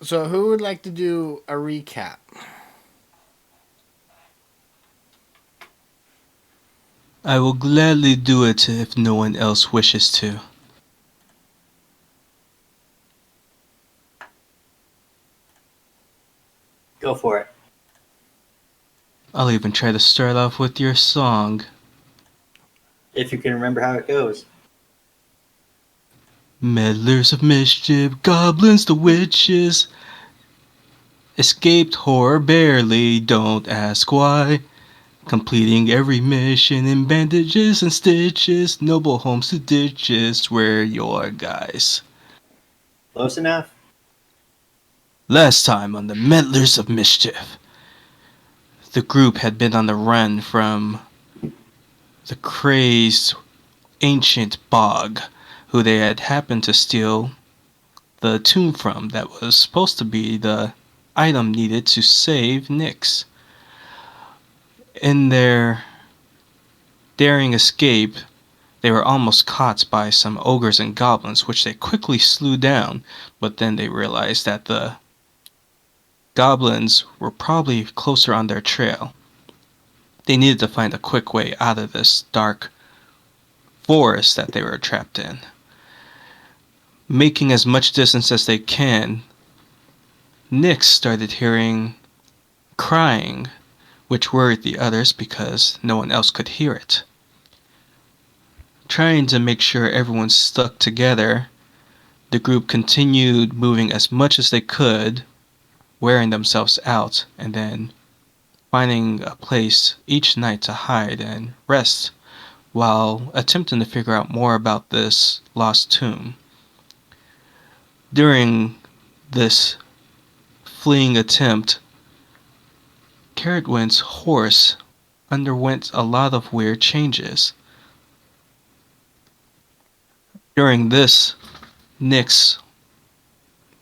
So, who would like to do a recap? I will gladly do it if no one else wishes to. Go for it. I'll even try to start off with your song. If you can remember how it goes. Meddlers of mischief, goblins to witches, escaped horror barely, don't ask why. Completing every mission in bandages and stitches, noble homes to ditches, we're your guys. Close enough? Last time on the Meddlers of Mischief, the group had been on the run from the crazed ancient bog, who they had happened to steal the tomb from that was supposed to be the item needed to save Nyx. In their daring escape, they were almost caught by some ogres and goblins, which they quickly slew down, but then they realized that the goblins were probably closer on their trail. They needed to find a quick way out of this dark forest that they were trapped in. Making as much distance as they can, Nyx started hearing crying, which worried the others because no one else could hear it. Trying to make sure everyone stuck together, the group continued moving as much as they could, wearing themselves out, and then finding a place each night to hide and rest while attempting to figure out more about this lost tomb. During this fleeing attempt, Carrotwind's horse underwent a lot of weird changes. During this, Nyx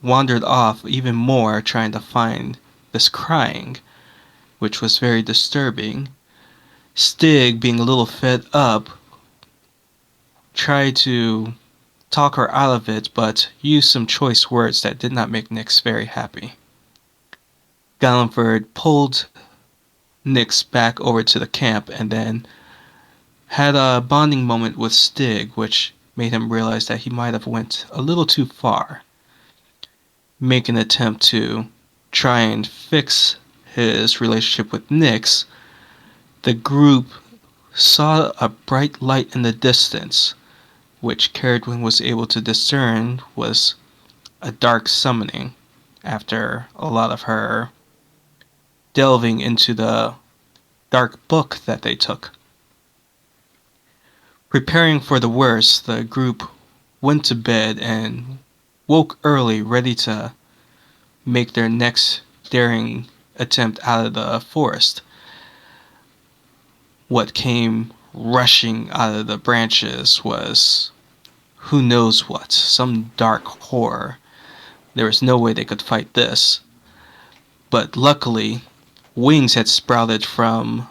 wandered off even more trying to find this crying, which was very disturbing. Stig, being a little fed up, tried to talk her out of it, but used some choice words that did not make Nyx very happy. Gallenford pulled Nyx back over to the camp and then had a bonding moment with Stig, which made him realize that he might have went a little too far. Make an attempt to try and fix his relationship with Nyx, the group saw a bright light in the distance, which Caradwin was able to discern was a dark summoning after a lot of her delving into the dark book that they took. Preparing for the worst, the group went to bed and woke early, ready to make their next daring attempt out of the forest. What came rushing out of the branches was who knows what, some dark horror. There was no way they could fight this. But luckily, wings had sprouted from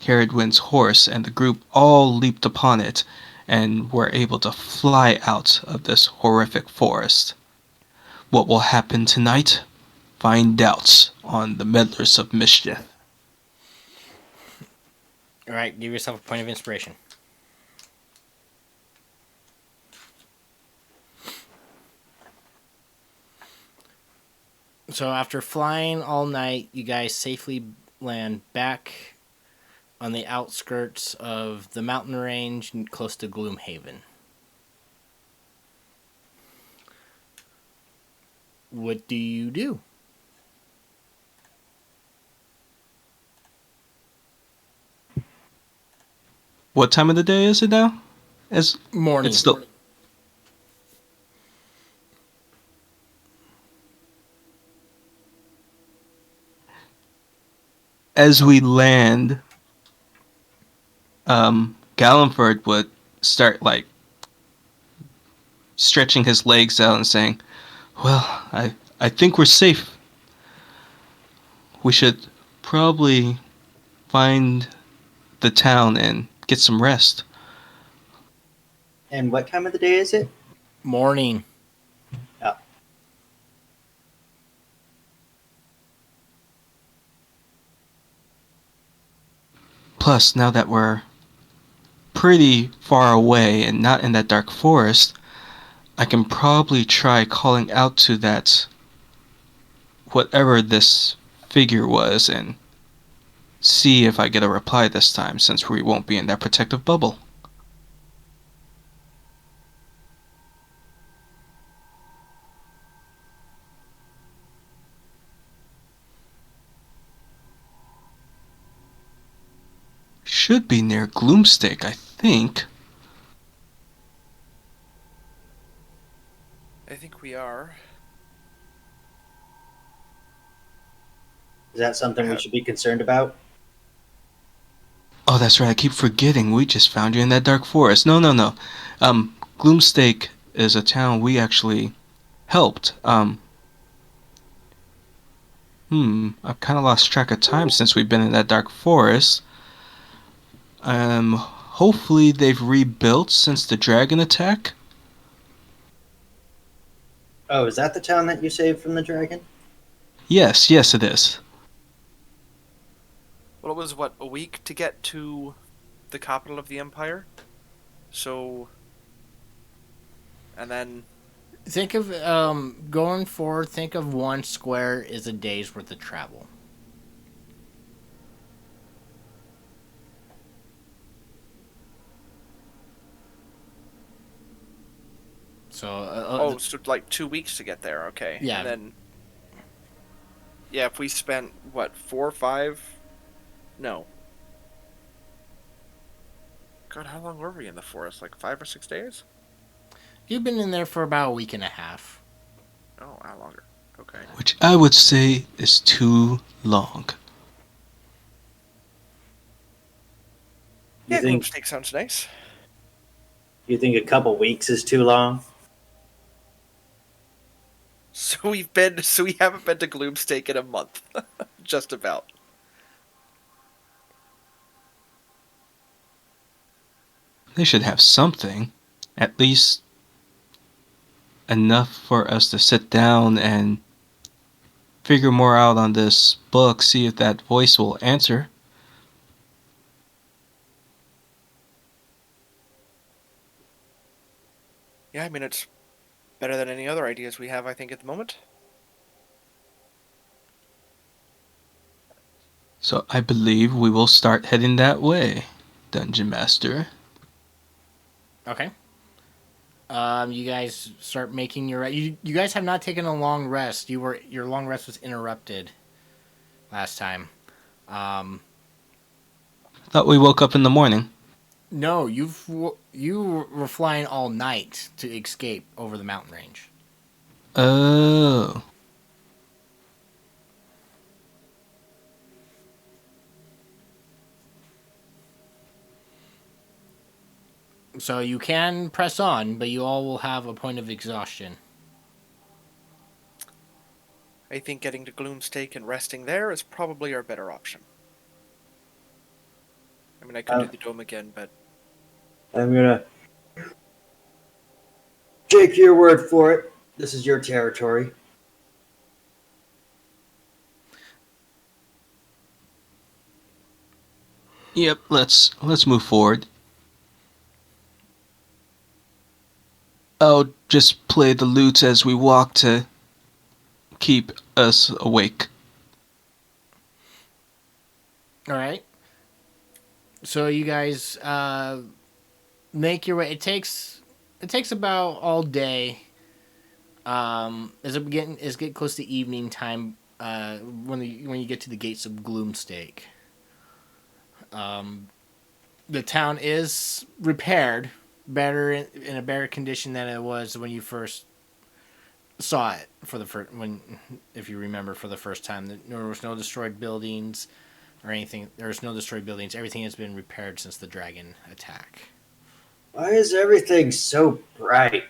Caradwin's horse, and the group all leaped upon it and were able to fly out of this horrific forest. What will happen tonight? Find out on the Meddlers of Mischief. All right, give yourself a point of inspiration. So, after flying all night, you guys safely land back on the outskirts of the mountain range close to Gloomhaven. What do you do? What time of the day is it now? It's Morning. still as we land. Gallenford would start like stretching his legs out and saying, "Well, I think we're safe. We should probably find the town and get some rest." And what time of the day is it? Morning. Oh, Plus, now that we're pretty far away and not in that dark forest, I can probably try calling out to that whatever this figure was and see if I get a reply this time, since we won't be in that protective bubble. Should be near Gloomstake, I think. I think we are. Is that something we should be concerned about? Oh, that's right, I keep forgetting we just found you in that dark forest. No. Gloomstake is a town we actually helped. I've kind of lost track of time since we've been in that dark forest. Hopefully they've rebuilt since the dragon attack. Oh, is that the town that you saved from the dragon? Yes, it is. Well, it was, what, a week to get to the capital of the Empire? So... And then... Think of going forward. Think of 1 square is a day's worth of travel. So so like 2 weeks to get there, okay. Yeah. And then... Yeah, if we spent, what, 4 or 5? No. God, how long were we in the forest? Like 5 or 6 days? you've been in there for about a week and a half. Oh, how longer? Okay. Which I would say is too long. You Yeah, think Gloomstake sounds nice. you think a couple weeks is too long? So we haven't been to Gloomstake in a month. Just about. They should have something. At least enough for us to sit down and figure more out on this book, see if that voice will answer. Yeah, I mean, it's better than any other ideas we have, I think, at the moment. So I believe we will start heading that way, Dungeon Master. Okay. You guys start making your. You guys have not taken a long rest. Your long rest was interrupted last time. Thought we woke up in the morning. No, you were flying all night to escape over the mountain range. Oh. So you can press on, but you all will have a point of exhaustion. I think getting to Gloomstake and resting there is probably our better option. I mean, I could do the dome again, but... I'm gonna take your word for it. This is your territory. Yep, let's move forward. I'll just play the lute as we walk to keep us awake. All right. So you guys make your way. It takes about all day. As it get close to evening time, when you get to the gates of Gloomstake. The town is repaired, better in a better condition than it was when you first saw it if you remember, for the first time. There was no destroyed buildings or anything. There's no destroyed buildings. Everything has been repaired since the dragon attack. Why is everything so bright?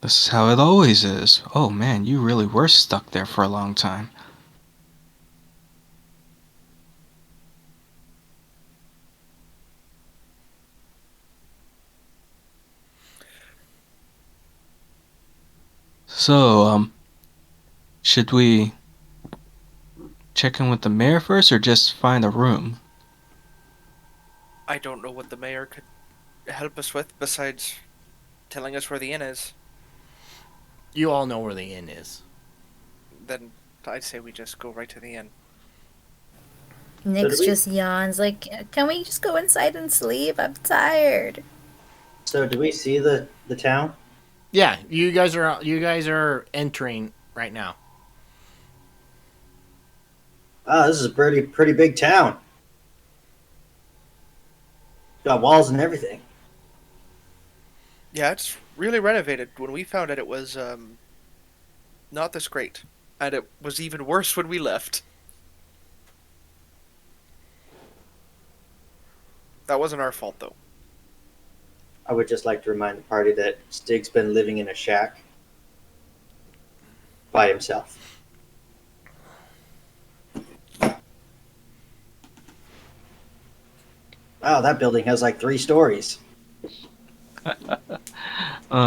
This is how it always is. Oh man, you really were stuck there for a long time. So, should we check in with the mayor first, or just find a room? I don't know what the mayor could help us with besides telling us where the inn is. You all know where the inn is. Then I'd say we just go right to the inn. Nyx we- just yawns like, can we just go inside and sleep? I'm tired. So, do we see the town? Yeah, you guys are entering right now. Ah, this is a pretty big town. Got walls and everything. Yeah, it's really renovated. When we found it, it was not this great, and it was even worse when we left. That wasn't our fault, though. I would just like to remind the party that Stig's been living in a shack by himself. Wow, that building has like 3 stories.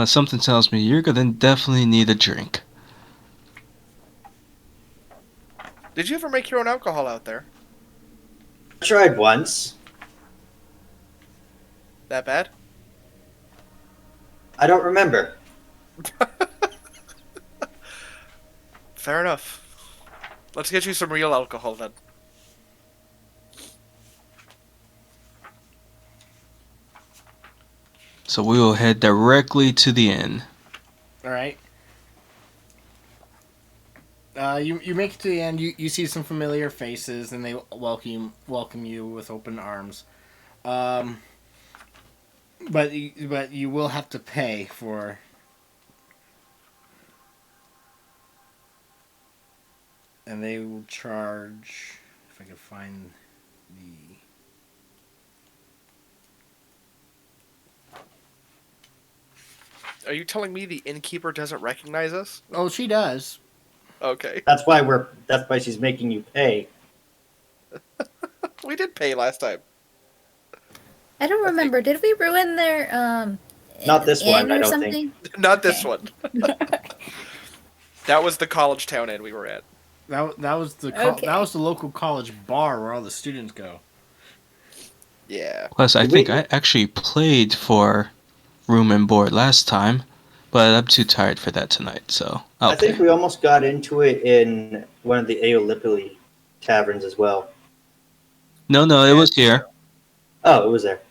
Something tells me you're gonna definitely need a drink. Did you ever make your own alcohol out there? I tried once. That bad? I don't remember. Fair enough. Let's get you some real alcohol then. So we will head directly to the inn. All right. You make it to the end. You see some familiar faces, and they welcome you with open arms. But you will have to pay for. And they will charge. If I can find the. Are you telling me the innkeeper doesn't recognize us? Oh, she does. Okay. That's why she's making you pay. We did pay last time. I don't remember. Did we ruin their Not this inn one, I or don't something? think. Not this Okay. one. That was the college town inn we were at. That was Okay. that was the local college bar where all the students go. Yeah. Plus, I Did think we- I actually played for room and board last time, but I'm too tired for that tonight, so I'll I think pay. we almost got into it in one of the Aeolipoli taverns as well. No, it was here, Oh, it was there.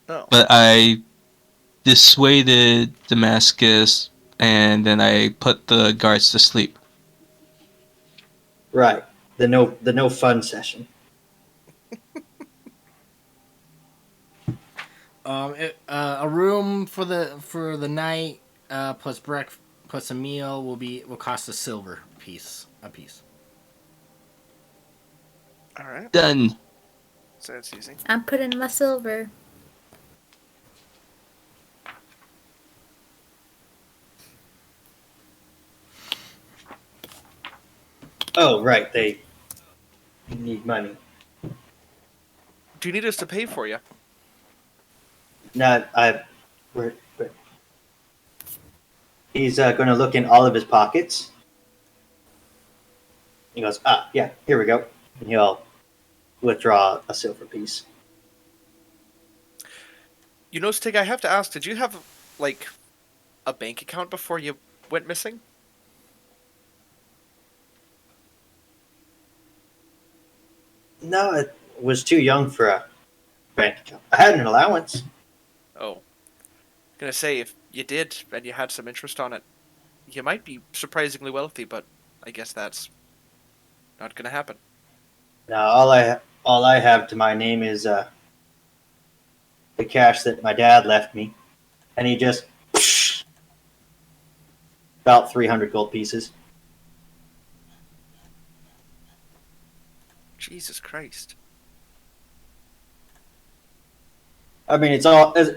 Oh. but I dissuaded Damascus, and then I put the guards to sleep. Right. The no fun session. A room for the night plus plus a meal will cost a silver a piece. All right. Done. So that's easy. I'm putting my silver. Oh, right. They need money. Do you need us to pay for you? Not I. Where- He's going to look in all of his pockets. He goes, yeah, here we go. And he'll withdraw a silver piece. You know, Stig, I have to ask, did you have, like, a bank account before you went missing? No, I was too young for a bank account. I had an allowance. Oh. Gonna say, if you did, and you had some interest on it, you might be surprisingly wealthy, but I guess that's not gonna happen. Now, all I have to my name is the cash that my dad left me, and he just about 300 gold pieces. Jesus Christ. I mean, it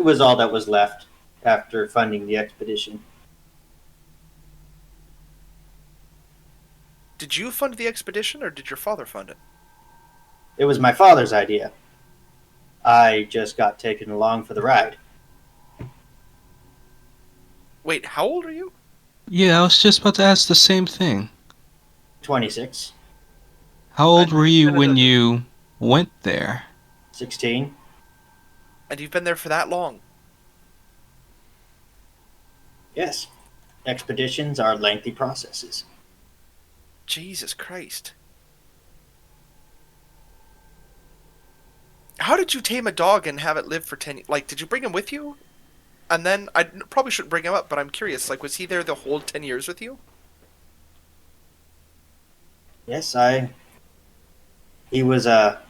was all that was left after funding the expedition. Did you fund the expedition, or did your father fund it? It was my father's idea. I just got taken along for the ride. Wait, how old are you? Yeah, I was just about to ask the same thing. 26. How old And were you've you been at when a- you went there? 16. and you've been there for that long. Yes. Expeditions are lengthy processes. Jesus Christ. How did you tame a dog and have it live for 10 years? Like, did you bring him with you? And then, I probably shouldn't bring him up, but I'm curious. Like, was he there the whole 10 years with you? Yes, he was a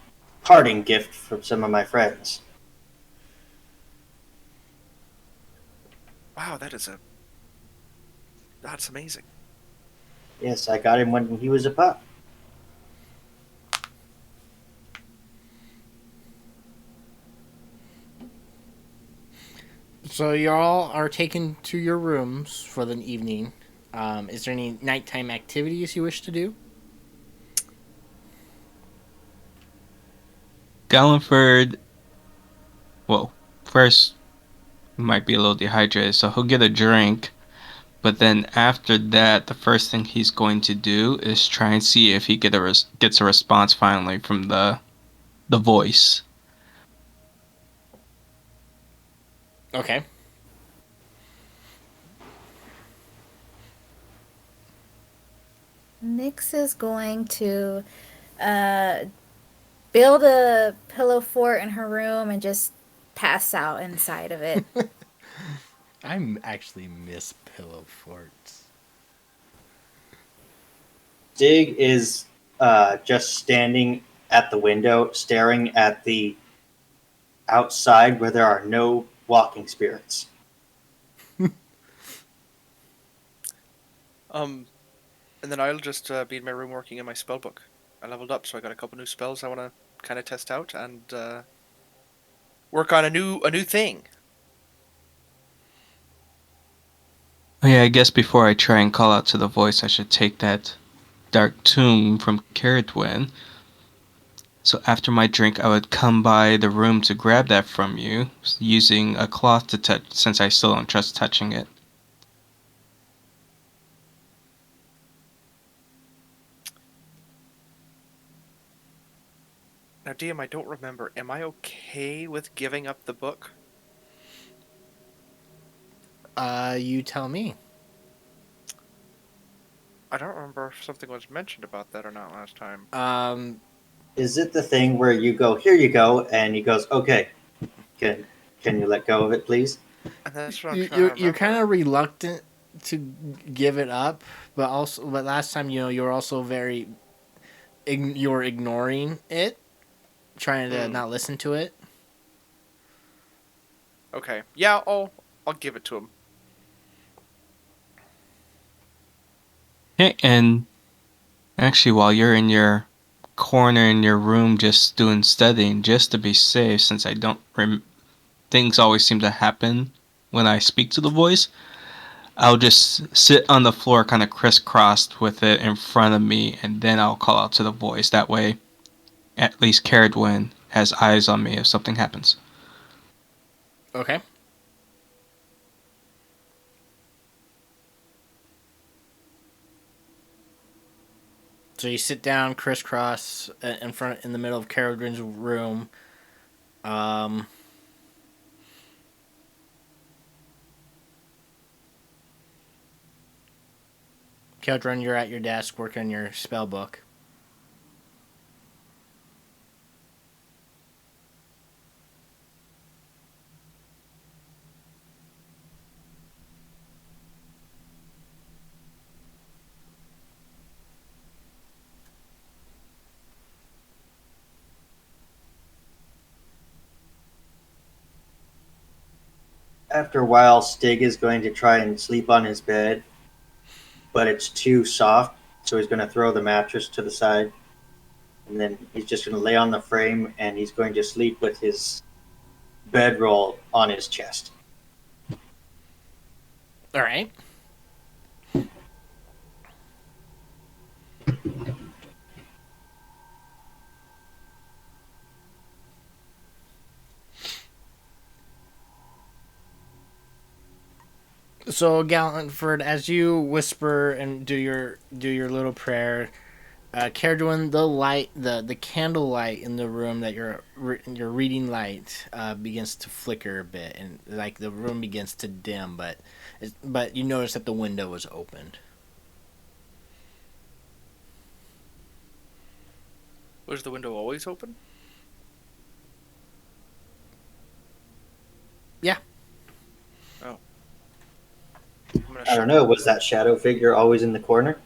parting gift from some of my friends. Wow, that's amazing. Yes, I got him when he was a pup. So you all are taken to your rooms for the evening. Is there any nighttime activities you wish to do? Galliford, well, first might be a little dehydrated, so he'll get a drink. But then after that, the first thing he's going to do is try and see if he gets a response finally from the voice. Okay. Nyx is going to uh, build a pillow fort in her room and just pass out inside of it. I actually miss pillow forts. Dig is just standing at the window, staring at the outside where there are no walking spirits. And then I'll just be in my room working in my spell book. I leveled up, so I got a couple new spells I want to kind of test out and work on a new thing. Oh yeah, I guess before I try and call out to the voice, I should take that dark tomb from Caradwin. So after my drink, I would come by the room to grab that from you, using a cloth to touch, since I still don't trust touching it. Now, DM, I don't remember. Am I okay with giving up the book? You tell me. I don't remember if something was mentioned about that or not last time. Is it the thing where you go, here you go, and he goes, okay, can you let go of it, please? And that's what I'm You, trying to you're remember. you're kind of reluctant to give it up, but last time you're also very you're ignoring it, trying to not listen to it. Okay. Yeah, I'll give it to him. Okay, and actually, while you're in your corner in your room just doing studying, just to be safe, since I don't things always seem to happen when I speak to the voice, I'll just sit on the floor kind of crisscrossed with it in front of me, and then I'll call out to the voice. That way, at least Caradwin has eyes on me if something happens. Okay. So you sit down crisscross in the middle of Caradrin's room. Um, Caradrin, you're at your desk working on your spell book. After a while, Stig is going to try and sleep on his bed, but it's too soft, so he's going to throw the mattress to the side, and then he's just going to lay on the frame, and he's going to sleep with his bedroll on his chest. All right. So Gallantford, as you whisper and do your little prayer, Caradwin, the candle light in the room that your reading light begins to flicker a bit, and like the room begins to dim. But you notice that the window is opened. Was the window always open? Yeah, Oh, I'm gonna I don't shut. know. Was that shadow figure always in the corner?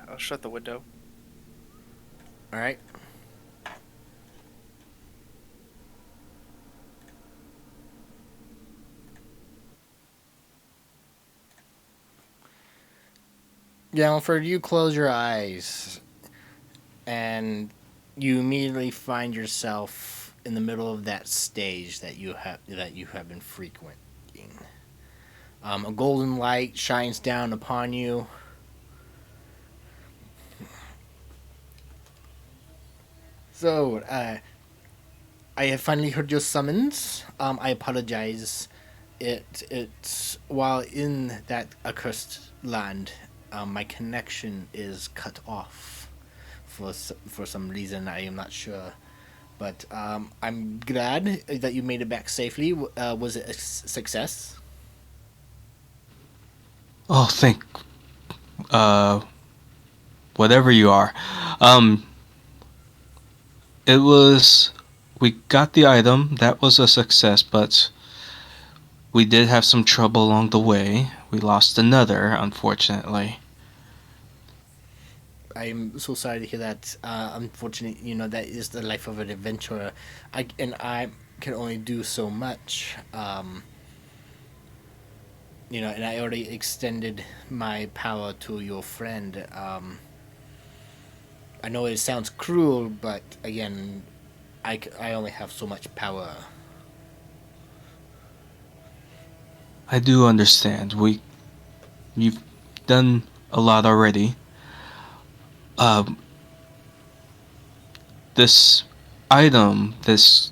I'll shut the window. all right. Galford, you close your eyes, and you immediately find yourself in the middle of that stage that you have been frequenting. A golden light shines down upon you. So, I have finally heard your summons. I apologize. It's while in that accursed land, my connection is cut off for some reason. I am not sure, but I'm glad that you made it back safely. Was it a success? Oh, thank uh whatever you are. Um, it was we got the item. That was a success, but we did have some trouble along the way. We lost another, unfortunately. I'm so sorry to hear that. Unfortunately, that is the life of an adventurer. I can only do so much. And I already extended my power to your friend. I know it sounds cruel, but again, I only have so much power. I do understand. You've done a lot already. Um, this item,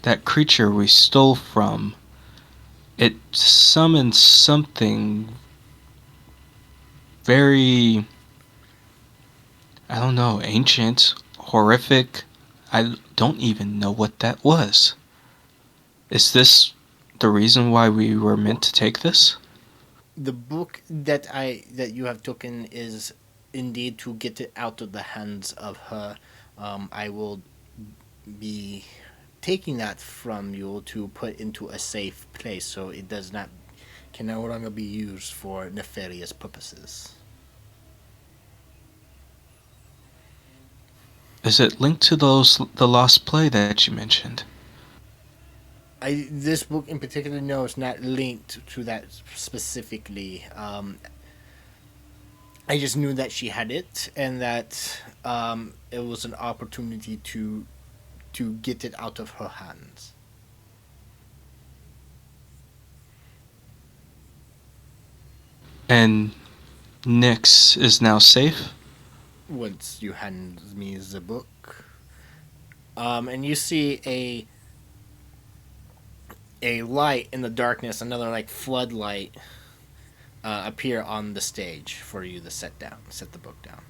that creature we stole from, it summoned something very, I don't know, ancient, horrific. I don't even know what that was. Is this the reason why we were meant to take this? The book that you have taken is indeed to get it out of the hands of her. I will be taking that from you to put into a safe place so it does not can no longer be used for nefarious purposes. Is it linked to the lost play that you mentioned? This book in particular, no, it's not linked to that specifically. I just knew that she had it, and that it was an opportunity to get it out of her hands. And Nyx is now safe? Once you hand me the book, and you see a light in the darkness, another like floodlight, appear on the stage for you to set the book down.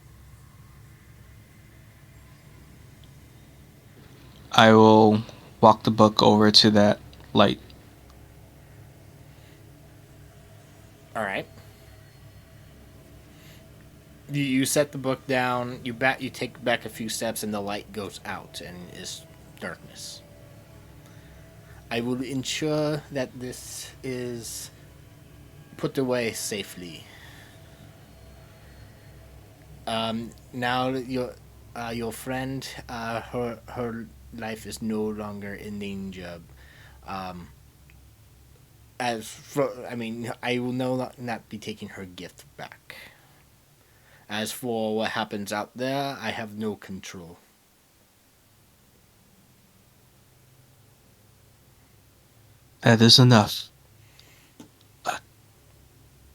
I will walk the book over to that light. All right. You set the book down. You take back a few steps, and the light goes out, and is darkness. I will ensure that this is put away safely. Now your friend, her life is no longer in danger. Um, as for, I mean, I will not be taking her gift back. As for what happens out there, I have no control. That is enough.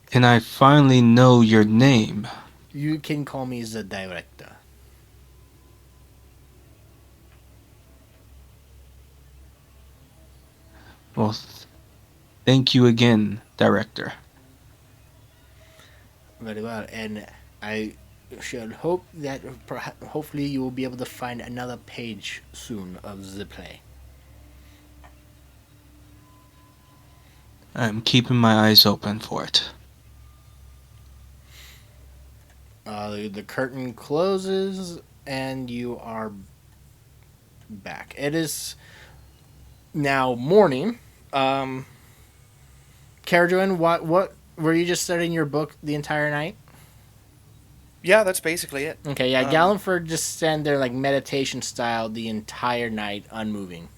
Can I finally know your name? You can call me the director. Well, thank you again, Director. Very well, and I should hope that hopefully you will be able to find another page soon of the play. I'm keeping my eyes open for it. The curtain closes, and you are back. It is now morning. Karajoin, what were you just studying your book the entire night? Yeah, that's basically it. Okay, yeah, Um, Galliford just stand there like meditation style the entire night, unmoving.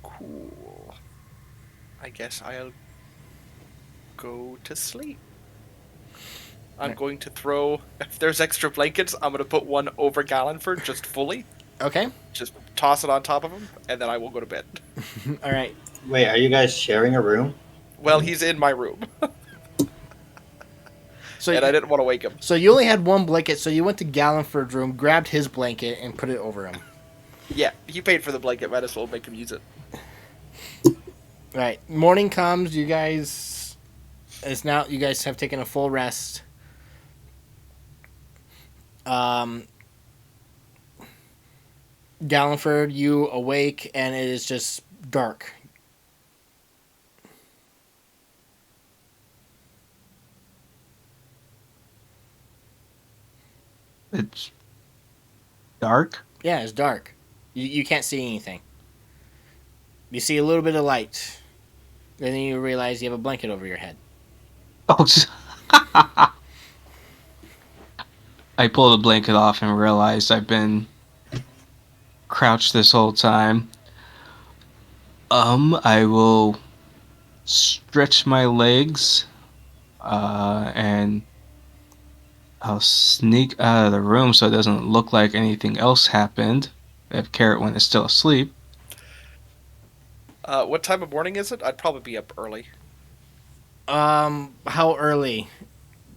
Cool. I guess I'll go to sleep. I'm going to throw. If there's extra blankets, I'm going to put one over Gallenford just fully. Okay, Just toss it on top of him, and then I will go to bed. all right. Wait, are you guys sharing a room? Well, he's in my room, So and I didn't want to wake him. so you only had one blanket, so you went to Galliford's room, grabbed his blanket, and put it over him. Yeah, he paid for the blanket. Might as well make him use it. Right. Morning comes. You guys, it's now. You guys have taken a full rest. Galliford, you awake, and it is just dark. It's dark. Yeah, it's dark. You can't see anything. You see a little bit of light. And then you realize you have a blanket over your head. Oh, I pull the blanket off and realize I've been crouched this whole time. I will stretch my legs, and I'll sneak out of the room so it doesn't look like anything else happened. If Carrot is still asleep. What time of morning is it? I'd probably be up early. How early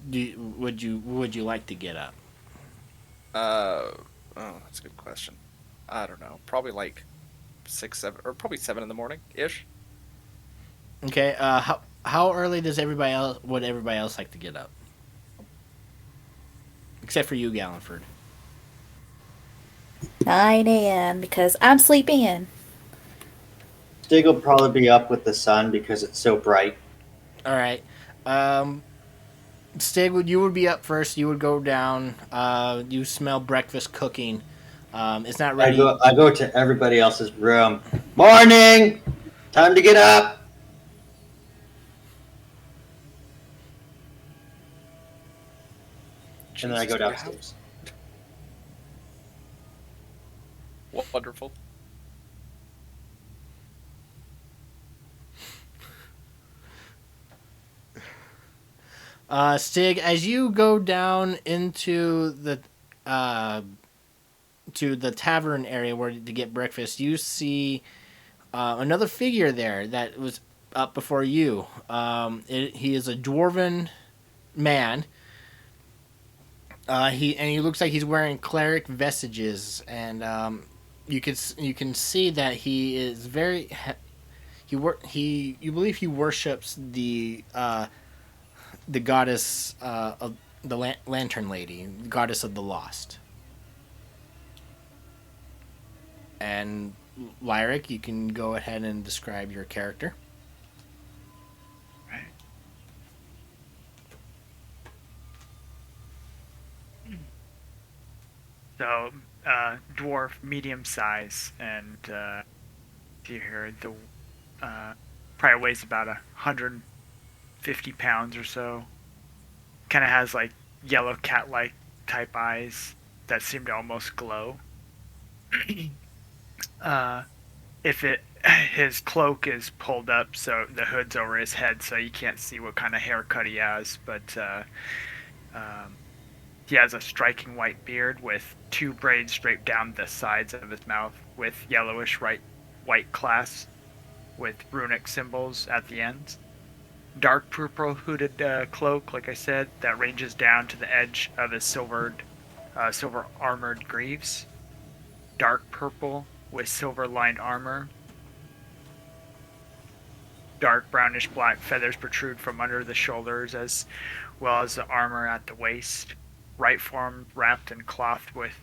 would you like to get up? Oh, that's a good question. I don't know. Probably like 6, 7, or probably 7 in the morning ish. Okay. How early does everybody else would everybody else like to get up? Except for you, Galliford. 9 a.m. because I'm sleeping in. Stig will probably be up with the sun because it's so bright. All right. Stig, you would be up first. You would go down. You smell breakfast cooking. It's not ready. I go to everybody else's room. Morning! Time to get up! And then I go Jesus, downstairs. Wonderful. Stig, as you go down into the to the tavern area where to get breakfast, you see another figure there that was up before you. He is a dwarven man. He looks like he's wearing cleric vestiges, and you can see that he is very you believe he worships the goddess of the Lantern Lady, goddess of the lost. And Lyric, you can go ahead and describe your character. Right. So, dwarf, medium size, and see here, the probably weighs about 150 pounds or so. Kind of has like yellow cat-like type eyes that seem to almost glow. uh, if it his cloak is pulled up, so the hood's over his head, so you can't see what kind of haircut he has, but he has a striking white beard with 2 braids draped down the sides of his mouth with yellowish white clasps with runic symbols at the ends. Dark purple hooded cloak, like I said, that ranges down to the edge of his silver armored greaves. Dark purple with silver lined armor. Dark brownish black feathers protrude from under the shoulders, as well as the armor at the waist. Right form wrapped in cloth with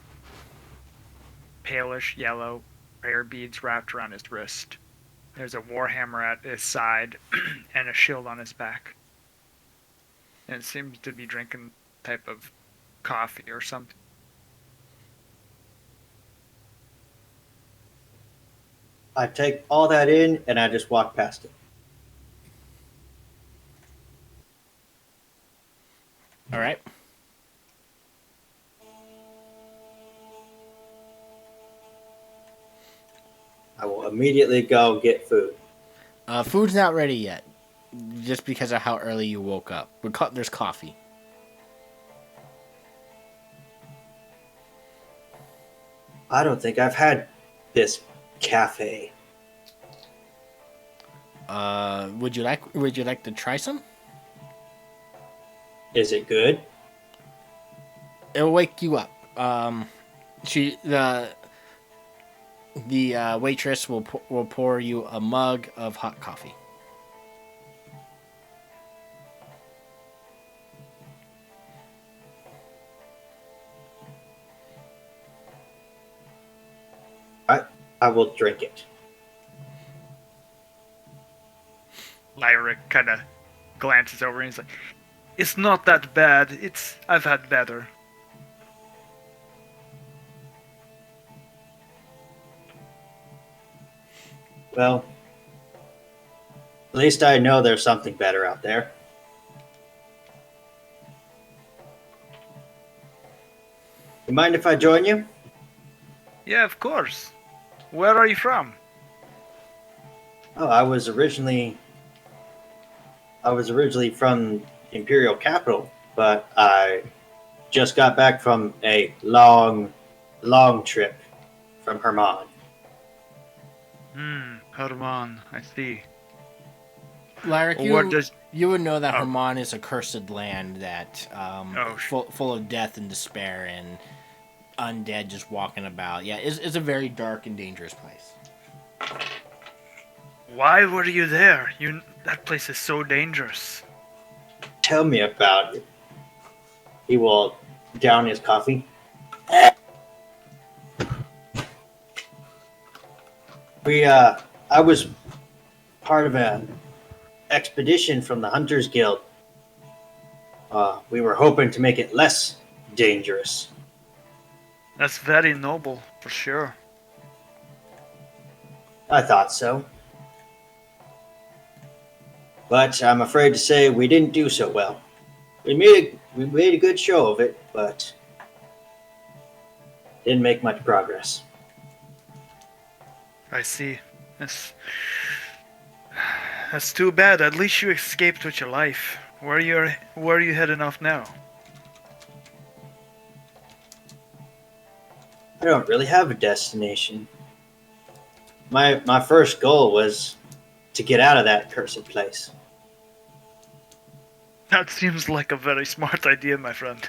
palish yellow prayer beads wrapped around his wrist. There's a warhammer at his side and a shield on his back. And it seems to be drinking type of coffee or something. I take all that in and I just walk past it. All right. I will immediately go get food. Food's not ready yet, just because of how early you woke up. There's coffee. I don't think I've had this cafe. Would you like to try some? Is it good? It'll wake you up. The waitress will pour you a mug of hot coffee. I will drink it. Lyric kind of glances over and he's like, "It's not that bad. I've had better." Well, at least I know there's something better out there. You mind if I join you? Yeah, of course. Where are you from? Oh, I was originally from the Imperial capital, but I just got back from a long trip from Herman. Herman, I see. Lyric, Well, you would know that Oh. Herman is a cursed land that full of death and despair and undead just walking about. Yeah, it's a very dark and dangerous place. Why were you there? That place is so dangerous. Tell me about it. He will down his coffee. I was part of an expedition from the Hunters Guild. We were hoping to make it less dangerous. That's very noble, for sure. I thought so. But I'm afraid to say we didn't do so well. We made a good show of it, but didn't make much progress. I see. That's too bad. At least you escaped with your life. Where are you heading off now? I don't really have a destination. My first goal was to get out of that cursed place. That seems like a very smart idea, my friend.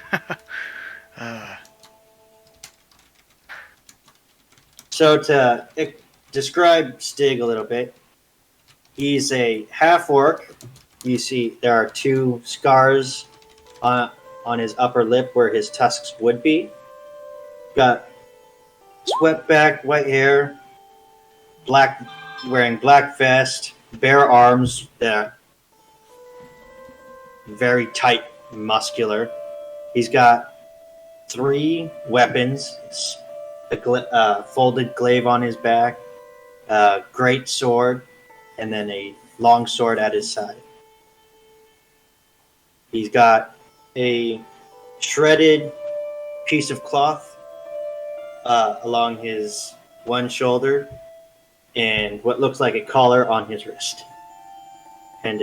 So to describe Stig a little bit, he's a half-orc. You see there are 2 scars on his upper lip where his tusks would be. Got swept back, white hair, wearing black vest, bare arms that are very tight, muscular. He's got 3 weapons, a folded glaive on his back, a great sword, and then a long sword at his side. He's got a shredded piece of cloth along his one shoulder and what looks like a collar on his wrist and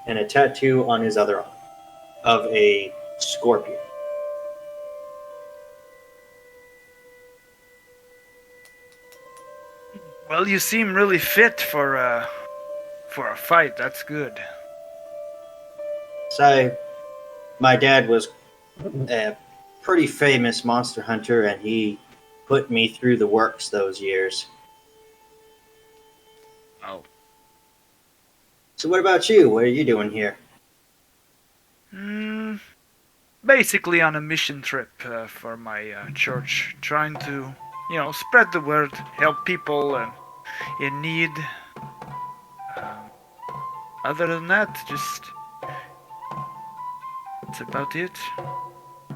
a tattoo on his other arm of a scorpion. Well, you seem really fit for a fight. That's good. So, my dad was a pretty famous monster hunter, and he put me through the works those years. Oh. So what about you? What are you doing here? Basically on a mission trip for my church, trying to, spread the word, help people in need. Um, Other than that, just that's about it.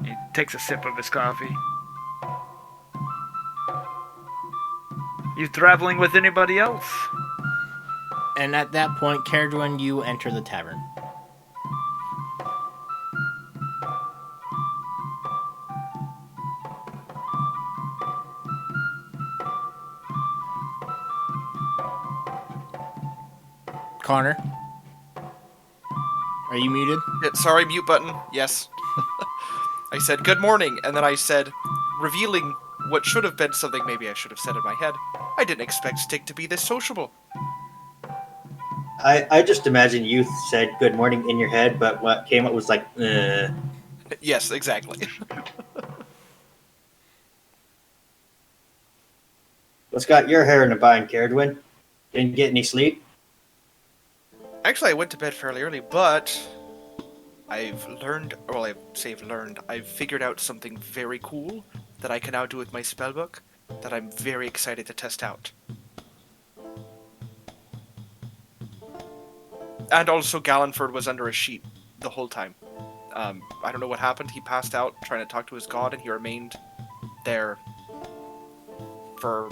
He takes a sip of his coffee. You traveling with anybody else? And at that point, Caradwin, you enter the tavern. Connor, are you muted? Sorry, mute button. Yes. I said good morning, and then I said, revealing what should have been something maybe I should have said in my head. I didn't expect Stig to be this sociable. I just imagine you said good morning in your head, but what came up was like, Yes, exactly. What's got your hair in a bind, Caradwin? Didn't get any sleep? Actually, I went to bed fairly early, but I've figured out something very cool that I can now do with my spellbook that I'm very excited to test out. And also, Gallenford was under a sheet the whole time. I don't know what happened. He passed out trying to talk to his god, and he remained there for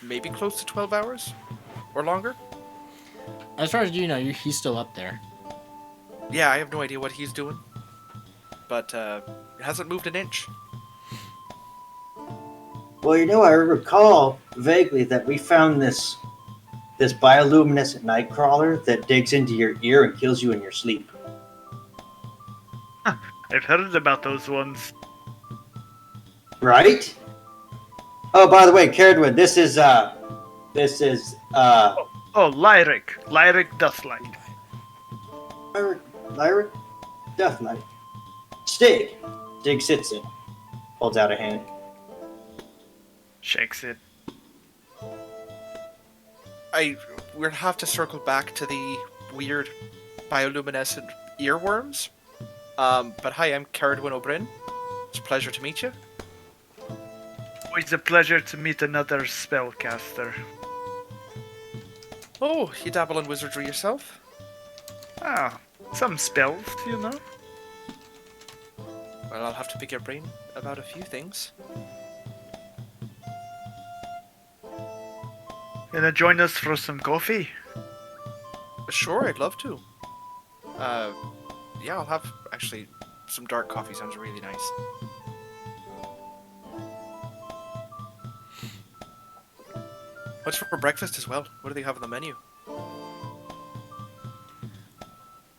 maybe close to 12 hours or longer. As far as you know, he's still up there. Yeah, I have no idea what he's doing, but it hasn't moved an inch. Well, I recall vaguely that we found this bioluminescent nightcrawler that digs into your ear and kills you in your sleep. I've heard about those ones. Right? Oh, by the way, Caradwin, this is Oh, Lyric Dustlight. Lyric Deathlight. Stig. Stig sits in. Holds out a hand. Shakes it. We'll have to circle back to the weird bioluminescent earworms. But hi, I'm Caradwin O'Brien. It's a pleasure to meet you. Always a pleasure to meet another spellcaster. Oh, you dabble in wizardry yourself? Ah, some spells, Well, I'll have to pick your brain about a few things. Gonna join us for some coffee? Sure, I'd love to. Yeah, I'll have, actually, some dark coffee sounds really nice. What's for breakfast as well? What do they have on the menu?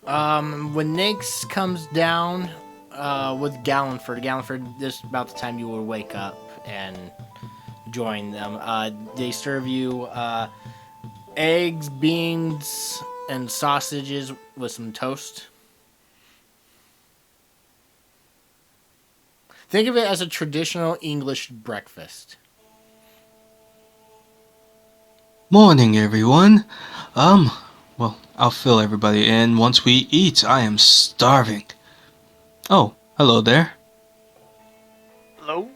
When Nix comes down with Gallenford, this is about the time you will wake up and join them. They serve you eggs, beans, and sausages with some toast. Think of it as a traditional English breakfast. Morning, everyone. Well, I'll fill everybody in once we eat. I am starving. Oh, hello there. Hello?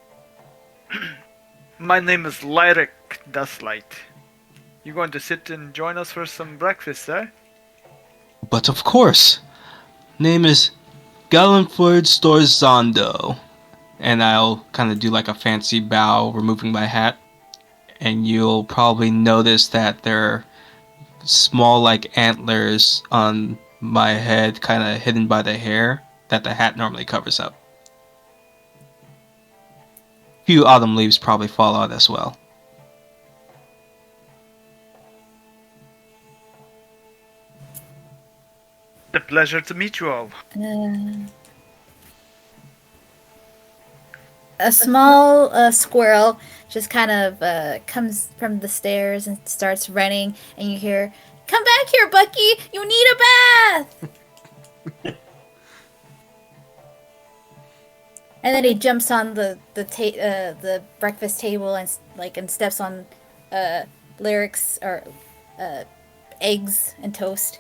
My name is Lyric Dustlight. You going to sit and join us for some breakfast, eh? But of course. Name is Gallenford Storzondo. And I'll kind of do like a fancy bow, removing my hat. And you'll probably notice that there are small like antlers on my head, kind of hidden by the hair that the hat normally covers up. A few autumn leaves probably fall out as well. A pleasure to meet you all. A small squirrel just kind of comes from the stairs and starts running, and you hear, "Come back here, Bucky! You need a bath!" And then he jumps on the breakfast table and steps on Lyric's or eggs and toast.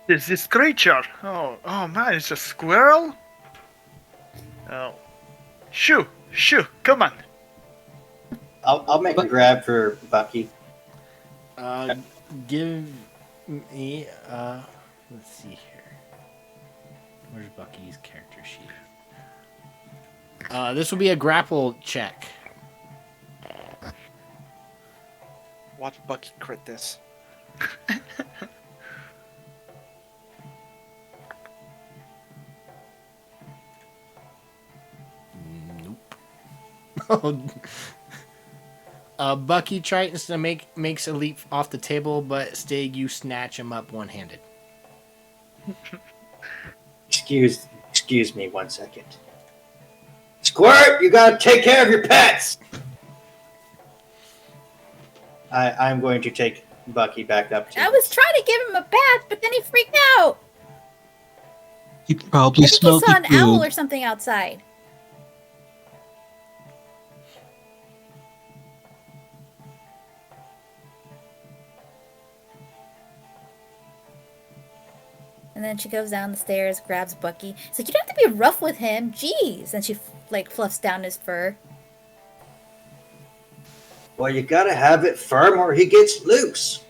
Is this creature? Oh man, it's a squirrel? Oh. Shoo! Come on! I'll make a grab for Bucky. Give me let's see here. Where's Bucky's character sheet? This will be a grapple check. Watch Bucky crit this. Nope. Bucky tries to makes a leap off the table, but Stig, you snatch him up one-handed. Excuse me 1 second. Squirt, you gotta take care of your pets. I'm going to take Bucky back up to. I was trying to give him a bath, but then he freaked out. He probably I think he smelled saw the an owl food. or something outside. And then she goes down the stairs, grabs Bucky. She's like, you don't have to be rough with him. Jeez. And she, fluffs down his fur. Well, you gotta have it firm or he gets loose.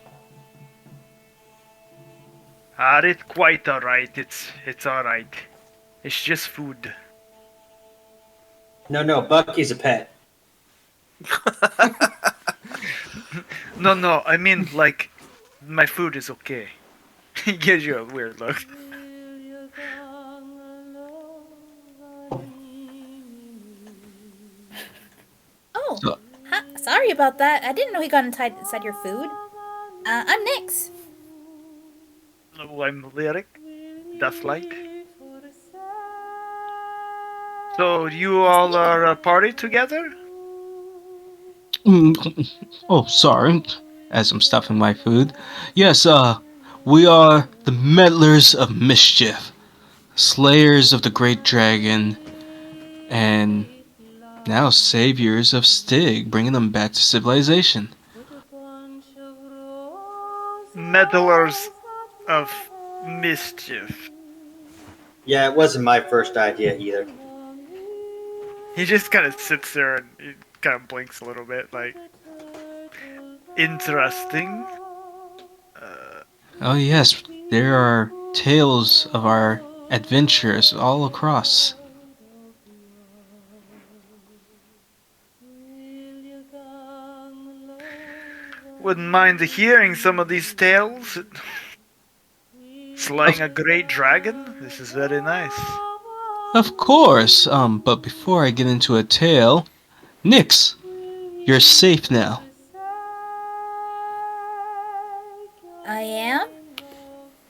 It's quite alright. It's alright. It's just food. No, Bucky's a pet. No, I mean, like, my food is okay. He gives you a weird look. Oh, So- sorry about that. I didn't know he got inside your food. I'm Nyx. Oh, I'm Lyric. That's light. So you all are a party together? Oh, sorry. As I'm stuffing my food. Yes, we are the Meddlers of Mischief, slayers of the great dragon, and now saviors of Stig, bringing them back to civilization. Meddlers of Mischief. Yeah, it wasn't my first idea either. He just kind of sits there and he kind of blinks a little bit, like, interesting. Oh yes, there are tales of our adventures all across. Wouldn't mind hearing some of these tales. Slaying a great dragon? This is very nice. Of course, but before I get into a tale, Nyx, you're safe now. I am?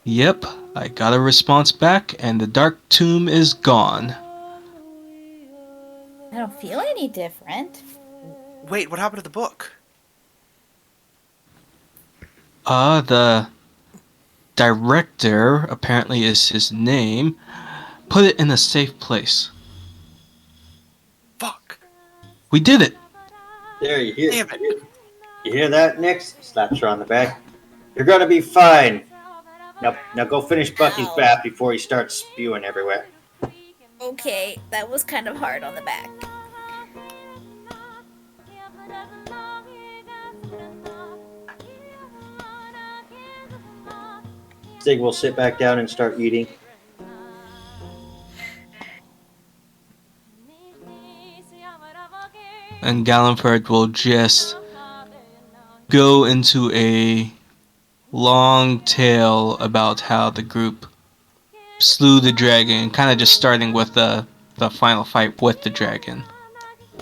Yep, I got a response back, and the Dark Tomb is gone. I don't feel any different. Wait, what happened to the book? The director, apparently is his name, put it in a safe place. Fuck. We did it! There, you hear. Damn it. You hear that, Nyx? Slaps her on the back. You're gonna be fine. Now go finish Bucky's bath before he starts spewing everywhere. Okay, that was kind of hard on the back. Stig will sit back down and start eating. And Gallenford will just go into a long tale about how the group slew the dragon, kind of just starting with the final fight with the dragon.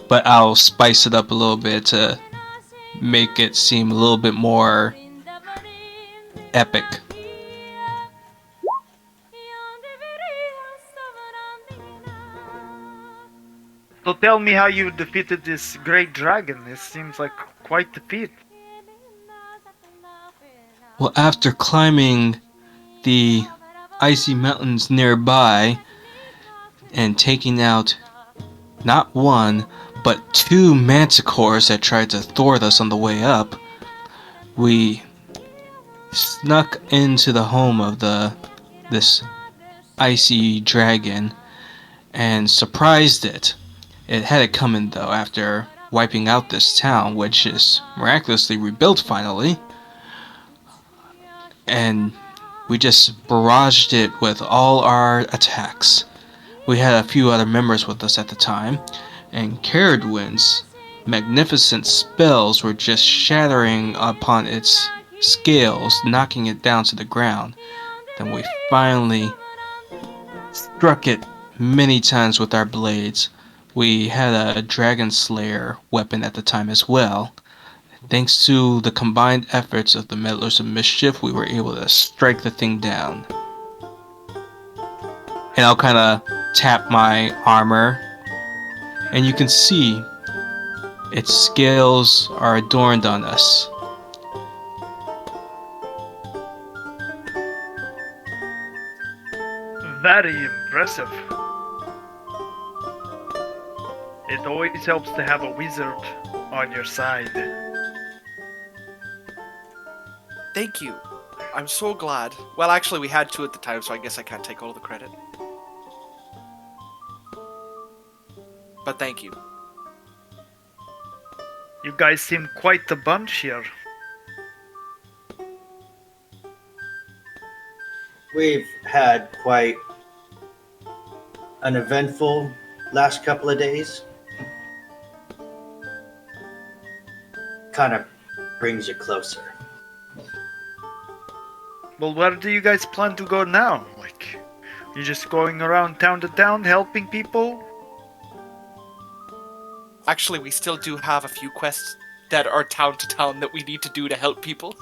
But I'll spice it up a little bit to make it seem a little bit more epic. So tell me how you defeated this great dragon. It seems like quite the feat. Well, after climbing the icy mountains nearby and taking out not one, but two manticores that tried to thwart us on the way up, we snuck into the home of this icy dragon and surprised it. It had it coming though after wiping out this town, which is miraculously rebuilt finally. And we just barraged it with all our attacks. We had a few other members with us at the time, and Caradwin's magnificent spells were just shattering upon its scales, knocking it down to the ground. Then we finally struck it many times with our blades. We had a Dragon Slayer weapon at the time as well. Thanks to the combined efforts of the Meddlers of Mischief, we were able to strike the thing down. And I'll kind of tap my armor, and you can see its scales are adorned on us. Very impressive. It always helps to have a wizard on your side. Thank you. I'm so glad. Well, actually, we had two at the time, so I guess I can't take all the credit. But thank you. You guys seem quite the bunch here. We've had quite an eventful last couple of days. Kind of brings you closer. Well, where do you guys plan to go now? Like, you just going around town to town helping people? Actually, we still do have a few quests that are town to town that we need to do to help people.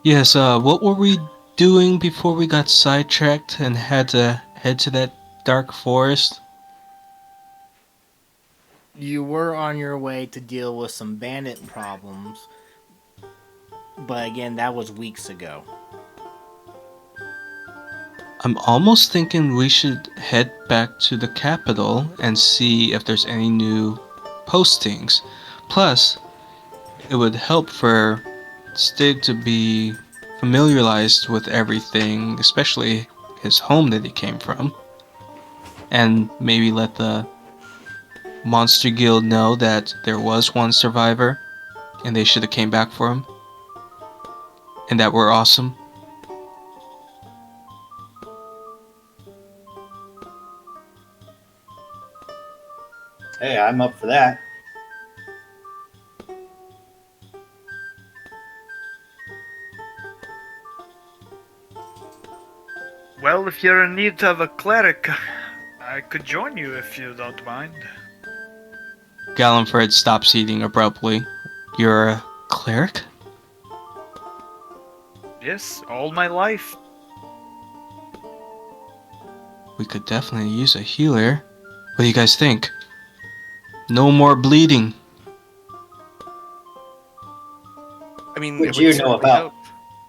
Yes, what were we doing before we got sidetracked and had to head to that dark forest? You were on your way to deal with some bandit problems, but again, that was weeks ago. I'm almost thinking we should head back to the capital and see if there's any new postings. Plus, it would help for Stig to be familiarized with everything, especially his home that he came from. And maybe let the Monster Guild know that there was one survivor and they should have came back for him. And that we're awesome. Hey, I'm up for that. Well, if you're in need of a cleric, I could join you if you don't mind. Gallenfred stops eating abruptly. You're a cleric? Yes, all my life. We could definitely use a healer. What do you guys think? No more bleeding. I mean, What it do you would know certainly about?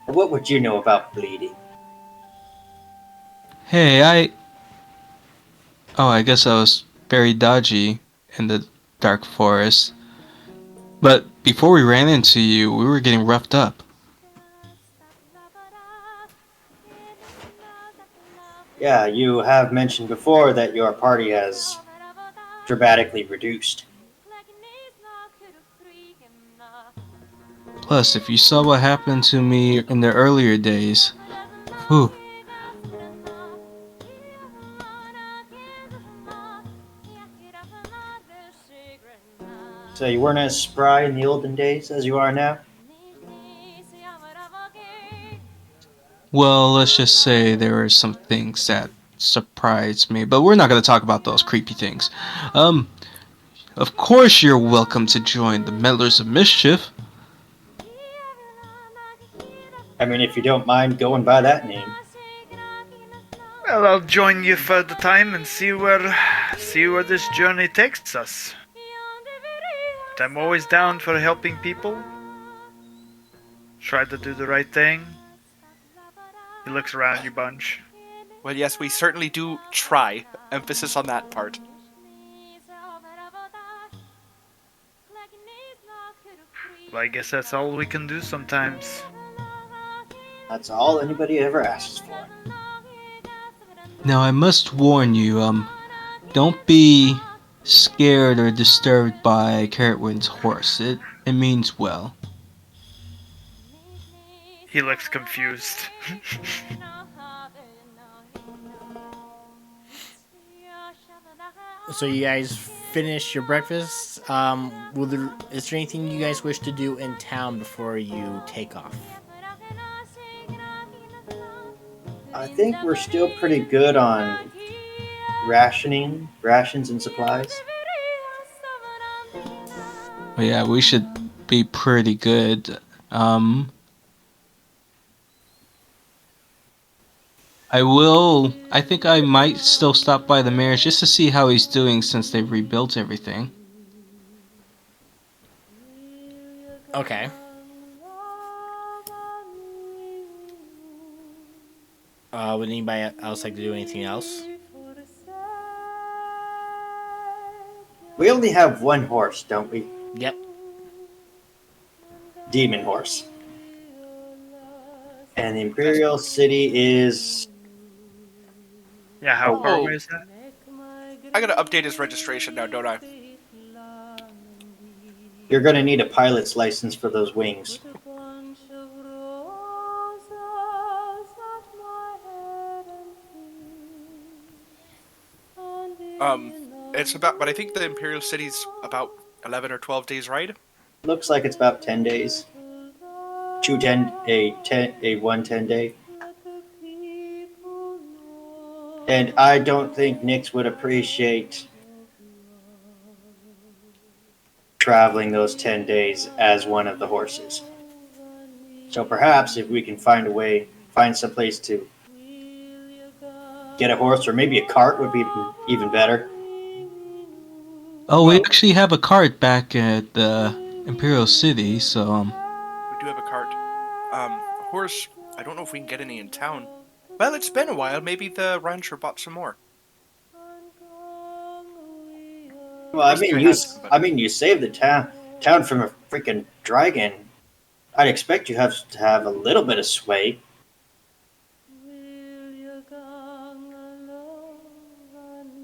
help. What would you know about bleeding? Hey, Oh, I guess I was very dodgy in the dark forest. But before we ran into you, we were getting roughed up. Yeah, you have mentioned before that your party has dramatically reduced. Plus, if you saw what happened to me in the earlier days, whew. So you weren't as spry in the olden days as you are now? Well, let's just say there were some things that surprised me, but we're not going to talk about those creepy things. Of course you're welcome to join the Meddlers of Mischief. I mean, if you don't mind going by that name. Well, I'll join you for the time and see where this journey takes us. But I'm always down for helping people. Try to do the right thing. He looks around you bunch. Well, yes, we certainly do try. Emphasis on that part. Well, I guess that's all we can do sometimes. That's all anybody ever asks for. Now I must warn you, don't be scared or disturbed by Carrotwind's horse. It means well. He looks confused. So you guys finish your breakfast. Is there anything you guys wish to do in town before you take off? I think we're still pretty good on rations and supplies. But yeah, we should be pretty good. I think I might still stop by the mayor's just to see how he's doing since they've rebuilt everything. Okay. Would anybody else like to do anything else? We only have one horse, don't we? Yep. Demon horse. And the Imperial City is... Yeah, how far Oh. away is that? I gotta update his registration now, don't I? You're going to need a pilot's license for those wings. It's about, but I think the Imperial City's about 11 or 12 days ride. Looks like it's about 10 days. A 110 day. And I don't think Nyx would appreciate traveling those 10 days as one of the horses. So perhaps if we can find some place to get a horse, or maybe a cart would be even better. Oh, we actually have a cart back at the Imperial City, so We do have a cart. A horse, I don't know if we can get any in town. Well, it's been a while. Maybe the rancher bought some more. Well, I mean, you saved the town from a freaking dragon. I'd expect you have to have a little bit of sway.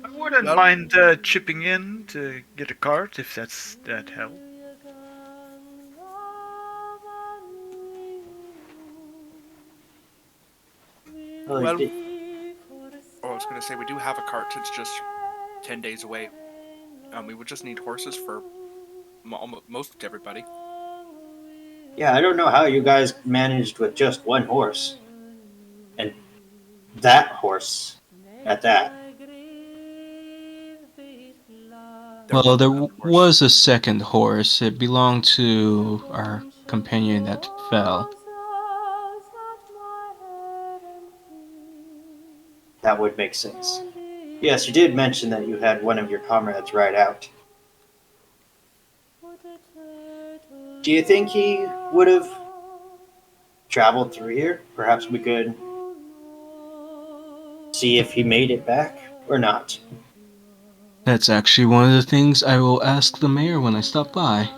I wouldn't Well- mind chipping in to get a cart if that help. Well, Well- Oh, I was gonna say we do have a cart. It's just 10 days away. We would just need horses for most everybody. yeah, I don't know how you guys managed with just one horse. And that horse at that. well, there was another horse. was a second horse. It belonged to our companion that fell. That would make sense. Yes, you did mention that you had one of your comrades ride out. Do you think he would have traveled through here? Perhaps we could see if he made it back or not. That's actually one of the things I will ask the mayor when I stop by.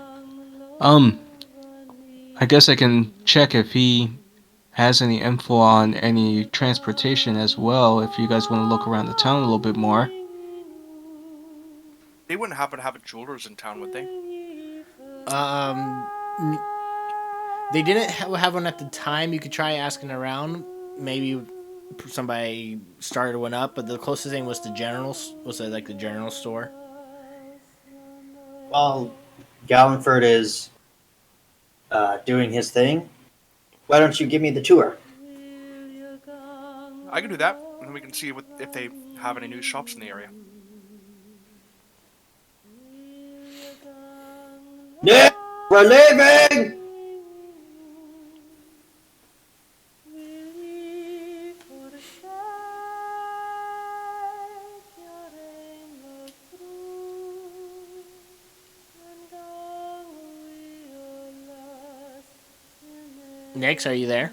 I guess I can check if he has any info on any transportation as well, if you guys want to look around the town a little bit more. They wouldn't happen to have a jeweler's in town, would they? They didn't have one at the time. You could try asking around. Maybe somebody started one up, but the closest thing was the the general store. While Gallenford is doing his thing, why don't you give me the tour? I can do that, and we can see if they have any new shops in the area. Nick, we're leaving! Nyx, are you there?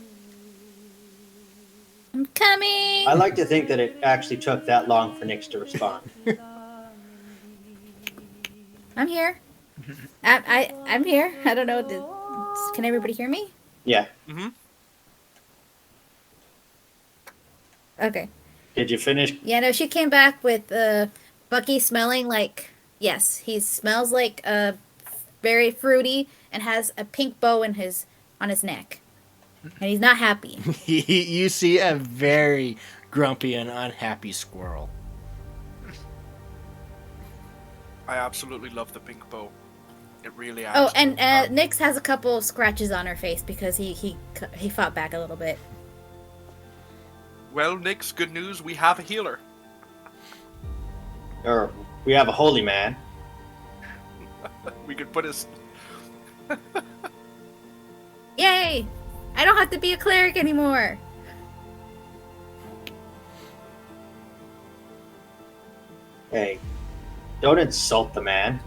I'm coming. I like to think that it actually took that long for Nyx to respond. I'm here. I'm here. I don't know what to Can everybody hear me? Yeah. Mm-hmm. Okay. Did you finish? Yeah, no, she came back with Bucky smelling like, yes, he smells like very fruity and has a pink bow on his neck. And he's not happy. You see a very grumpy and unhappy squirrel. I absolutely love the pink bow. It really adds. Oh, and Nyx has a couple scratches on her face because he fought back a little bit. Well, Nix, good news. We have a healer. Or we have a holy man. We could put his. Yay! I don't have to be a cleric anymore. Hey, don't insult the man.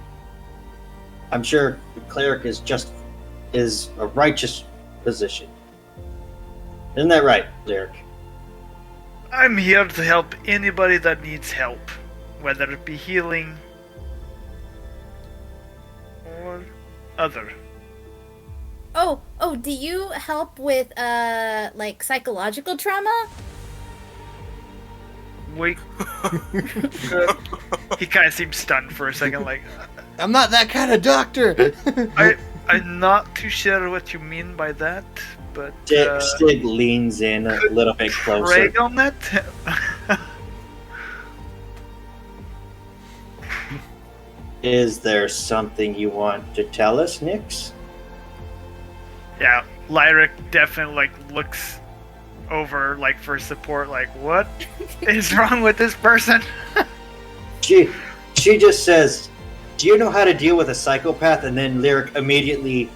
I'm sure the cleric is a righteous position. Isn't that right, cleric? I'm here to help anybody that needs help, whether it be healing or other. Oh, do you help with like psychological trauma? Wait. He kind of seems stunned for a second, like, I'm not that kind of doctor. I'm not too sure what you mean by that, but Stig leans in a little bit closer. Craig on that? Is there something you want to tell us, Nyx? Yeah, Lyric definitely looks over for support, what is wrong with this person? She just says, "Do you know how to deal with a psychopath?" And then Lyric immediately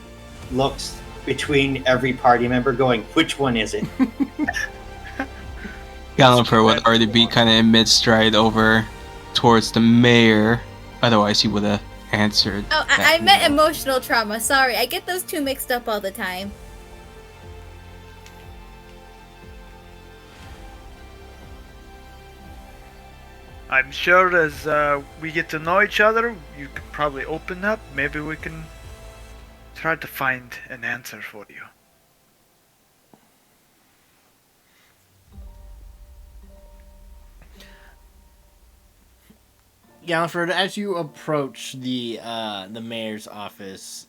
looks between every party member, going, "Which one is it?" Gallagher would already be kind of in mid-stride over towards the mayor. Otherwise, he would have answered. Oh, I meant emotional trauma. Sorry, I get those two mixed up all the time. I'm sure as we get to know each other, you could probably open up. Maybe we can try to find an answer for you. Galliford, as you approach the mayor's office,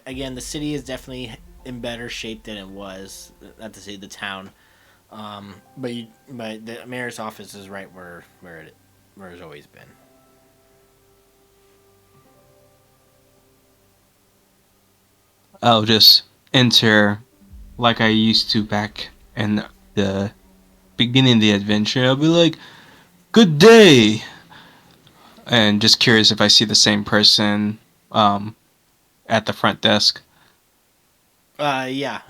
again, the city is definitely in better shape than it was. Not to say the town, but the mayor's office is right where it's always been. I'll just enter like I used to back in the beginning of the adventure. I'll be like, "Good day," and just curious if I see the same person at the front desk. Yeah.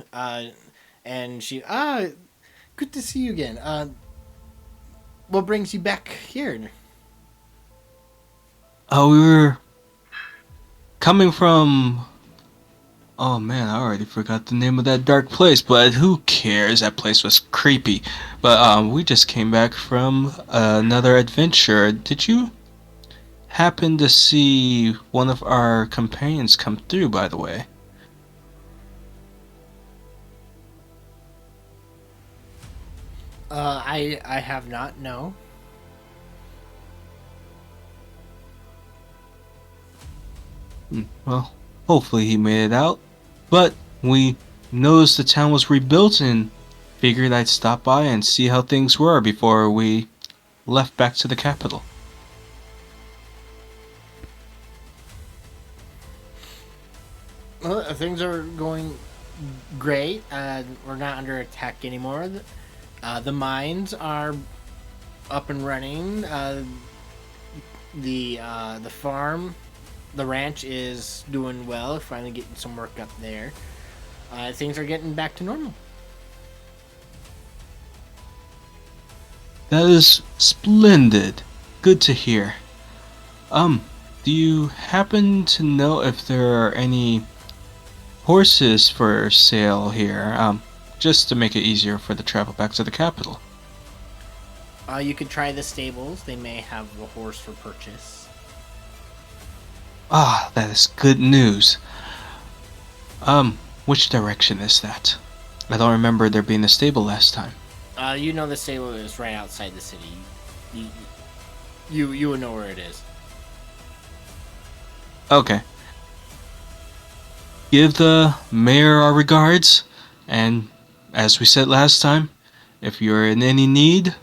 And she, good to see you again. What brings you back here? Oh, we were coming from... Oh man, I already forgot the name of that dark place, but who cares? That place was creepy. But we just came back from another adventure. Did you happen to see one of our companions come through, by the way? I have not, no. Well, hopefully he made it out. But we noticed the town was rebuilt and figured I'd stop by and see how things were before we left back to the capital. Well, things are going great. We're not under attack anymore. The mines are up and running. The farm, the ranch is doing well. Finally getting some work up there. Things are getting back to normal. That is splendid. Good to hear. Do you happen to know if there are any horses for sale here? Just to make it easier for the travel back to the capital. You could try the stables. They may have a horse for purchase. Ah, that is good news. Which direction is that? I don't remember there being a stable last time. You know the stable is right outside the city. You, you would know where it is. Okay. Give the mayor our regards, and as we said last time, if you're in any need,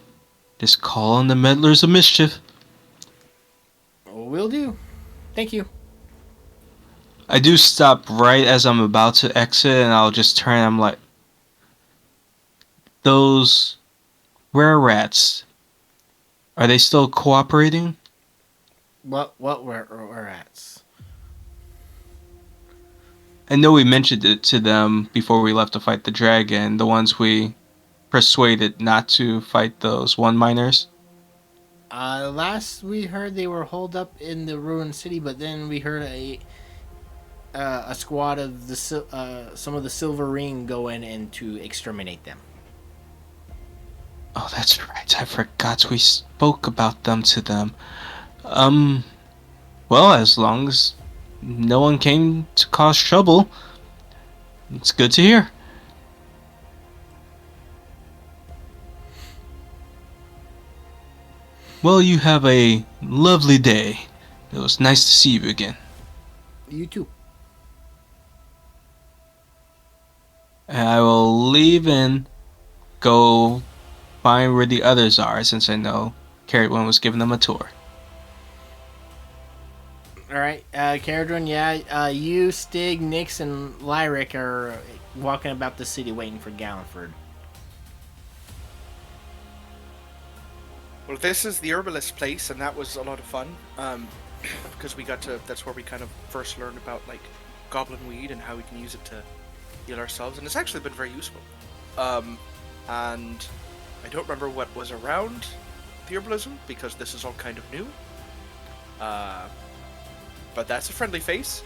just call on the Meddlers of Mischief. Will do. Thank you. I do stop right as I'm about to exit, and I'll just turn. I'm like, those rare rats. Are they still cooperating? What we're at? I know we mentioned it to them before we left to fight the dragon, the ones we persuaded not to fight those one miners. Last we heard they were holed up in the ruined city, but then we heard a squad of the some of the Silver Ring go in and to exterminate them. Oh, that's right. I forgot we spoke about them to them. Well, as long as no one came to cause trouble, it's good to hear. Well, you have a lovely day. It was nice to see you again. You too. And I will leave and go find where the others are, since I know Carrot One was giving them a tour. All right, Caradron. Yeah, you, Stig, Nix, and Lyric are walking about the city waiting for Galliford. Well, this is the herbalist place, and that was a lot of fun. Because we got to, that's where we kind of first learned about like goblin weed and how we can use it to heal ourselves, and it's actually been very useful. And I don't remember what was around the herbalism because this is all kind of new. But that's a friendly face.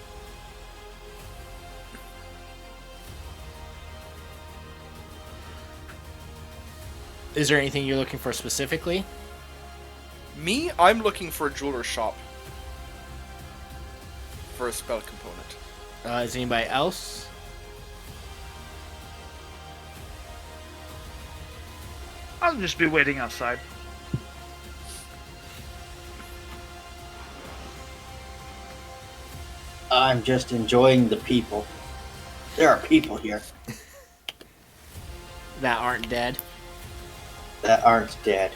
Is there anything you're looking for specifically? Me, I'm looking for a jeweler's shop for a spell component. Is anybody else? I'll just be waiting outside. I'm just enjoying the people. There are people here That aren't dead. that aren't dead.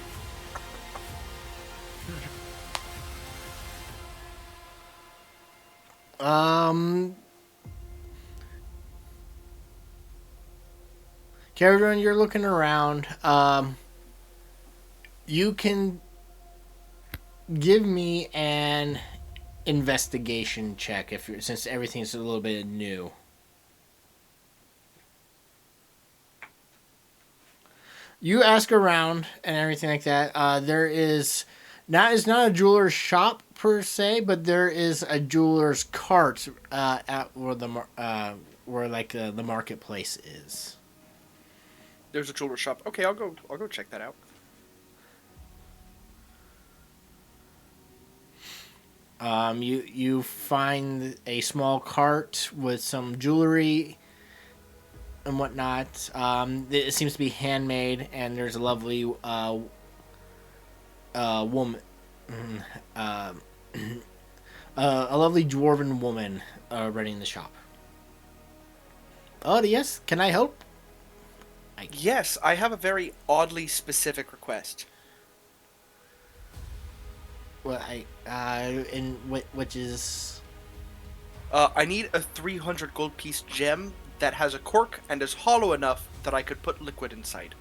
Caradron, you're looking around. You can give me an investigation check since everything's a little bit new. You ask around and everything like that. There is it's not a jeweler's shop per se, but there is a jeweler's cart at where the marketplace is. There's a jeweler's shop. Okay, I'll go check that out. You find a small cart with some jewelry and whatnot. It seems to be handmade, and there's a lovely woman, a lovely dwarven woman running the shop. Oh yes, can I help? Yes, I have a very oddly specific request. Well, which is I need a 300 gold piece gem that has a cork and is hollow enough that I could put liquid inside.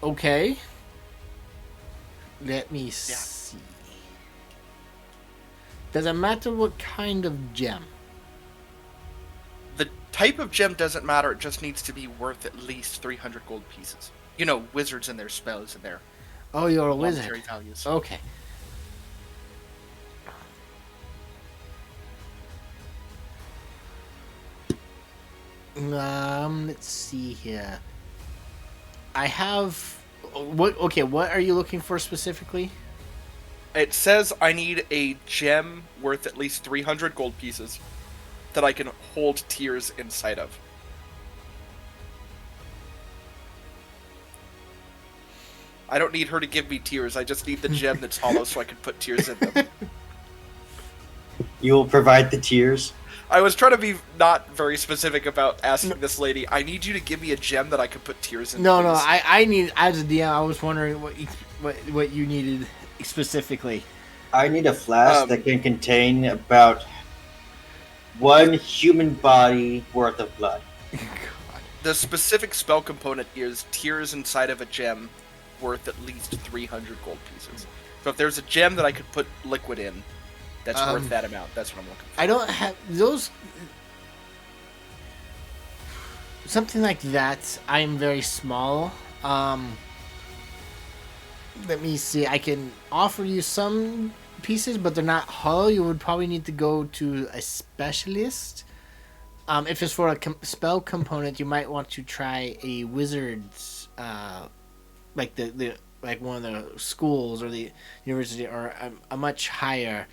Okay. Let me see. Does it matter what kind of gem? The type of gem doesn't matter, it just needs to be worth at least 300 gold pieces. You know, wizards and their spells and their Oh, you're a wizard. monetary values. Okay. Let's see here. I have what? Okay, what are you looking for specifically? It says I need a gem worth at least 300 gold pieces that I can hold tears inside of. I don't need her to give me tears. I just need the gem that's hollow so I can put tears in them. You will provide the tears. I was trying to be not very specific about asking this lady. I need you to give me a gem that I can put tears in. No, please. no. I need as a DM. I was wondering what you needed specifically. I need a flask that can contain about 1 human body worth of blood. The specific spell component is tears inside of a gem worth at least 300 gold pieces. So if there's a gem that I could put liquid in, that's worth that amount. That's what I'm looking for. I don't have those. Something like that. I'm very small. Let me see. I can offer you some pieces, but they're not hollow. You would probably need to go to a specialist. If it's for a spell component, you might want to try a wizard's, like the like one of the schools or the university or a much higher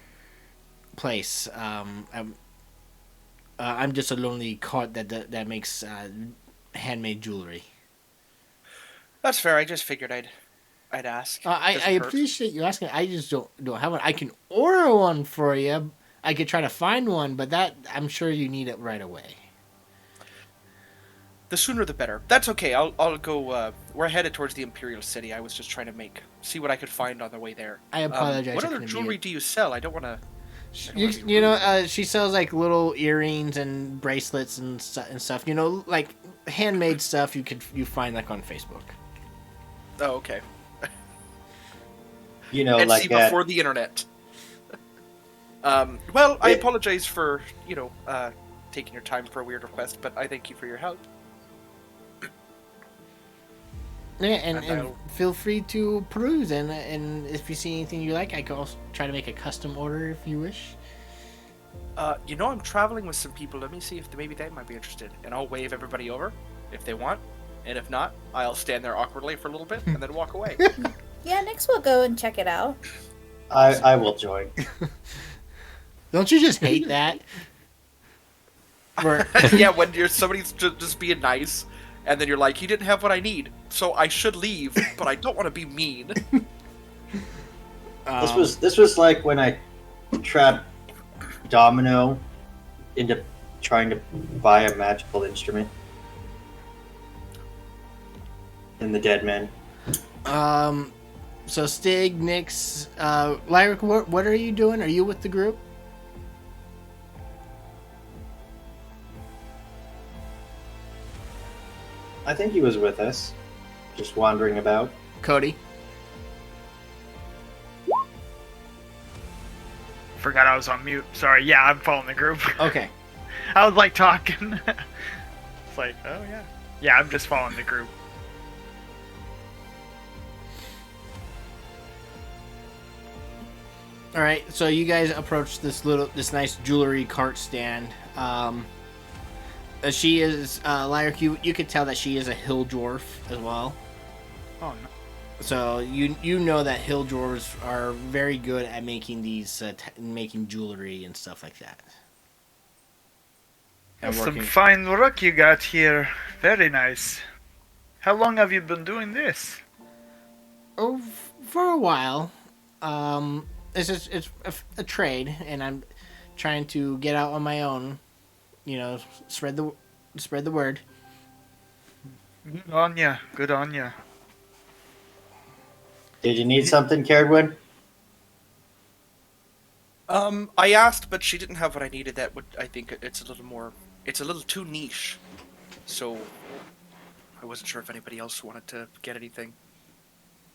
place. I'm just a lonely cart that makes handmade jewelry. That's fair. I just figured I'd ask. I Doesn't hurt. appreciate you asking. I just don't have one. I can order one for you. I could try to find one, but that I'm sure you need it right away. The sooner the better. That's okay. I'll go. We're headed towards the Imperial City. I was just trying to see what I could find on the way there. I apologize. What I other couldn't be jewelry it. do you sell? I don't want to. She sells like little earrings and bracelets and stuff. You know, like handmade stuff you find like on Facebook. Oh, okay. Like Etsy that. before the internet. Well, I apologize for taking your time for a weird request, but I thank you for your help. Yeah, and I'll- feel free to peruse and if you see anything you like, I could also try to make a custom order if you wish. I'm traveling with some people. Let me see if maybe they might be interested, and I'll wave everybody over if they want, and if not, I'll stand there awkwardly for a little bit and then walk away. Yeah, next we'll go and check it out. I will join. Don't you just hate that? Where- Yeah, when somebody's just being nice, and then you're like, you didn't have what I need, so I should leave, but I don't want to be mean. This was like when I trapped Domino into trying to buy a magical instrument in the Dead Men. So Stig, Nyx, Lyric, what are you doing? Are you with the group? I think he was with us, just wandering about. Cody? Forgot I was on mute. Sorry. Yeah, I'm following the group. Okay. I was like talking. It's like, oh yeah. Yeah, I'm just following the group. All right, so you guys approach this nice jewelry cart stand. She is Lyric. You could tell that she is a hill dwarf as well. Oh no. So you know that hill dwarves are very good at making these making jewelry and stuff like that. And Some working- fine work you got here. Very nice. How long have you been doing this? Oh, for a while. It's a trade, and I'm trying to get out on my own. You know, spread the word. Good on ya. Good on ya. Did you need something, Caradwin? I asked, but she didn't have what I needed. I think it's a little too niche. So, I wasn't sure if anybody else wanted to get anything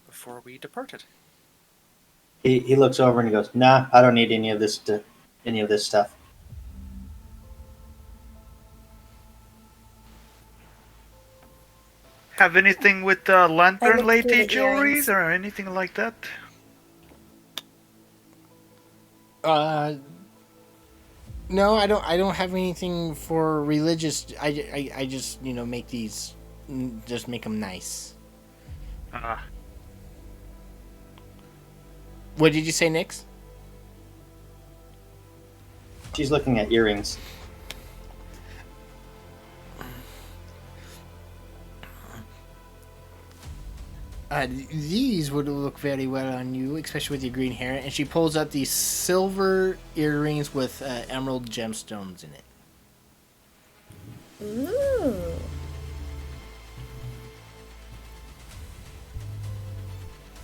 before we departed. He looks over and he goes, "Nah, I don't need any of this stuff." Have anything with I lantern looked lady through the jewelry earrings. or anything like that? No, I don't have anything for religious. I just make these, just make them nice. What did you say, Nix? She's looking at earrings. These would look very well on you, especially with your green hair. And she pulls up these silver earrings with emerald gemstones in it. Ooh.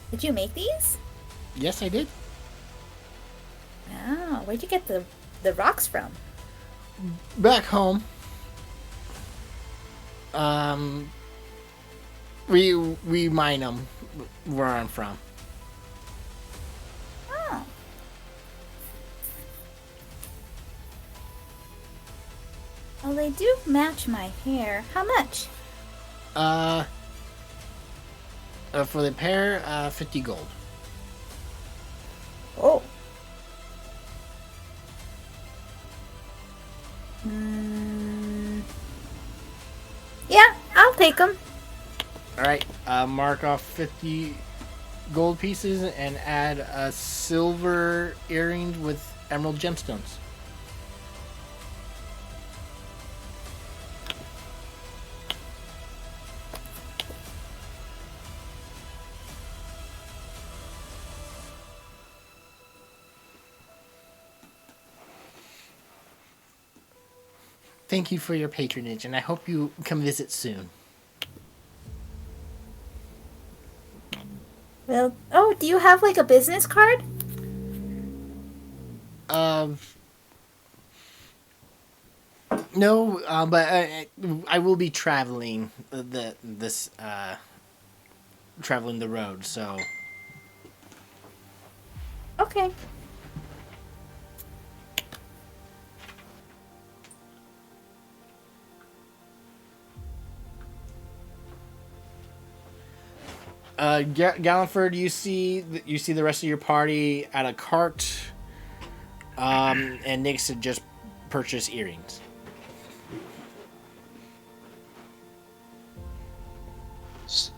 Did you make these? Yes, I did. Oh, where'd you get the rocks from? Back home. We mine them where I'm from. Oh. Well, they do match my hair. How much? For the pair, 50 gold. Oh. Yeah, I'll take them. All right, mark off 50 gold pieces and add a silver earring with emerald gemstones. Thank you for your patronage, and I hope you come visit soon. Well, oh, do you have like a business card? No, but I will be traveling traveling the road, so Okay. Galliford, you see the rest of your party at a cart, and Nix had just purchased earrings.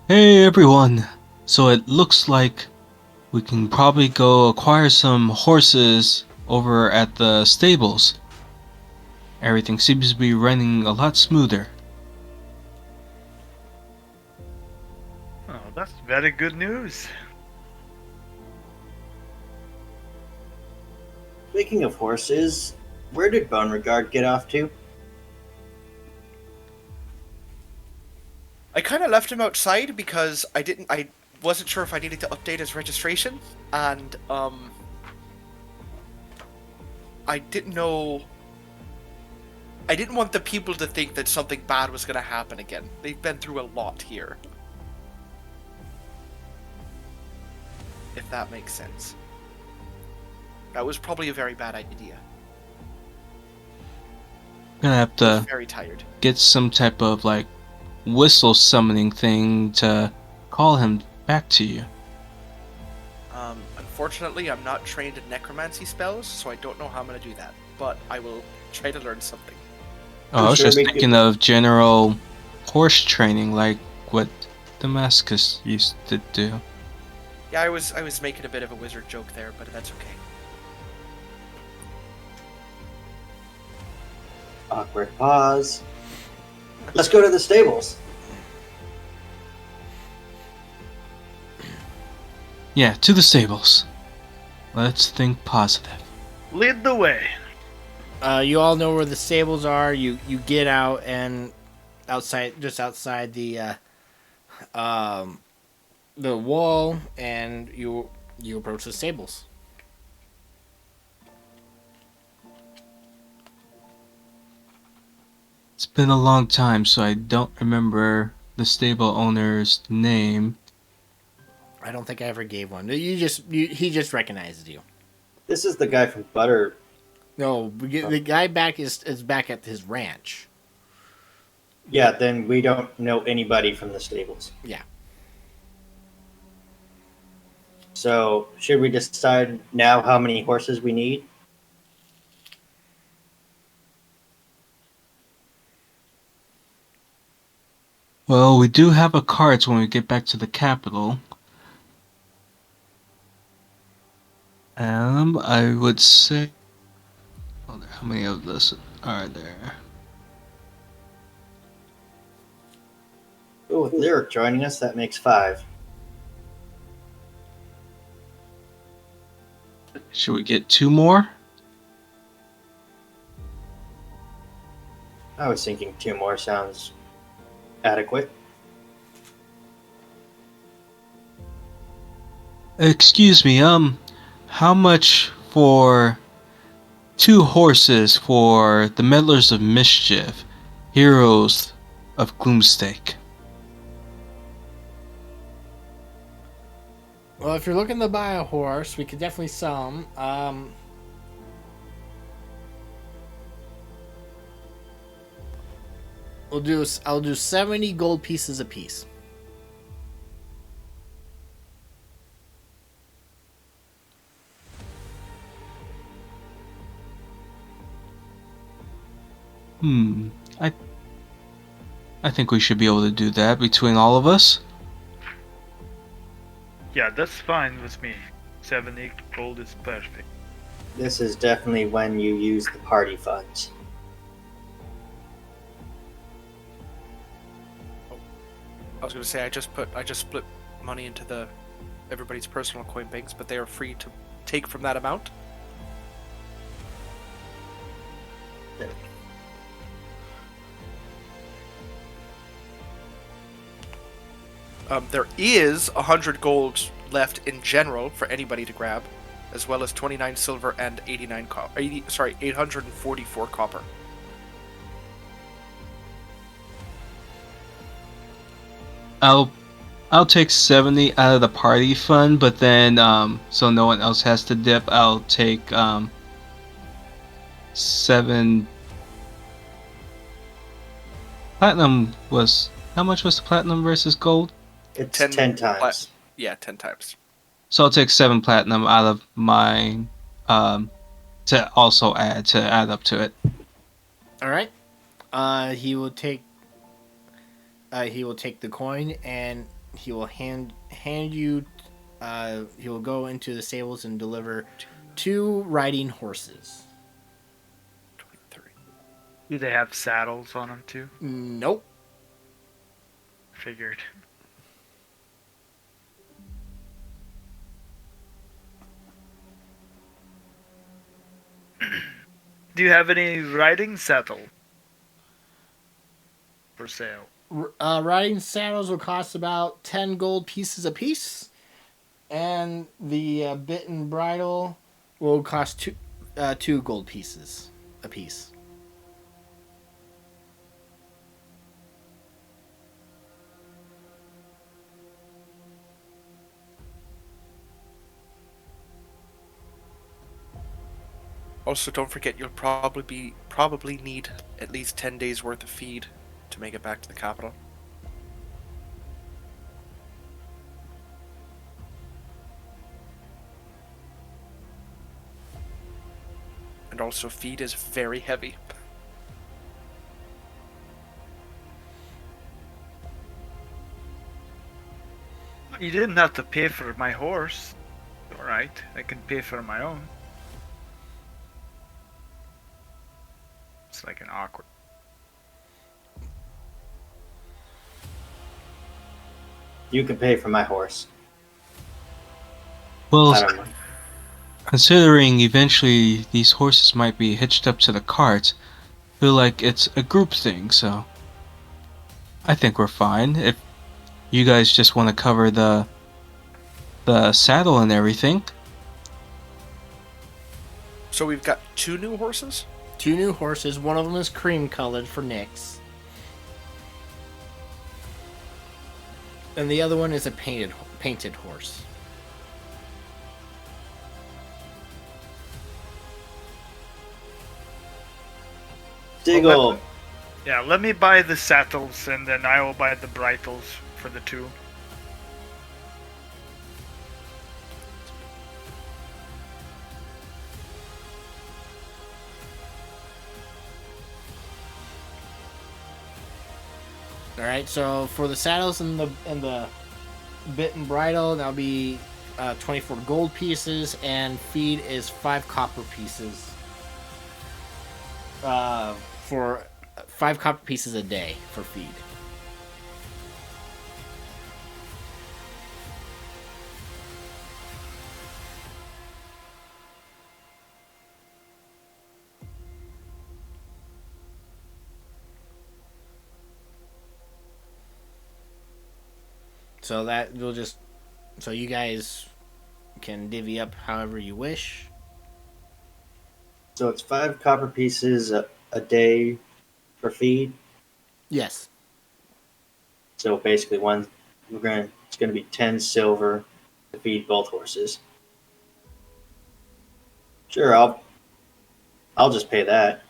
Hey everyone! So it looks like we can probably go acquire some horses over at the stables. Everything seems to be running a lot smoother. Oh, that's very good news. Speaking of horses, where did Beauregard get off to? I kind of left him outside because I wasn't sure if I needed to update his registration, and I didn't know. I didn't want the people to think that something bad was going to happen again. They've been through a lot here. If that makes sense. That was probably a very bad idea. Gonna have I was to very tired. get some type of like whistle summoning thing to call him back to you. Unfortunately, I'm not trained in necromancy spells, so I don't know how I'm going to do that. But I will try to learn something. Oh, I was Sure, just we thinking of general horse training, like what Damascus used to do. Yeah, I was making a bit of a wizard joke there, but that's okay. Awkward pause. Let's go to the stables. Yeah, to the stables. Let's think positive. Lead the way. You all know where the stables are. You get out and just outside the wall, and you approach the stables. It's been a long time, so I don't remember the stable owner's name. I don't think I ever gave one. He just recognizes you. This is the guy from Butter. No, the guy back is back at his ranch. Yeah, then we don't know anybody from the stables. Yeah. So, should we decide now how many horses we need? Well, we do have a cart when we get back to the capital. I would say. Hold on, how many of this are there? Oh, with Lyric joining us, that makes 5. Should we get 2 more? I was thinking 2 more sounds adequate. Excuse me, how much for 2 horses for the Meddlers of Mischief, Heroes of Gloomstake? Well, if you're looking to buy a horse, we could definitely sell them. I'll do 70 gold pieces a piece. Hmm, I think we should be able to do that between all of us. Yeah, that's fine with me. 70 gold is perfect. This is definitely when you use the party funds. I was going to say I just split money into everybody's personal coin banks, but they are free to take from that amount. There is 100 gold left in general for anybody to grab, as well as 29 silver and 844 copper. I'll take 70 out of the party fund, but then so no one else has to dip, I'll take 7 platinum. Was how much was the platinum versus gold? It's 10 times. Yeah, 10 times. So I'll take 7 platinum out of mine to also add up to it. All right. He will take the coin and he will hand you. He will go into the stables and deliver 2 riding horses. 23. Do they have saddles on them too? Nope. Figured. Do you have any riding saddle for sale? Riding saddles will cost about 10 gold pieces a piece, and the bit and bridle will cost 2 gold pieces a piece. Also, don't forget you'll probably need at least 10 days worth of feed to make it back to the capital. And also, feed is very heavy. You didn't have to pay for my horse. Alright, I can pay for my own. It's like an awkward. You can pay for my horse. Well, I don't know. considering eventually these horses might be hitched up to the carts, I feel like it's a group thing, so I think we're fine. If you guys just want to cover the saddle and everything. So we've got 2 new horses? 2 new horses. One of them is cream colored for Nyx, and the other one is a painted horse. Diggle. Yeah, let me buy the saddles and then I will buy the bridles for the 2. All right. So for the saddles and the bit and bridle, that'll be 24 gold pieces, and feed is 5 copper pieces. For 5 copper pieces a day for feed. So that will just so you guys can divvy up however you wish. So it's 5 copper pieces a day for feed. Yes. So basically, it's gonna be 10 silver to feed both horses. Sure, I'll just pay that.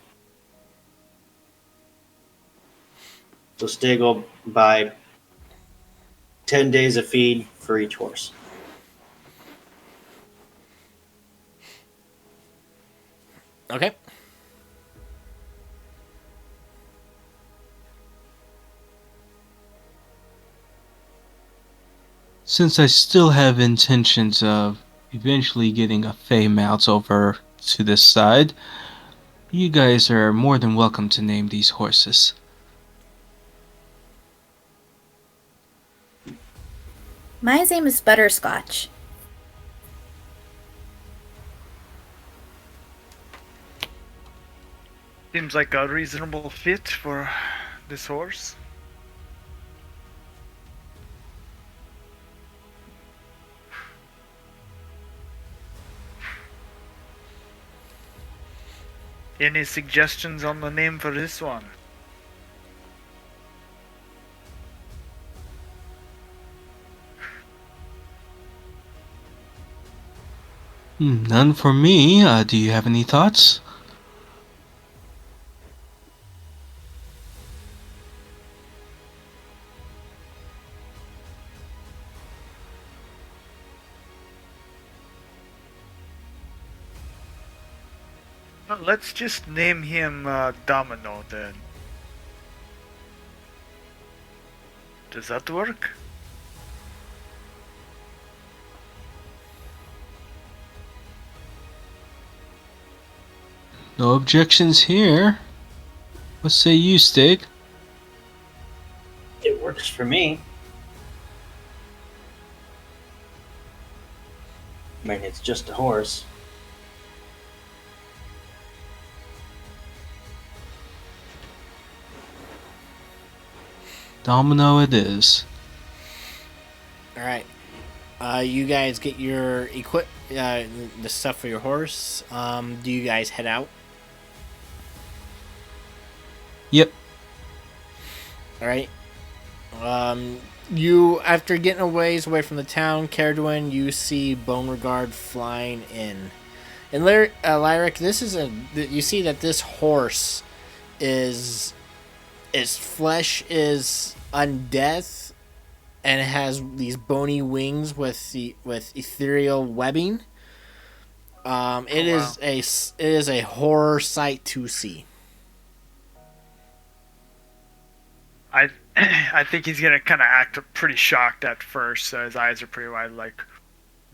So Stig will buy 10 days of feed for each horse. Okay. Since I still have intentions of eventually getting a Fey mount over to this side, you guys are more than welcome to name these horses. My name is Butterscotch. Seems like a reasonable fit for this horse. Any suggestions on the name for this one? None for me. Do you have any thoughts? Well, let's just name him Domino then. Does that work? No objections here. What say you, Stig? It works for me. I mean, it's just a horse. Domino it is. All right. You guys get your the stuff for your horse. Do you guys head out? Yep. All right. You after getting a ways away from the town, Caradwin, you see Beauregard flying in, and Lyric, you see that this horse is its flesh is undeath, and it has these bony wings with ethereal webbing. It is a horror sight to see. I think he's gonna kind of act pretty shocked at first. So his eyes are pretty wide, like,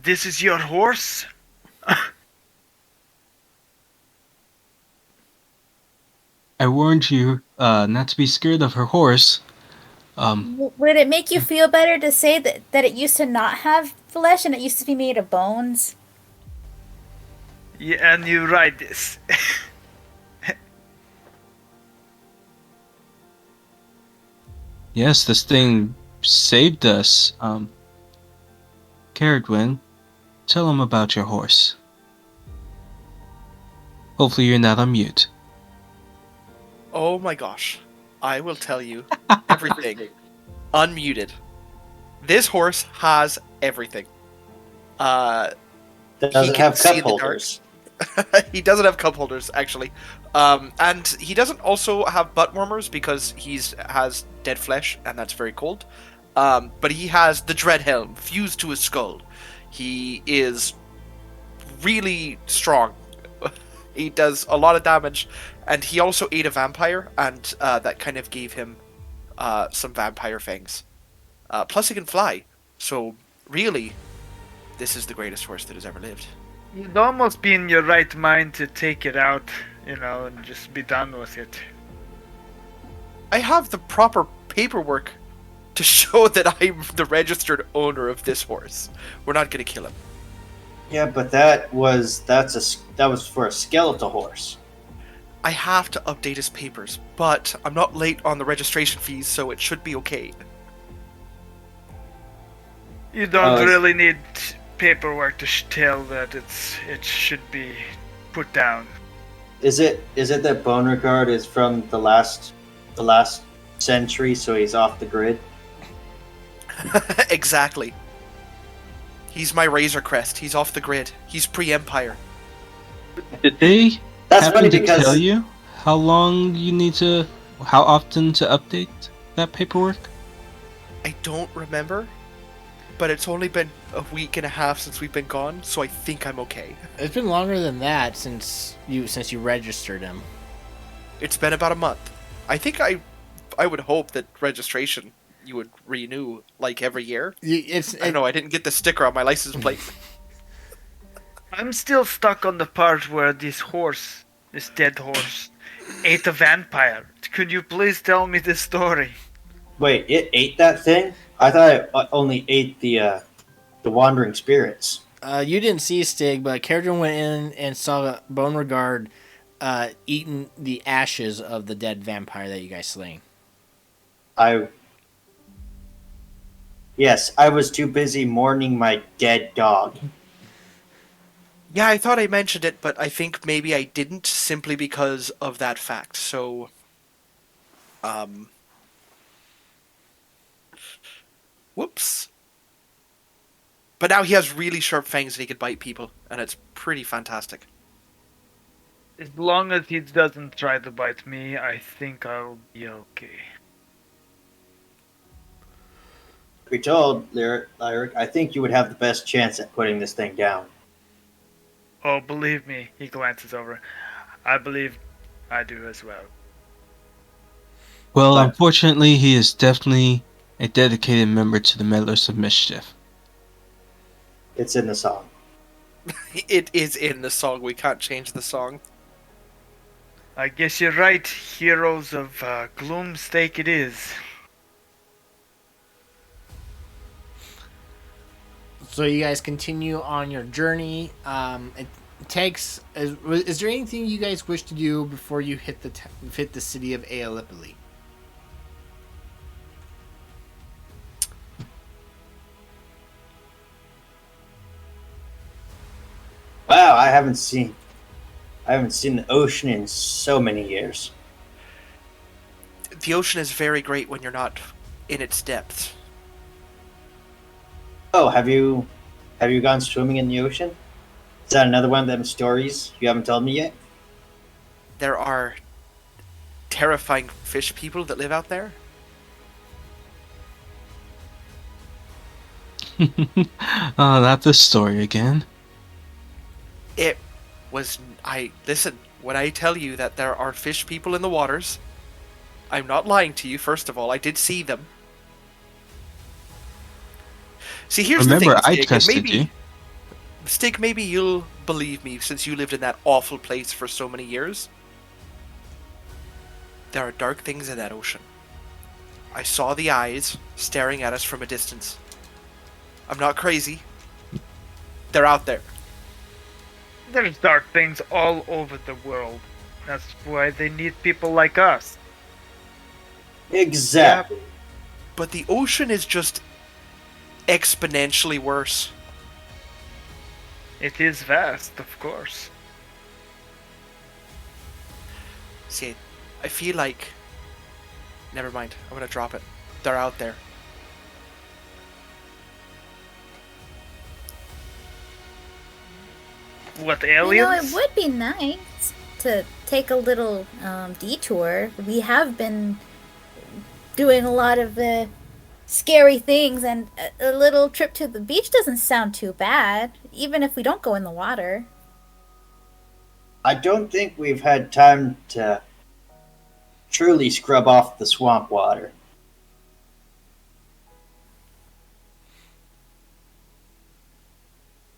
"This is your horse?" I warned you not to be scared of her horse. Would it make you feel better to say that it used to not have flesh and it used to be made of bones? Yeah, and you ride this. Yes, this thing saved us. Caradwin, tell him about your horse. Hopefully you're not on mute. Oh my gosh. I will tell you everything. Unmuted. This horse has everything. Does He it can have see cup in the dark. holders? He doesn't have cup holders, actually. And he doesn't also have butt warmers because has dead flesh, and that's very cold. But he has the dread helm fused to his skull. He is really strong. He does a lot of damage, and he also ate a vampire, and that kind of gave him some vampire fangs. Plus, he can fly. So, really, this is the greatest horse that has ever lived. You'd almost be in your right mind to take it out, and just be done with it. I have the proper paperwork to show that I'm the registered owner of this horse. We're not going to kill him. Yeah, but that was for a skeletal horse. I have to update his papers, but I'm not late on the registration fees, so it should be okay. You don't Oh, really need paperwork to tell that it should be put down. Is it that Beauregard is from the last century, so he's off the grid? Exactly. He's my Razor Crest. He's off the grid. He's pre-Empire. Did they That's happen funny to because tell you how often to update that paperwork? I don't remember, but it's only been a week and a half since we've been gone, so I think I'm okay. It's been longer than that since you registered him. It's been about a month. I think I would hope that registration you would renew like every year. I don't know. I didn't get the sticker on my license plate. I'm still stuck on the part where this dead horse, ate a vampire. Could you please tell me the story? wait, it ate that thing? I thought it only ate the wandering spirits. You didn't see Stig, but Caradron went in and saw Beauregard eating the ashes of the dead vampire that you guys slain. Yes, I was too busy mourning my dead dog. Yeah, I thought I mentioned it, but I think maybe I didn't simply because of that fact. So, whoops. But now he has really sharp fangs and he can bite people, and it's pretty fantastic. As long as he doesn't try to bite me, I think I'll be okay. We told Lyric, I think you would have the best chance at putting this thing down. Oh, believe me, he glances over. I believe I do as well. Well, But- unfortunately, he is definitely a dedicated member to the Meddlers of Mischief. It's in the song. It is in the song. We can't change the song. I guess you're right. Heroes of Gloomstake it is. So you guys continue on your journey. It takes. Is there anything you guys wish to do before you hit the city of Aelipoli? Wow, I haven't seen the ocean in so many years. The ocean is very great when you're not in its depths. Oh, have you gone swimming in the ocean? Is that another one of them stories you haven't told me yet? There are terrifying fish people that live out there. Oh, not this story again. It was listen, when I tell you that there are fish people in the waters, I'm not lying to you. First of all, I did see them. See, here's Remember, the thing, I Stig, trusted maybe, you. Stig, maybe you'll believe me since you lived in that awful place for so many years. There are dark things in that ocean. I saw the eyes staring at us from a distance. I'm not crazy. They're out there. There's dark things all over the world. That's why they need people like us. Exactly. But the ocean is just exponentially worse. It is vast, of course. See, I feel like... Never mind, I'm gonna drop it. They're out there. What, aliens? It would be nice to take a little detour. We have been doing a lot of the scary things, and a little trip to the beach doesn't sound too bad, even if we don't go in the water. I don't think we've had time to truly scrub off the swamp water.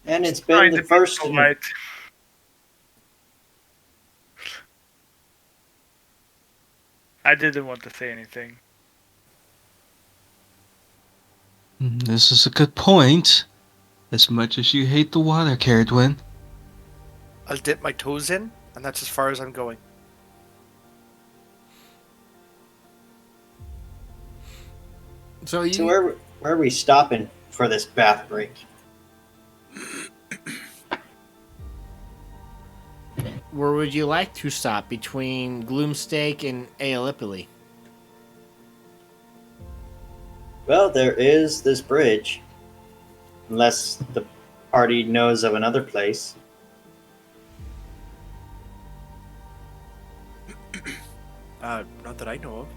And it's Trying been to the be first. polite. I didn't want to say anything. This is a good point. As much as you hate the water, Caradwin. I'll dip my toes in, and that's as far as I'm going. So you. So where are we stopping for this bath break? Where would you like to stop between Gloomstake and Aeolipoli? Well, there is this bridge. Unless the party knows of another place. Not that I know of.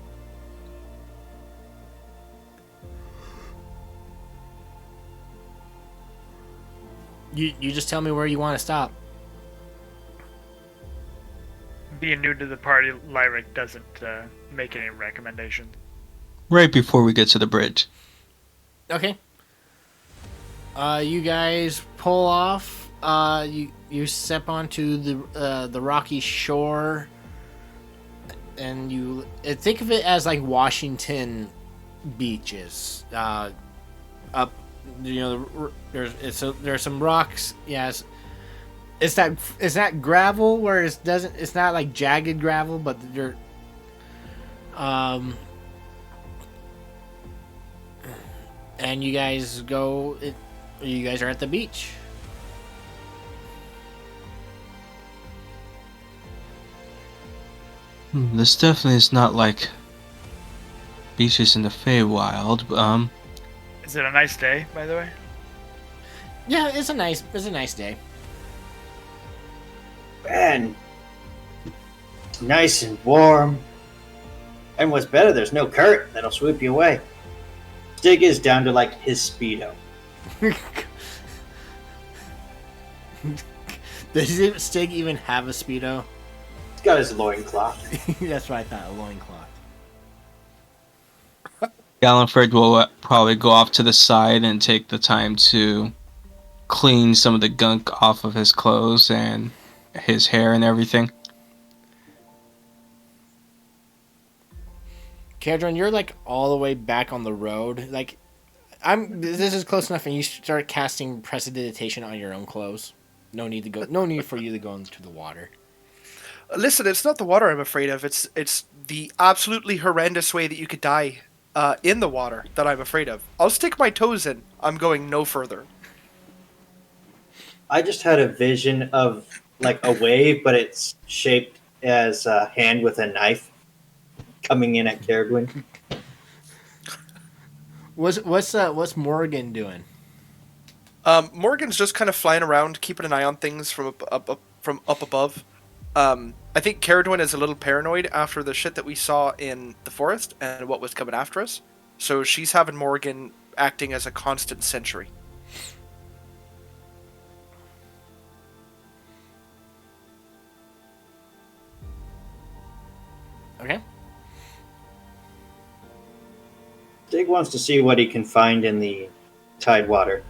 You just tell me where you want to stop. Being new to the party, Lyric doesn't make any recommendations. Right before we get to the bridge. Okay. You guys pull off. You step onto the rocky shore, and you think of it as like Washington beaches. Up, there's some rocks. Yes, it's that gravel where it's not like jagged gravel, but they're and you guys go. You guys are at the beach. This definitely is not like beaches in the Feywild. Is it a nice day, by the way? Yeah, it's a nice day. Man, it's nice and warm. And what's better, there's no current that'll sweep you away. Stig is down to like his Speedo. Does Stig even have a Speedo? He's got his loincloth. That's what I thought, a loincloth. Gallenford will probably go off to the side and take the time to clean some of the gunk off of his clothes and his hair and everything. Kadron, you're like all the way back on the road. Like, this is close enough, and you start casting prestidigitation on your own clothes. No need for you to go into the water. Listen, it's not the water I'm afraid of. It's the absolutely horrendous way that you could die in the water that I'm afraid of. I'll stick my toes in. I'm going no further. I just had a vision of like a wave, but it's shaped as a hand with a knife coming in at Caradwin. What's Morgan doing? Morgan's just kind of flying around, keeping an eye on things from up above. I think Caradwin is a little paranoid after the shit that we saw in the forest and what was coming after us. So she's having Morgan acting as a constant sentry. Okay. Stig wants to see what he can find in the tidewater.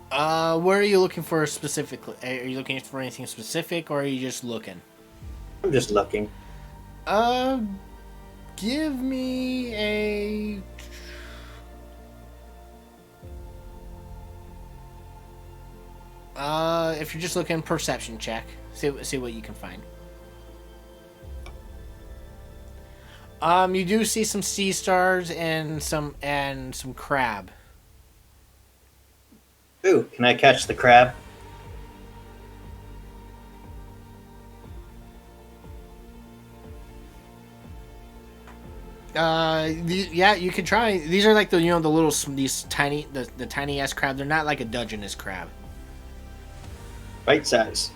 Where are you looking for specifically? Are you looking for anything specific, or are you just looking? I'm just looking. Give me a. If you're just looking, perception check. See what you can find. You do see some sea stars and some crab. Ooh, can I catch the crab? Yeah, you can try. These are like the tiny ass crab. They're not like a Dungeness crab. Right size.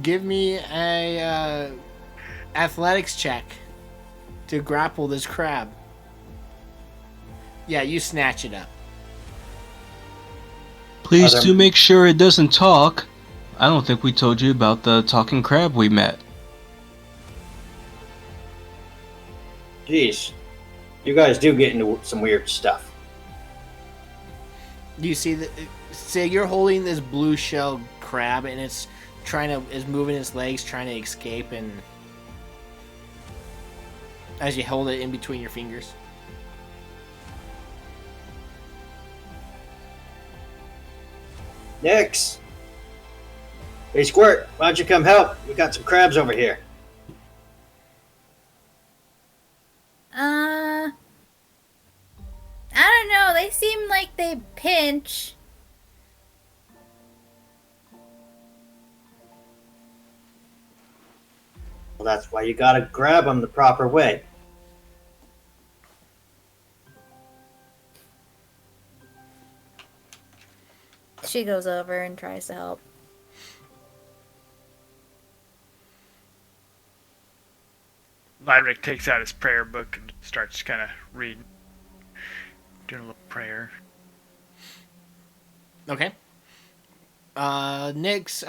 Give me a athletics check to grapple this crab. Yeah, you snatch it up. Please do make sure it doesn't talk. I don't think we told you about the talking crab we met. Jeez. You guys do get into some weird stuff. You see that? Say you're holding this blue shell crab, and it's is moving its legs, trying to escape, and as you hold it in between your fingers. Nix! Hey, Squirt, why don't you come help? We got some crabs over here. I don't know. They seem like they pinch. Well, that's why you gotta grab them the proper way. She goes over and tries to help. Lyric takes out his prayer book and starts kind of reading, doing a little prayer. Okay. Nix,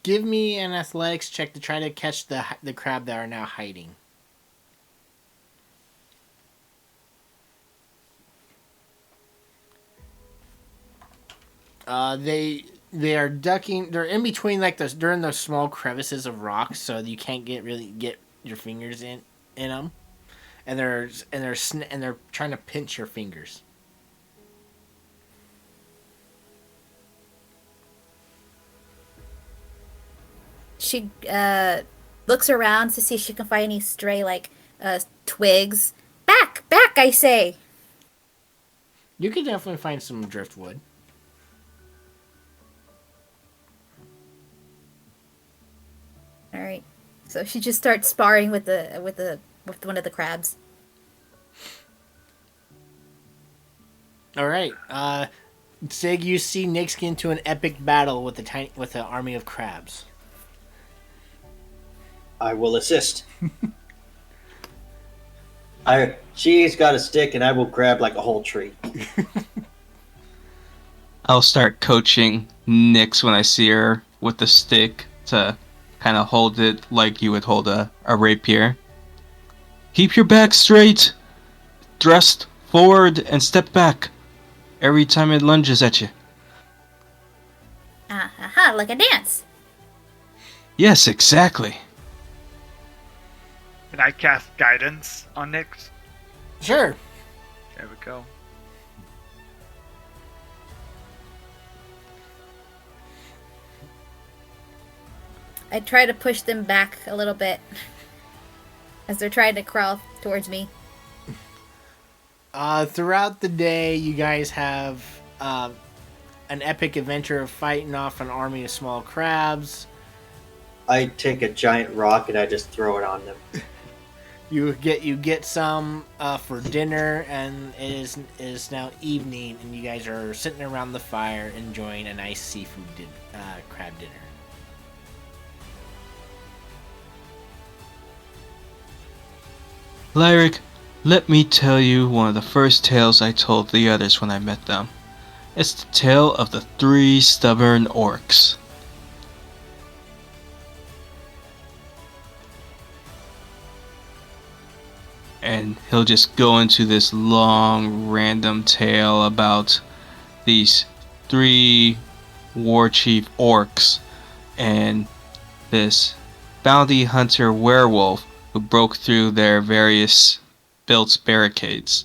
give me an athletics check to try to catch the crab that are now hiding. They are ducking. They're in between like those. They're in those small crevices of rocks, so you can't really get your fingers in them, and they're trying to pinch your fingers. She looks around to see if she can find any stray twigs. Back, back! I say. You could definitely find some driftwood. All right. So she just starts sparring with one of the crabs. All right. Sig, you see Nix get into an epic battle with an army of crabs. I will assist. She's got a stick, and I will grab like a whole tree. I'll start coaching Nyx when I see her with the stick to kind of hold it like you would hold a rapier. Keep your back straight, thrust forward, and step back every time it lunges at you. Aha, like a dance. Yes, exactly. Can I cast guidance on Nyx? Sure. There we go. I try to push them back a little bit as they're trying to crawl towards me. Throughout the day, you guys have an epic adventure of fighting off an army of small crabs. I take a giant rock and I just throw it on them. You get some for dinner, and it is now evening, and you guys are sitting around the fire enjoying a nice seafood crab dinner. Lyric, let me tell you one of the first tales I told the others when I met them. It's the tale of the 3 stubborn orcs. And he'll just go into this long random tale about these 3 war chief orcs and this bounty hunter werewolf who broke through their various built barricades.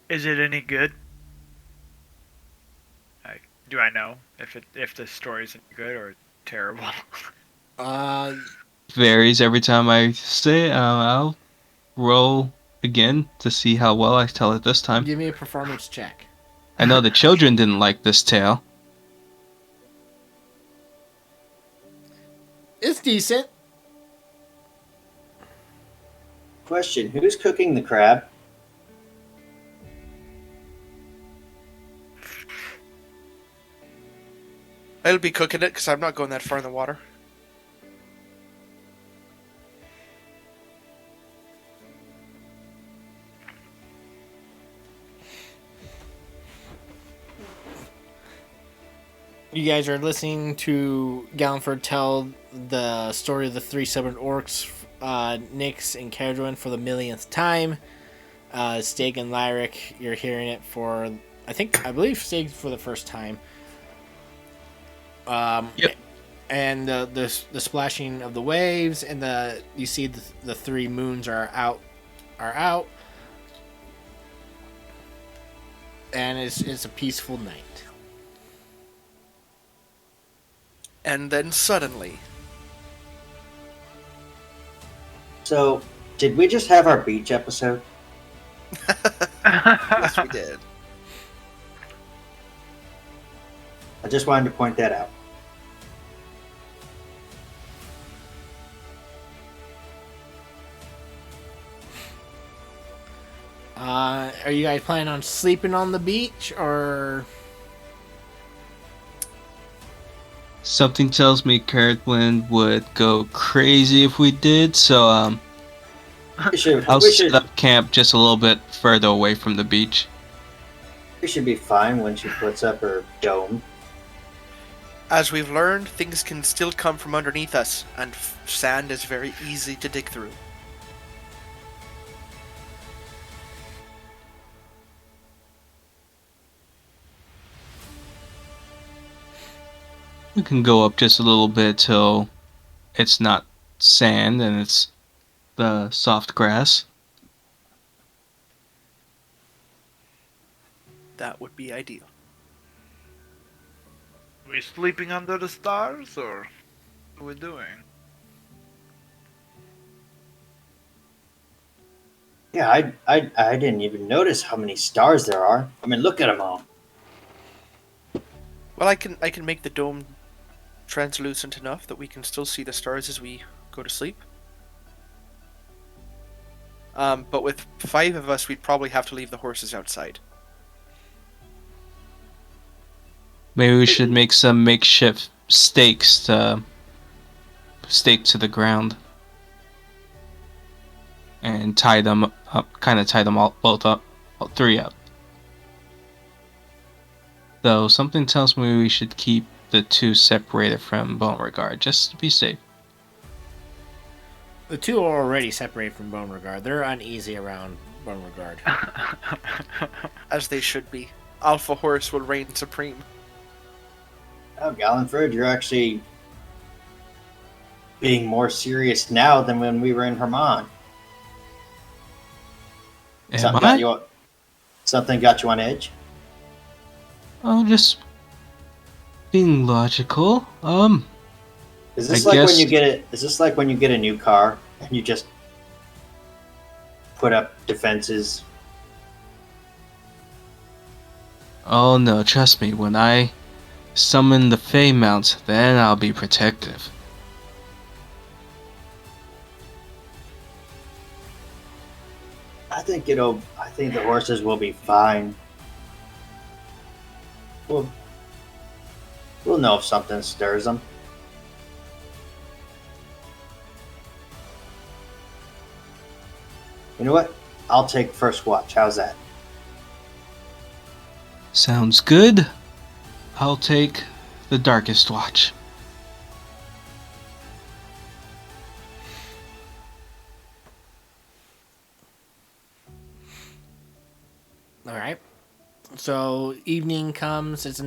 Is it any good? Do I know if the story's any good or terrible? Varies every time I say it. I'll roll again to see how well I tell it this time. Give me a performance check. I know the children didn't like this tale. It's decent. Question: who's cooking the crab? I'll be cooking it because I'm not going that far in the water. You guys are listening to Gallenford tell the story of the three stubborn orcs, Nyx and Caradron, for the millionth time. Stig and Lyric, you're hearing it for, I believe Stig for the first time. Yep. And the splashing of the waves, and you see the three moons are out, and it's a peaceful night. And then suddenly, So, did we just have our beach episode? yes, we did. I just wanted to point that out. Are you guys planning on sleeping on the beach, or? Something tells me Carrotwind would go crazy if we did, so We should, I'll we set should, up camp just a little bit further away from the beach. we should be fine when she puts up her dome. As we've learned, things can still come from underneath us, and sand is very easy to dig through. We can go up just a little bit till it's not sand and it's the soft grass. That would be ideal. We sleeping under the stars, or what are we doing? Yeah, I didn't even notice how many stars there are. I mean, look at them all. Well, I can make the dome translucent enough that we can still see the stars as we go to sleep. But with 5 of us, we'd probably have to leave the horses outside. Maybe we should make some makeshift stakes to stake to the ground and tie them up, kind of tie them all three up. Though something tells me we should keep the two separated from Beauregard, just to be safe. The two are already separated from Beauregard. They're uneasy around Beauregard. As they should be. Alpha Horse will reign supreme. Oh, Gallenford, you're actually being more serious now than when we were in Herman. Am Something I? something got you on edge? Oh, just being logical. Is this I like guess- when you get it? Is this like when you get a new car and you just put up defenses? Oh no, trust me, when I summon the Fey Mount, then I'll be protective. I think the horses will be fine. We'll know if something stirs them. You know what? I'll take first watch. How's that? Sounds good. I'll take the darkest watch. All right. So evening comes. It's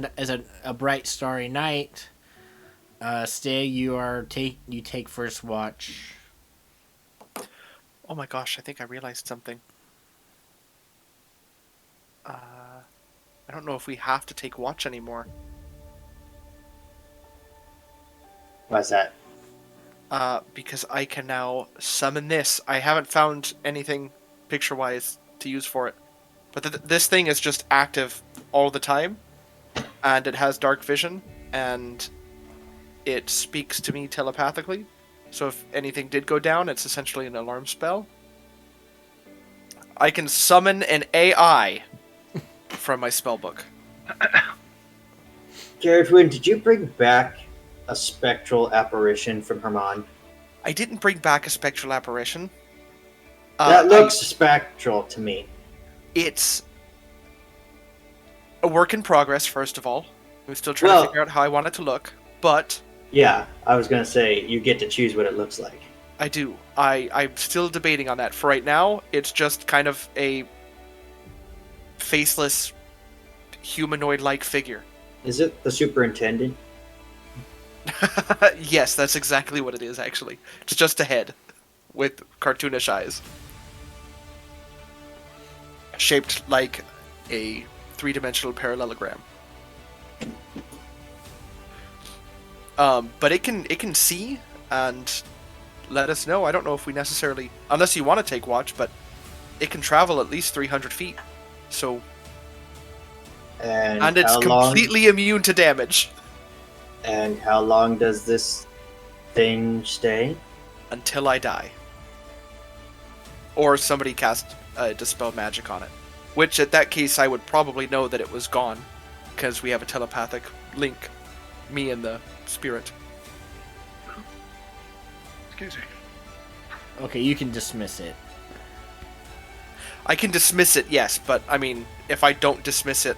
a bright, starry night. Stig, you take first watch. Oh my gosh, I think I realized something. I don't know if we have to take watch anymore. Why's that? Because I can now summon this. I haven't found anything picture-wise to use for it. But this thing is just active all the time. And it has dark vision. And it speaks to me telepathically. So if anything did go down, it's essentially an alarm spell. I can summon an AI from my spellbook. Jared, did you bring back a spectral apparition from Herman? I didn't bring back a spectral apparition. That looks spectral to me. It's a work in progress, first of all. I'm still trying to figure out how I want it to look, but Yeah, I was gonna say you get to choose what it looks like. I do. I'm still debating on that. For right now, it's just kind of a faceless, humanoid-like figure. Is it the superintendent? Yes, that's exactly what it is, actually. It's just a head with cartoonish eyes. Shaped like a three-dimensional parallelogram. But it can see and let us know. I don't know if we necessarily, unless you want to take watch, but it can travel at least 300 feet. So, and it's completely immune to damage. And how long does this thing stay? Until I die. Or somebody cast Dispel Magic on it. Which, at that case, I would probably know that it was gone. Because we have a telepathic link. Me and the spirit. Excuse me. Okay, you can dismiss it. I can dismiss it, yes, but, I mean, if I don't dismiss it,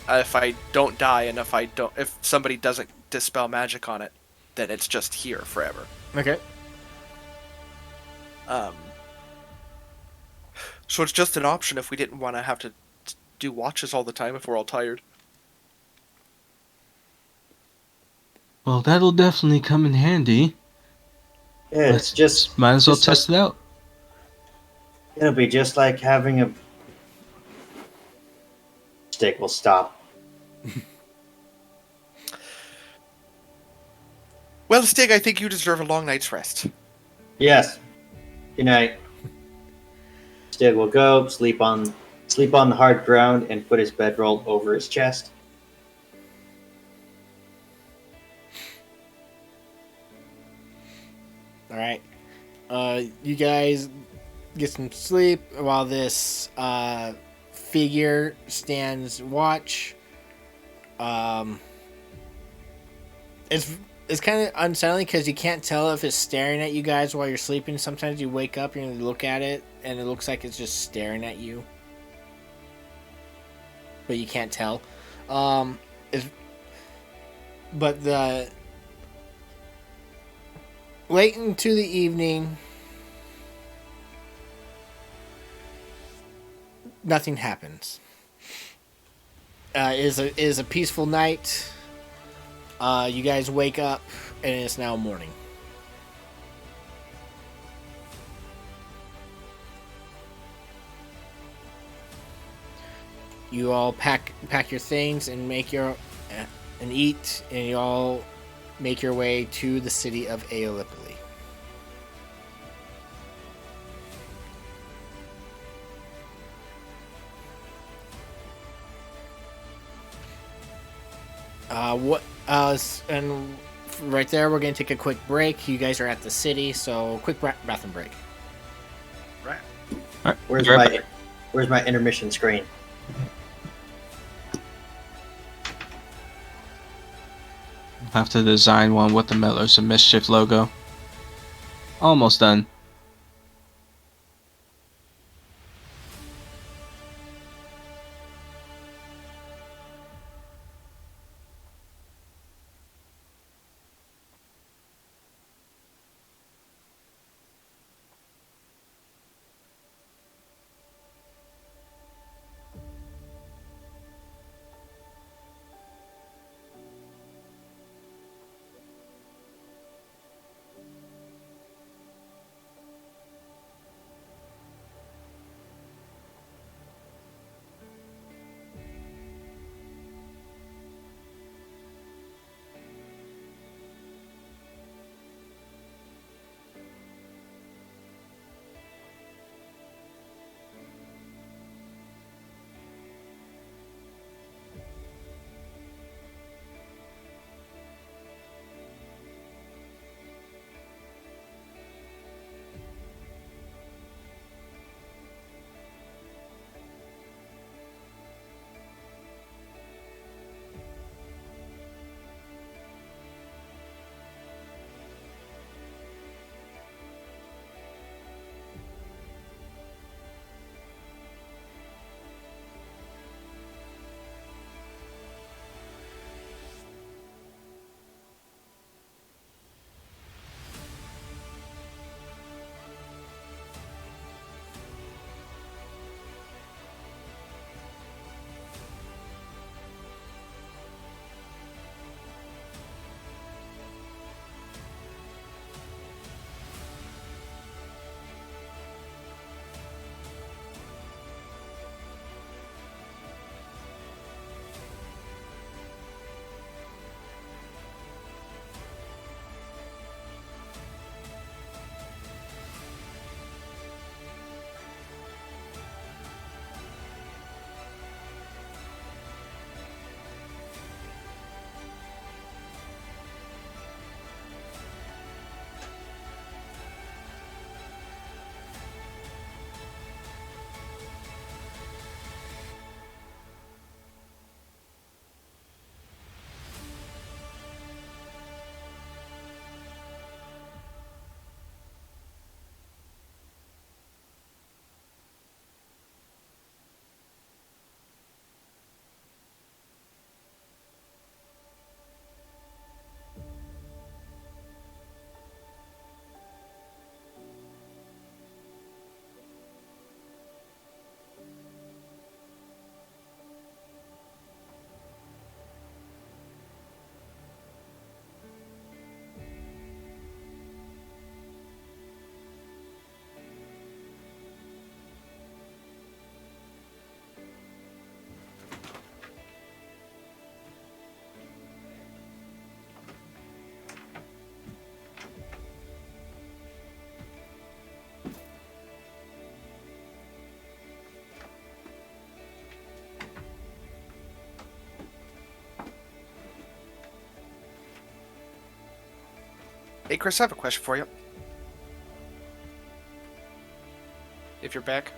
if I don't die, and if somebody doesn't dispel magic on it, then it's just here forever. Okay. So it's just an option if we didn't want to have to do watches all the time if we're all tired. Well, that'll definitely come in handy. Yeah, it's just might as well test it out. It'll be just like having a stick will stop. Well, Stig, I think you deserve a long night's rest. Yes. Good night. Stig will go sleep on the hard ground and put his bedroll over his chest. All right. You guys get some sleep while this figure stands watch. It's kind of unsettling because you can't tell if it's staring at you guys while you're sleeping. Sometimes you wake up and you look at it, and it looks like it's just staring at you, but you can't tell. But the late into the evening, nothing happens. It is a peaceful night. You guys wake up, and it's now morning. You all pack your things and make your and eat, and you all make your way to the city of Aeolipoli. And right there, we're gonna take a quick break. You guys are at the city, so quick bathroom break. Right. All right. Where's my intermission screen? Have to design one with the Meddlers of Mischief logo. Almost done. Hey, Chris, I have a question for you. If you're back.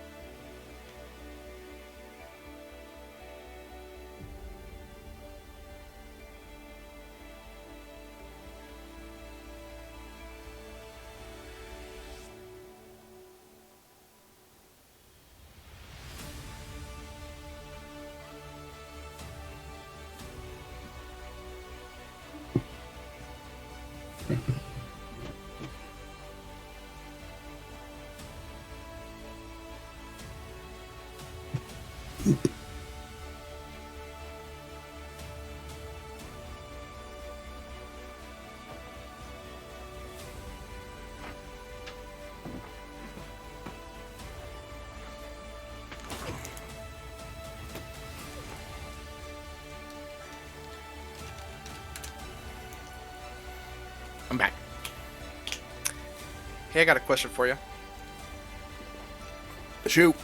I'm back. Hey, I got a question for you. Shoot.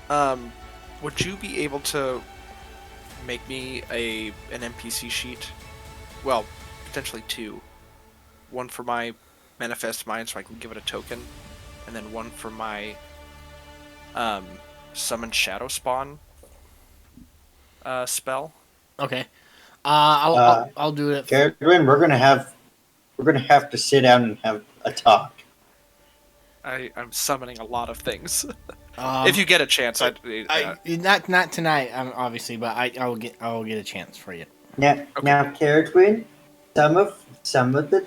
Would you be able to make me an NPC sheet? Well, potentially two. One for my manifest mind, so I can give it a token, and then one for my summon shadow spawn spell. Okay. Uh, I'll do it. Caradwin, we're gonna have to sit down and have a talk. I'm summoning a lot of things. Um, If you get a chance, not tonight, obviously, but I'll get a chance for you. Now, Caradwin, some of the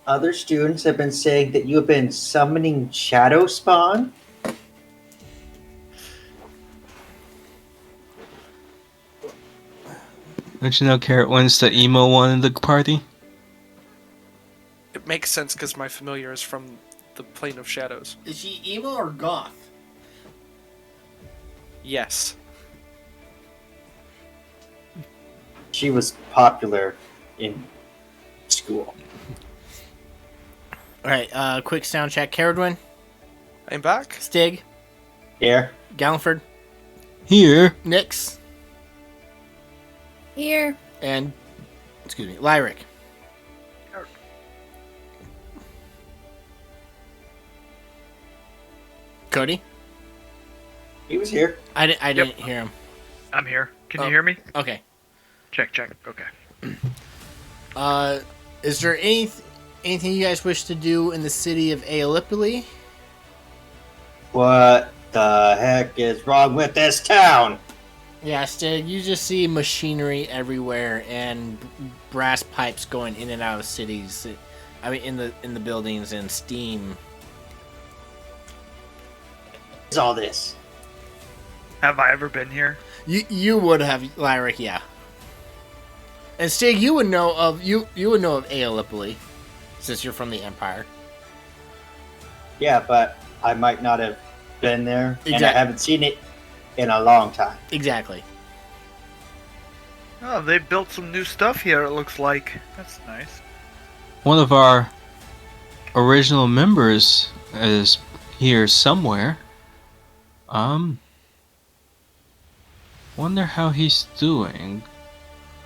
other students have been saying that you have been summoning shadow spawn. Don't you know Carrot One's the emo one in the party? it makes sense because my familiar is from the plane of shadows. Is she emo or goth? Yes. She was popular in school. All right. Quick sound check. Caradwin, I'm back. Stig, Here, Galliford, Here. Nyx, Here. and Lyric. Cody. he was here. I didn't hear him. I'm here. Can Oh. you hear me? Okay. Check. Okay. Is there anything you guys wish to do in the city of Aeolipoli? What the heck is wrong with this town? Yeah, Stig, you just see machinery everywhere and brass pipes going in and out of cities. I mean, in the buildings, and steam. Is all this? Have I ever been here? You would have, Lyric, yeah. And Stig, you would know of Aeolipoli, since you're from the Empire. Yeah, but I might not have been there, and I Exact- haven't seen it in a long time. Exactly. Oh, they built some new stuff here, it looks like. That's nice. One of our original members is here somewhere. Wonder how he's doing.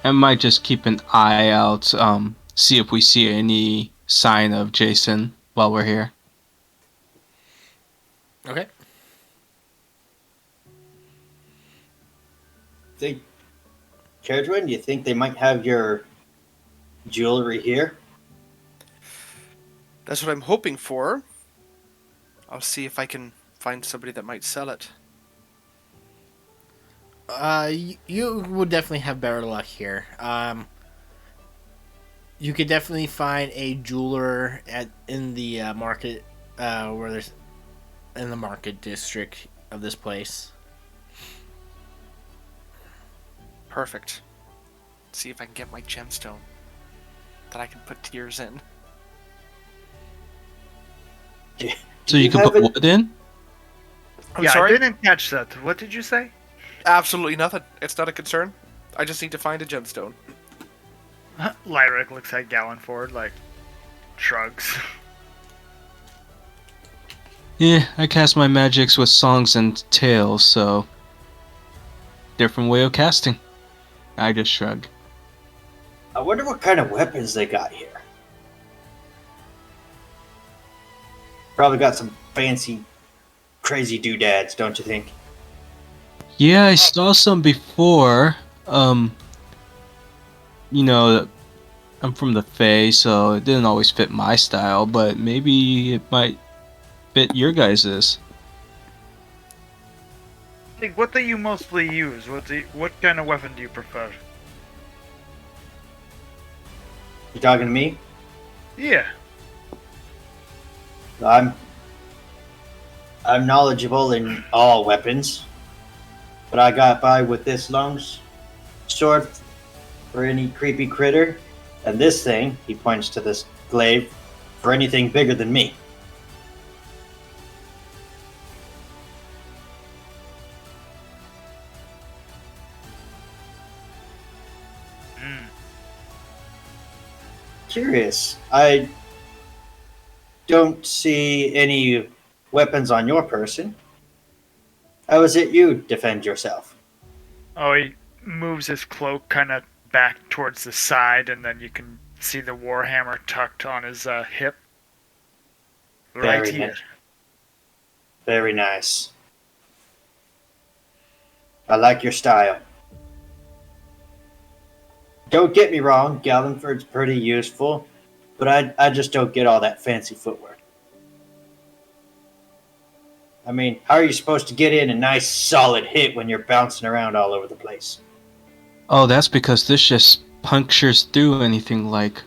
I might just keep an eye out, see if we see any sign of Jason while we're here. Okay. Caradwin, you think they might have your jewelry here? That's what I'm hoping for. I'll see if I can find somebody that might sell it. You would definitely have better luck here. You could definitely find a jeweler in the market, where there's in the market district of this place. Perfect. See if I can get my gemstone that I can put tears in. So you can have put it- wood in? I'm yeah, sorry? I didn't catch that. What did you say? Absolutely nothing. It's not a concern. I just need to find a gemstone. Lyric looks at Gallenford, like, shrugs. Yeah, I cast my magics with songs and tales, so different way of casting. I just shrug. I wonder what kind of weapons they got here. Probably got some fancy, crazy doodads, don't you think? Yeah, I saw some before. You know, I'm from the Fae, so it didn't always fit my style, but maybe it might fit your guys's. Like, what do you mostly use? What kind of weapon do you prefer? You talking to me? Yeah. I'm I'm knowledgeable in all weapons, but I got by with this long sword for any creepy critter, and this thing, he points to this glaive, for anything bigger than me. Mm. Curious. I don't see any weapons on your person. How is it you defend yourself? Oh, he moves his cloak kind of back towards the side, and then you can see the warhammer tucked on his hip. Right Very here. nice. Very nice. I like your style. Don't get me wrong, Galliford's pretty useful, but I just don't get all that fancy footwork. I mean, how are you supposed to get in a nice solid hit when you're bouncing around all over the place? Oh, that's because this just punctures through anything like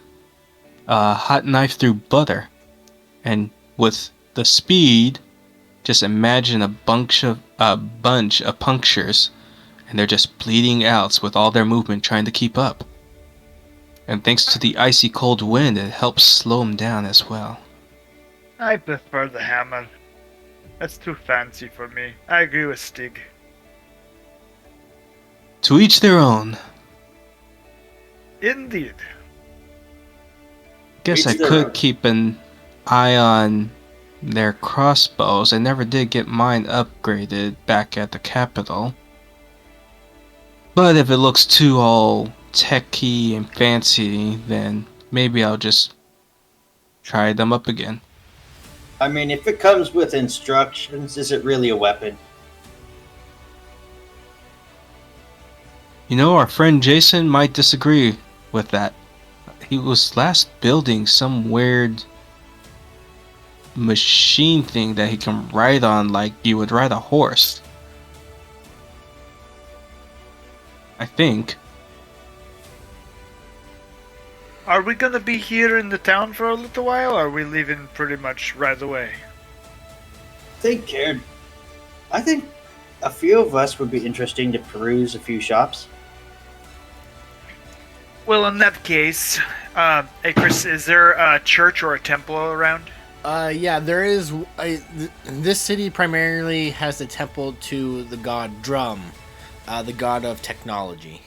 a hot knife through butter. And with the speed, just imagine a bunch of punctures, and they're just bleeding out with all their movement trying to keep up. And thanks to the icy cold wind, it helps slow them down as well. I prefer the hammer. That's too fancy for me. I agree with Stig. To each their own. Indeed. Guess I Each their could own. keep an eye on their crossbows. I never did get mine upgraded back at the capital. But if it looks too all techy and fancy, then maybe I'll just try them up again. I mean, if it comes with instructions, is it really a weapon? You know, our friend Jason might disagree with that. He was last building some weird machine thing that he can ride on like you would ride a horse. I think. Are we gonna be here in the town for a little while, or are we leaving pretty much right away? I think a few of us would be interesting to peruse a few shops. Well, in that case, hey Chris, is there a church or a temple around? Yeah, there is. This city primarily has a temple to the god Drum, the god of technology.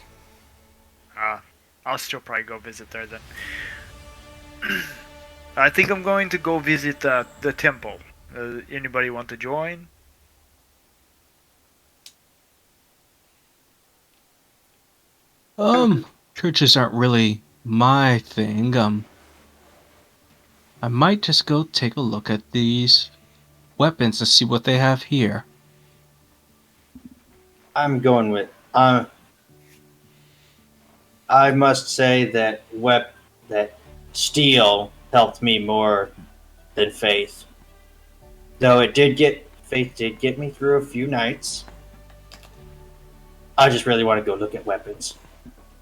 I'll still probably go visit there then. I think I'm going to go visit the temple. Anybody want to join? Churches aren't really my thing. I might just go take a look at these weapons and see what they have here. I'm going with. I must say that that steel helped me more than faith. Though faith did get me through a few nights. I just really want to go look at weapons.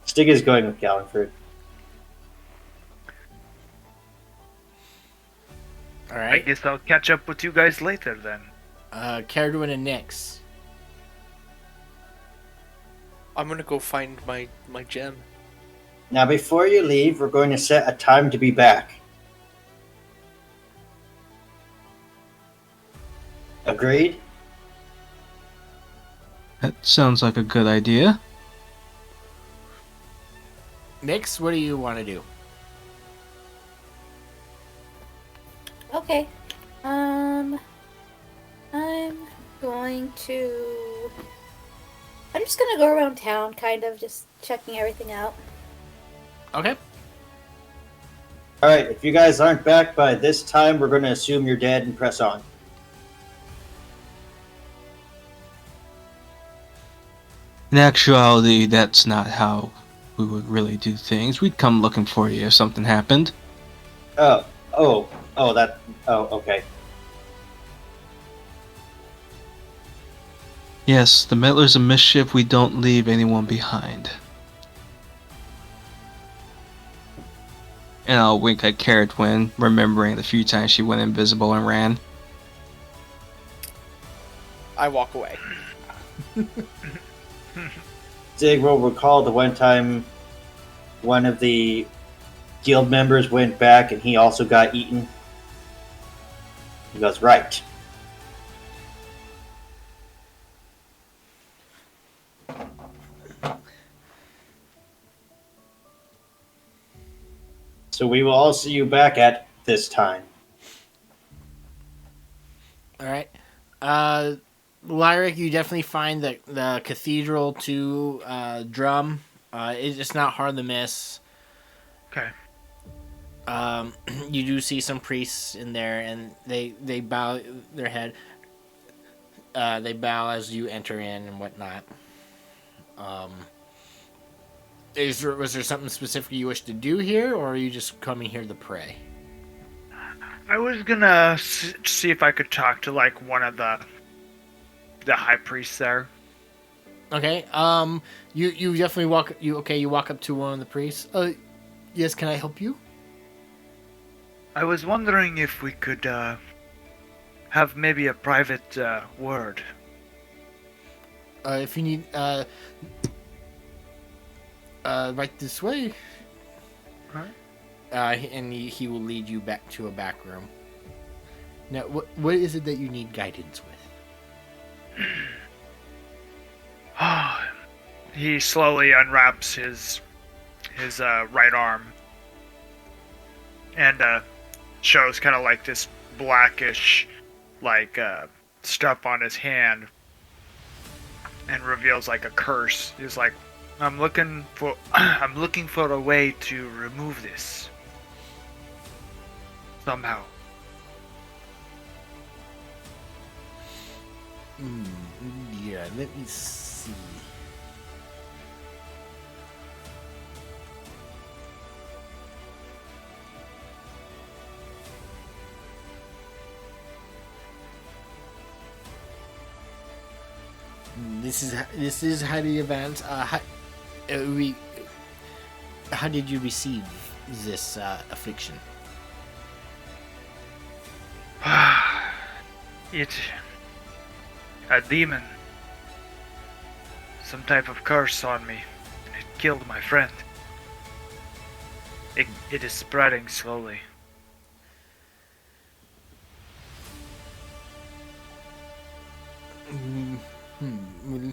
Stig is going with Galliford. All I right. guess I'll catch up with you guys later then. Caradwin and Nyx. I'm gonna go find my gem. Now, before you leave, we're going to set a time to be back. Agreed? That sounds like a good idea. Nyx, what do you want to do? Okay. I'm going to. I'm just gonna go around town, kind of just checking everything out. Okay. All right, if you guys aren't back by this time, we're going to assume you're dead and press on. In actuality, that's not how we would really do things. We'd come looking for you if something happened. Oh, okay. Yes, the Meddlers of Mischief, we don't leave anyone behind. And I'll wink at Carrot Twin, remembering the few times she went invisible and ran. I walk away. Zig will recall the one time one of the guild members went back and he also got eaten. He goes, right. So we will all see you back at this time. All right. Lyric, you definitely find the cathedral to drum. It's not hard to miss. Okay. You do see some priests in there, and they bow their head. They bow as you enter in and whatnot. Was there something specific you wish to do here, or are you just coming here to pray? I was gonna see if I could talk to like one of the high priests there. Okay. You definitely walk. You walk up to one of the priests. Yes. Can I help you? I was wondering if we could have maybe a private word. If you need, right this way. Right. And he will lead you back to a back room. Now, what is it that you need guidance with? He slowly unwraps his right arm and shows kind of like this blackish like stuff on his hand and reveals like a curse. He's like, I'm looking for a way to remove this somehow. Yeah, let me see. This is how the event. How did you receive this affliction? It's a demon. Some type of curse on me. And it killed my friend. It is spreading slowly. Well,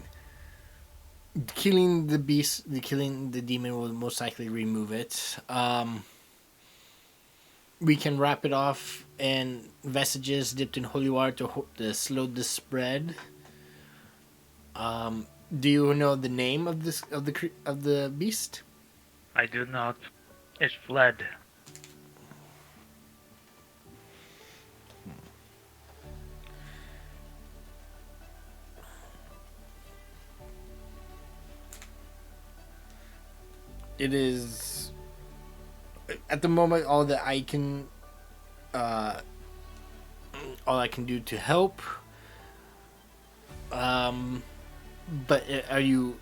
killing the demon will most likely remove it. We can wrap it off in vestiges dipped in holy water to slow the spread. Do you know the name of the beast? I do not. It fled. It is at the moment all that I can do to help. But are you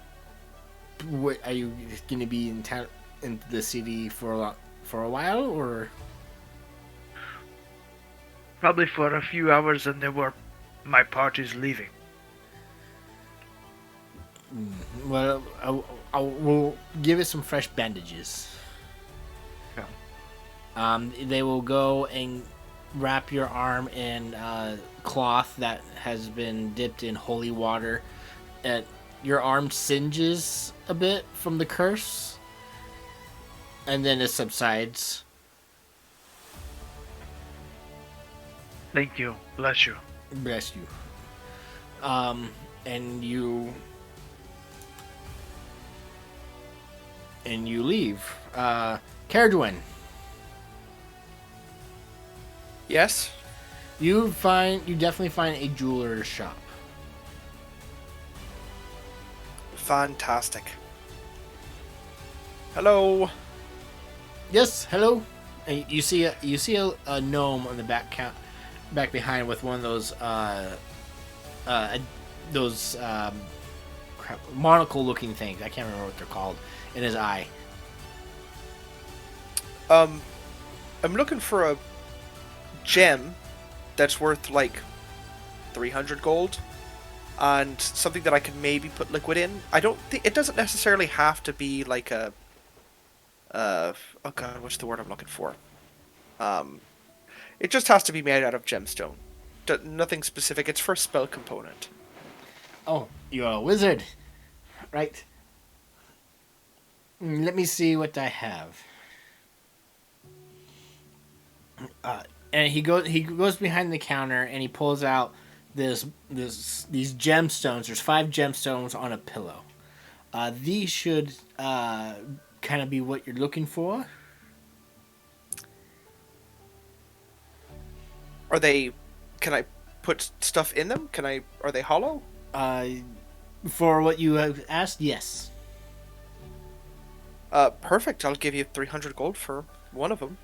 going to be in town in the city for a while, or Probably for a few hours, and then my party's leaving. well, we'll give it some fresh bandages. Yeah. They will go and wrap your arm in cloth that has been dipped in holy water. Your arm singes a bit from the curse, and then it subsides. Thank you. Bless you. Bless you. And you leave. Caradwin. Yes. You definitely find a jeweler's shop. Fantastic. Hello. Yes, hello. And you see a gnome on the back behind with one of those monocle looking things. I can't remember what they're called in his eye. I'm looking for a gem that's worth like 300 gold, and something that I can maybe put liquid in. I don't think it doesn't necessarily have to be like a. Oh god, what's the word I'm looking for? It just has to be made out of gemstone. Nothing specific. It's for a spell component. Oh, you're a wizard, right? Let me see what I have. And he goes behind the counter and he pulls out these gemstones. There's 5 gemstones on a pillow. These should kind of be what you're looking for. Are they? Can I put stuff in them? Are they hollow? For what you have asked, yes. Perfect. I'll give you 300 gold for one of them.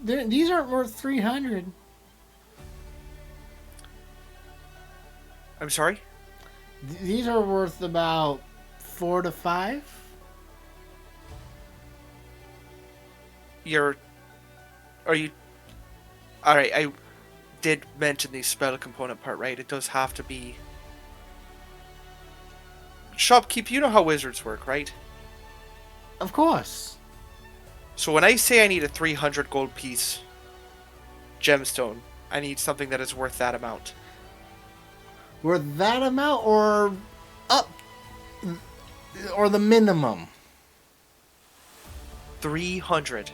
These aren't worth 300. I'm sorry? These are worth about 4 to 5. Are you... Alright, I did mention the spell component part, right? It does have to be... Shopkeep, you know how wizards work, right? Of course. So when I say I need a 300 gold piece gemstone, I need something that is worth that amount. Worth that amount or up or the minimum? 300.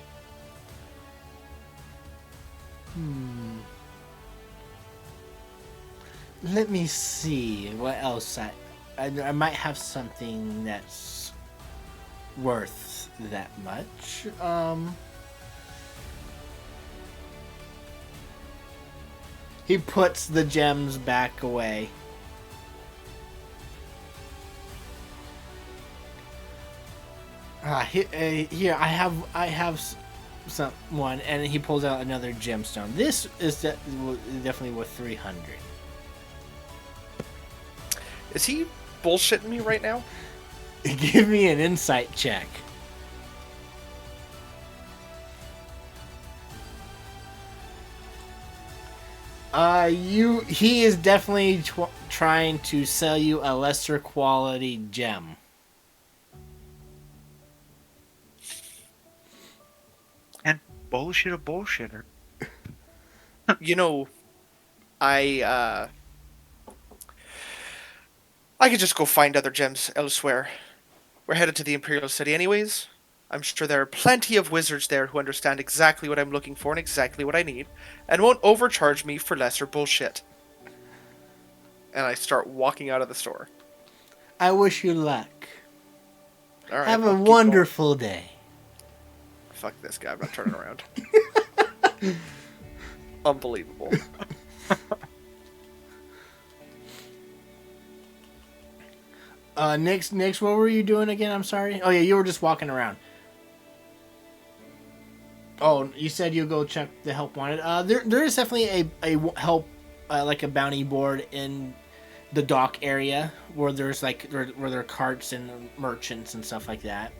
Let me see what else I might have something that's worth that much. He puts the gems back away. Here I have one, and he pulls out another gemstone. This is definitely worth 300. Is he bullshitting me right now? Give me an insight check. He is definitely trying to sell you a lesser quality gem. And bullshit a bullshitter. You know, I could just go find other gems elsewhere. We're headed to the Imperial City anyways. I'm sure there are plenty of wizards there who understand exactly what I'm looking for and exactly what I need, and won't overcharge me for lesser bullshit. And I start walking out of the store. I wish you luck. All right, Have I'll a keep wonderful day. going. Fuck this guy, I'm not turning around. Unbelievable. Next, what were you doing again? I'm sorry. Oh yeah, you were just walking around. Oh, you said you go check the help wanted. There is definitely a help, like a bounty board in the dock area where there's where there are carts and merchants and stuff like that.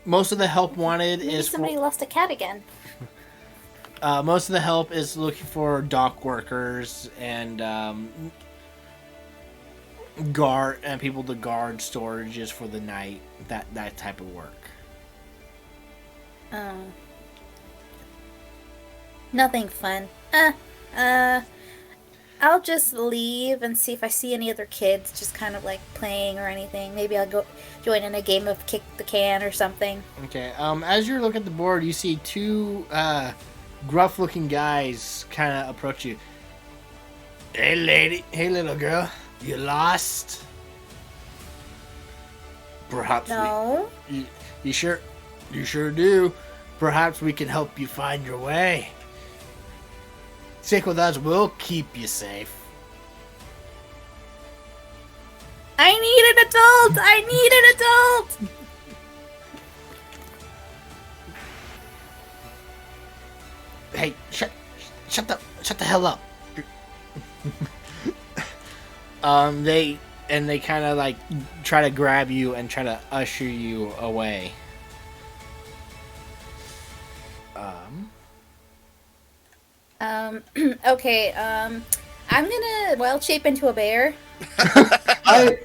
Most of the help wanted Maybe is somebody lost a cat again. most of the help is looking for dock workers and people to guard storages for the night. That type of work. Nothing fun. I'll just leave and see if I see any other kids just kind of like playing or anything. Maybe I'll go join in a game of kick the can or something. Okay. As you're looking at the board, you see 2 gruff-looking guys kind of approach you. Hey, lady. Hey, little girl. You lost? Perhaps. No. You sure do. Perhaps we can help you find your way. Stick with us, we'll keep you safe. I need an adult! I need an adult! Hey, shut the hell up. They kind of like try to grab you and try to usher you away. Okay, I'm gonna wild shape into a bear. I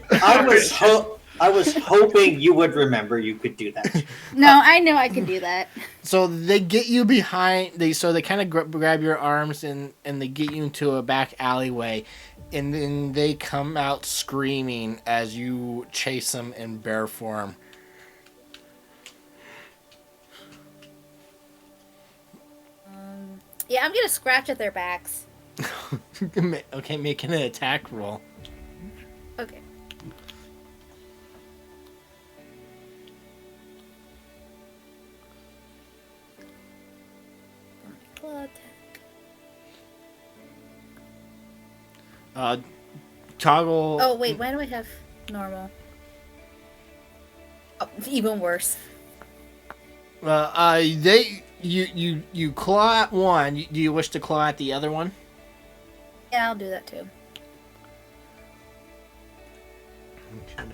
was hoping you would remember you could do that. No, I know I can do that. So they get you behind. They kind of grab your arms and they get you into a back alleyway, and then they come out screaming as you chase them in bear form. Yeah, I'm gonna scratch at their backs. Okay, making an attack roll. Okay. Claw attack. Toggle. Oh wait, why do I have normal? Oh, even worse. You claw at one. Do you wish to claw at the other one? Yeah, I'll do that too. We should have.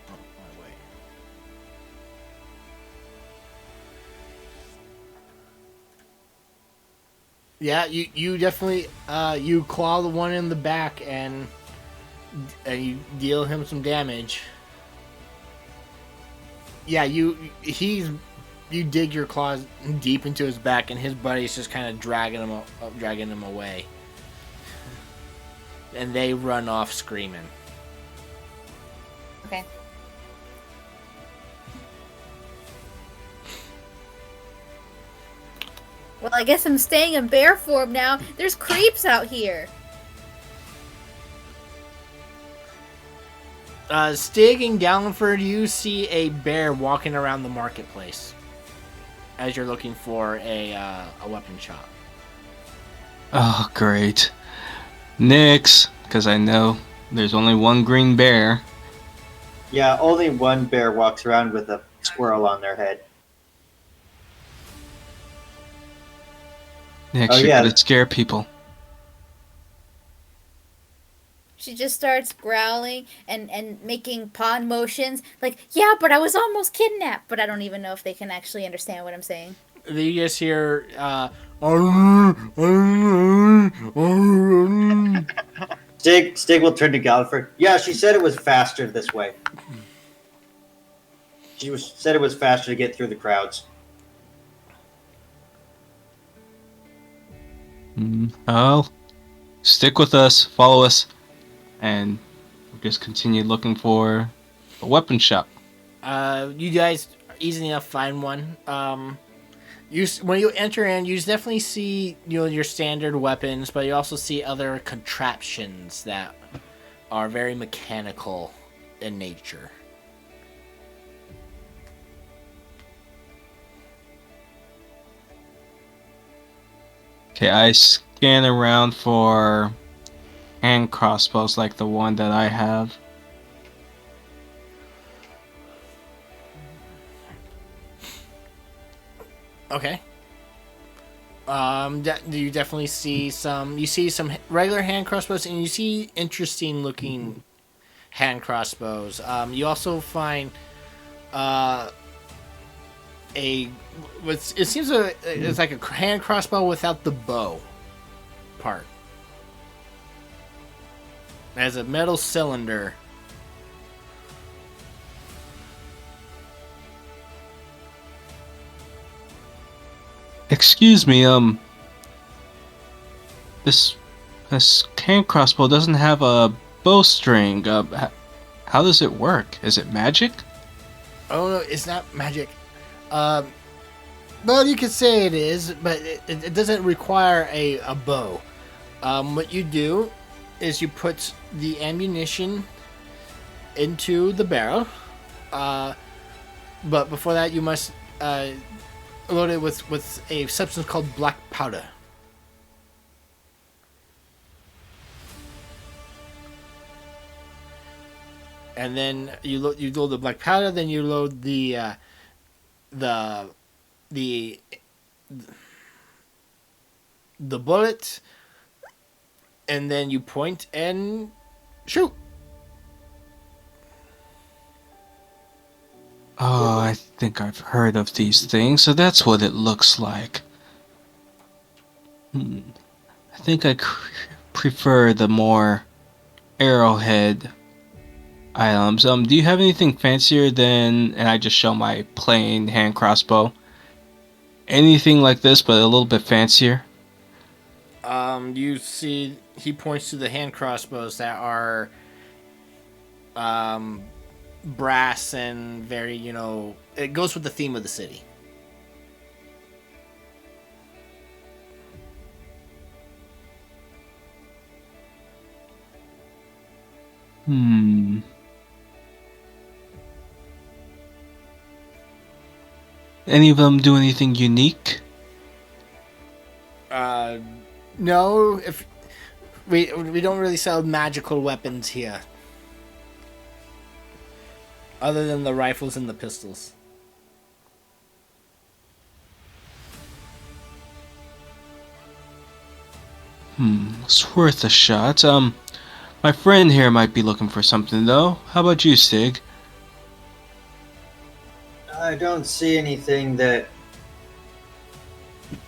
Oh, my way. Yeah, you definitely you claw the one in the back and you deal him some damage. Yeah, you dig your claws deep into his back, and his buddy's just kind of dragging him away, and they run off screaming. Okay. Well, I guess I'm staying in bear form now. There's creeps out here. Stig and Galliford, you see a bear walking around the marketplace as you're looking for a weapon shop. Oh, great. Nix, because I know there's only one green bear. Yeah, only one bear walks around with a squirrel on their head. Nix, Oh, you're yeah. gonna scare people. She just starts growling and making paw motions. Like, yeah, but I was almost kidnapped. But I don't even know if they can actually understand what I'm saying. You just hear, Stig will turn to Galliford. Yeah, she said it was faster this way. Said it was faster to get through the crowds. Oh, stick with us, follow us, and we'll just continue looking for a weapon shop. you guys easy enough find one. When you enter in, you definitely see your standard weapons, but you also see other contraptions that are very mechanical in nature. Okay, I scan around for hand crossbows like the one that I have. Okay. You definitely see some. You see some regular hand crossbows, and you see interesting looking hand crossbows. You also find it seems it's like a hand crossbow without the bow part. It has a metal cylinder. Excuse me, this hand crossbow doesn't have a bowstring. How does it work? Is it magic? Oh no, it's not magic. Well, you could say it is, but it doesn't require a bow. What you do is you put the ammunition into the barrel. But before that, you must load it with a substance called black powder. And then you load the black powder. Then you load the bullet, and then you point and shoot. Oh, I think I've heard of these things, so that's what it looks like. I think I prefer the more arrowhead items. Do you have anything fancier than, and I just show my plain hand crossbow? Anything like this, but a little bit fancier? You see, he points to the hand crossbows that are, brass and very, it goes with the theme of the city. Any of them do anything unique? No, if we don't really sell magical weapons here, other than the rifles and the pistols. It's worth a shot. My friend here might be looking for something though. How about you, Sig? I don't see anything that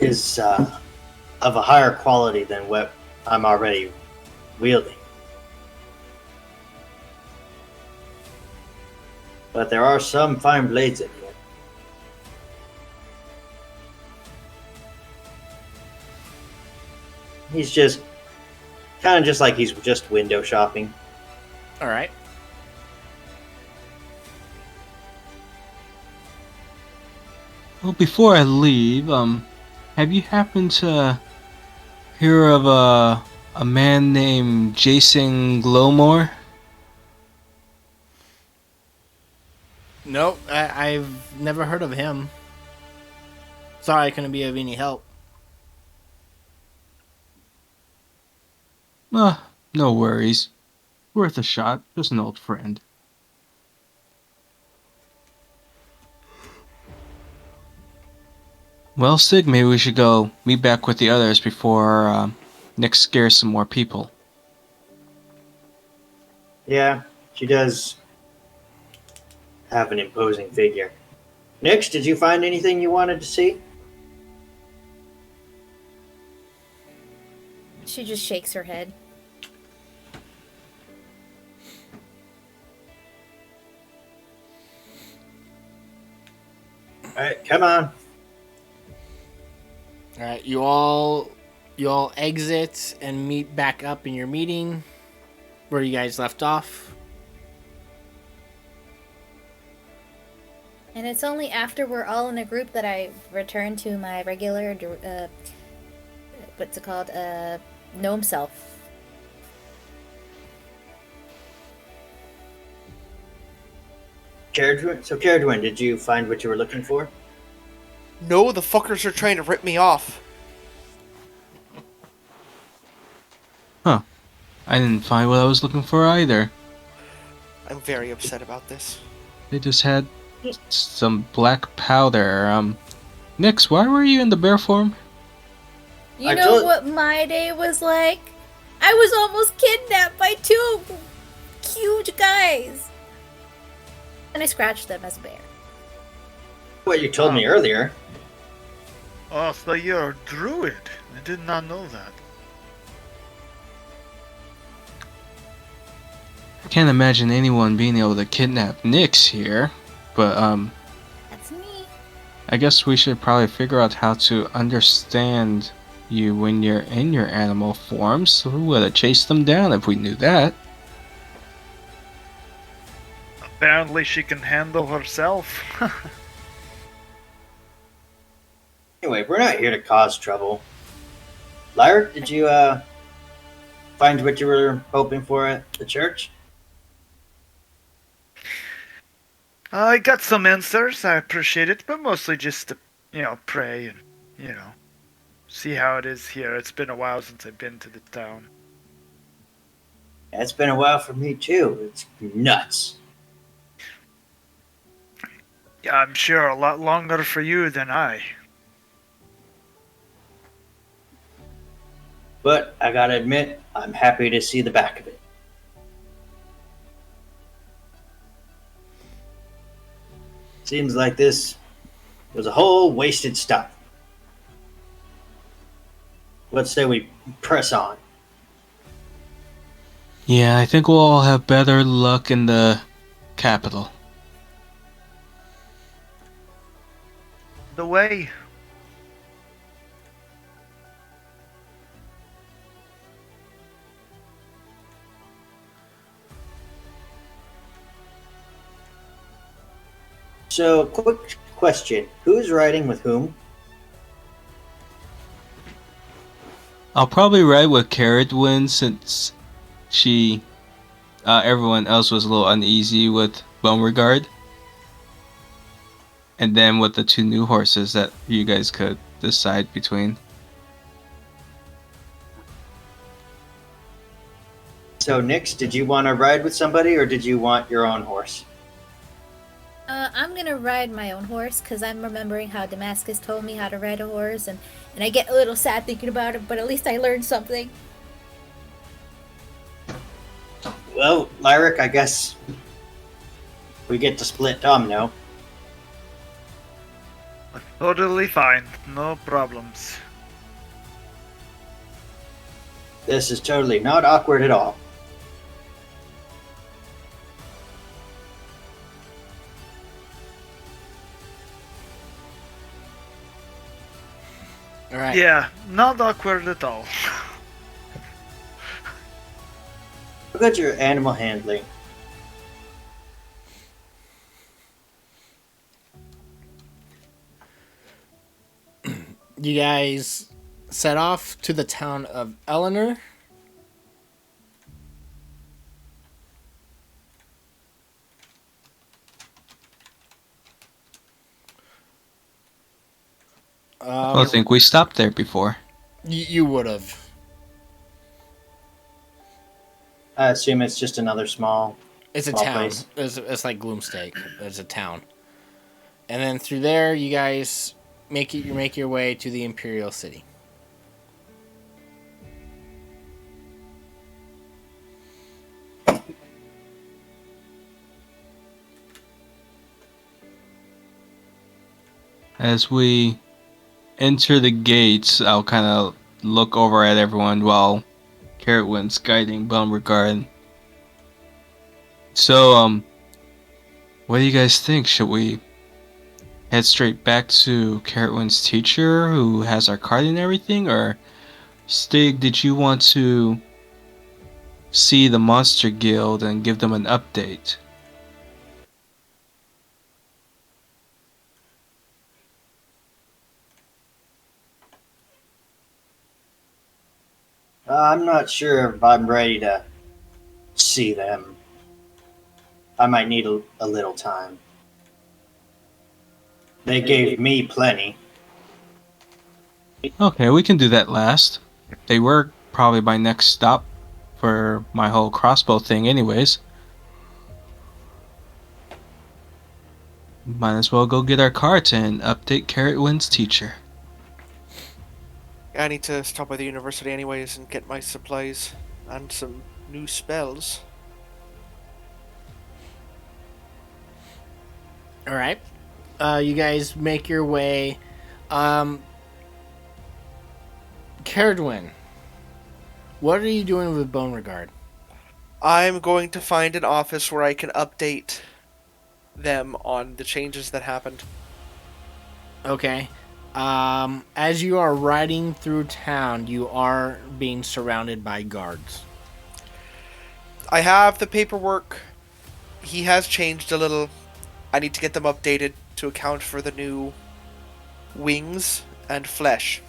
is of a higher quality than what I'm already wielding. But there are some fine blades in here. He's just kind of just like he's just window shopping. All right. Well, before I leave, have you happened to hear of a man named Jason Glowmore? Nope, I've never heard of him. Sorry I couldn't be of any help. No worries. Worth a shot. Just an old friend. Well, Sig, maybe we should go meet back with the others before Nick scares some more people. Yeah, she does have an imposing figure. Nix, did you find anything you wanted to see? She just shakes her head. Alright, come on. All right, you all exit and meet back up in your meeting where you guys left off. And it's only after we're all in a group that I return to my regular, what's it called, gnome self. Caradwin, did you find what you were looking for? No, the fuckers are trying to rip me off. I didn't find what I was looking for either. I'm very upset about this. They just had some black powder. Nix, why were you in the bear form? You know what my day was like? I was almost kidnapped by two huge guys. And I scratched them as a bear. What you told me earlier. Oh, so you're a druid. I did not know that. I can't imagine anyone being able to kidnap Nix here, but That's me. I guess we should probably figure out how to understand you when you're in your animal form, so we would have chased them down if we knew that. Apparently she can handle herself. Anyway, we're not here to cause trouble. Lyra, did you find what you were hoping for at the church? I got some answers. I appreciate it, but mostly just to, pray and, see how it is here. It's been a while since I've been to the town. Yeah, it's been a while for me too. It's nuts. Yeah, I'm sure a lot longer for you than I. But I gotta admit, I'm happy to see the back of it. Seems like this was a whole wasted stop. Let's say we press on. Yeah, I think we'll all have better luck in the capital. The way. So, quick question. Who's riding with whom? I'll probably ride with Carrotwin since everyone else was a little uneasy with Beauregard. And then with the two new horses that you guys could decide between. So, Nix, did you want to ride with somebody or did you want your own horse? I'm gonna ride my own horse because I'm remembering how Damascus told me how to ride a horse, and I get a little sad thinking about it, but at least I learned something. Well, Lyric, I guess we get to split domino. Totally fine. No problems. This is totally not awkward at all. All right. Yeah, not awkward at all. Look at your animal handling. You guys set off to the town of Eleanor. I don't think we stopped there before. You would have. I assume it's just another small. It's a Small town. place. It's like Gloomstake. It's a town. And then through there, you guys make your way to the Imperial City. As we enter the gates, I'll kind of look over at everyone while Carrotwin's guiding Beauregard. So, what do you guys think? Should we head straight back to Carrotwin's teacher, who has our card and everything? Or, Stig, did you want to see the Monster Guild and give them an update? I'm not sure if I'm ready to see them. I might need a little time. They gave me plenty. Okay, we can do that last. They were probably my next stop for my whole crossbow thing anyways. Might as well go get our cards and update Carrotwin's teacher. I need to stop by the university anyways and get my supplies and some new spells. All right. You guys make your way. Caradwin, what are you doing with Beauregard? I'm going to find an office where I can update them on the changes that happened. Okay. As you are riding through town, you are being surrounded by guards. I have the paperwork. He has changed a little. I need to get them updated to account for the new wings and flesh.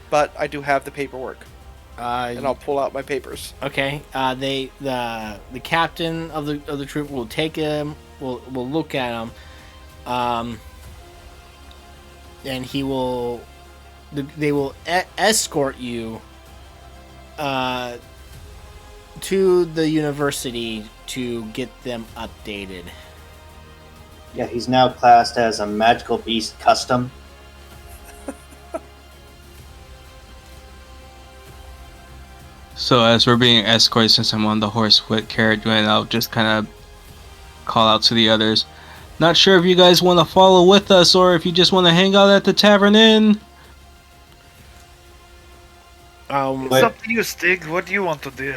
But I do have the paperwork. And I'll pull out my papers. Okay. The captain of the troop will take him. Will look at him. And he will. They will escort you. To the university to get them updated. Yeah, he's now classed as a magical beast custom. So as we're being escorted, since I'm on the horse with Caradwin, I'll just kind of call out to the others. Not sure if you guys want to follow with us or if you just want to hang out at the tavern inn. It's up to you, Stig. What do you want to do?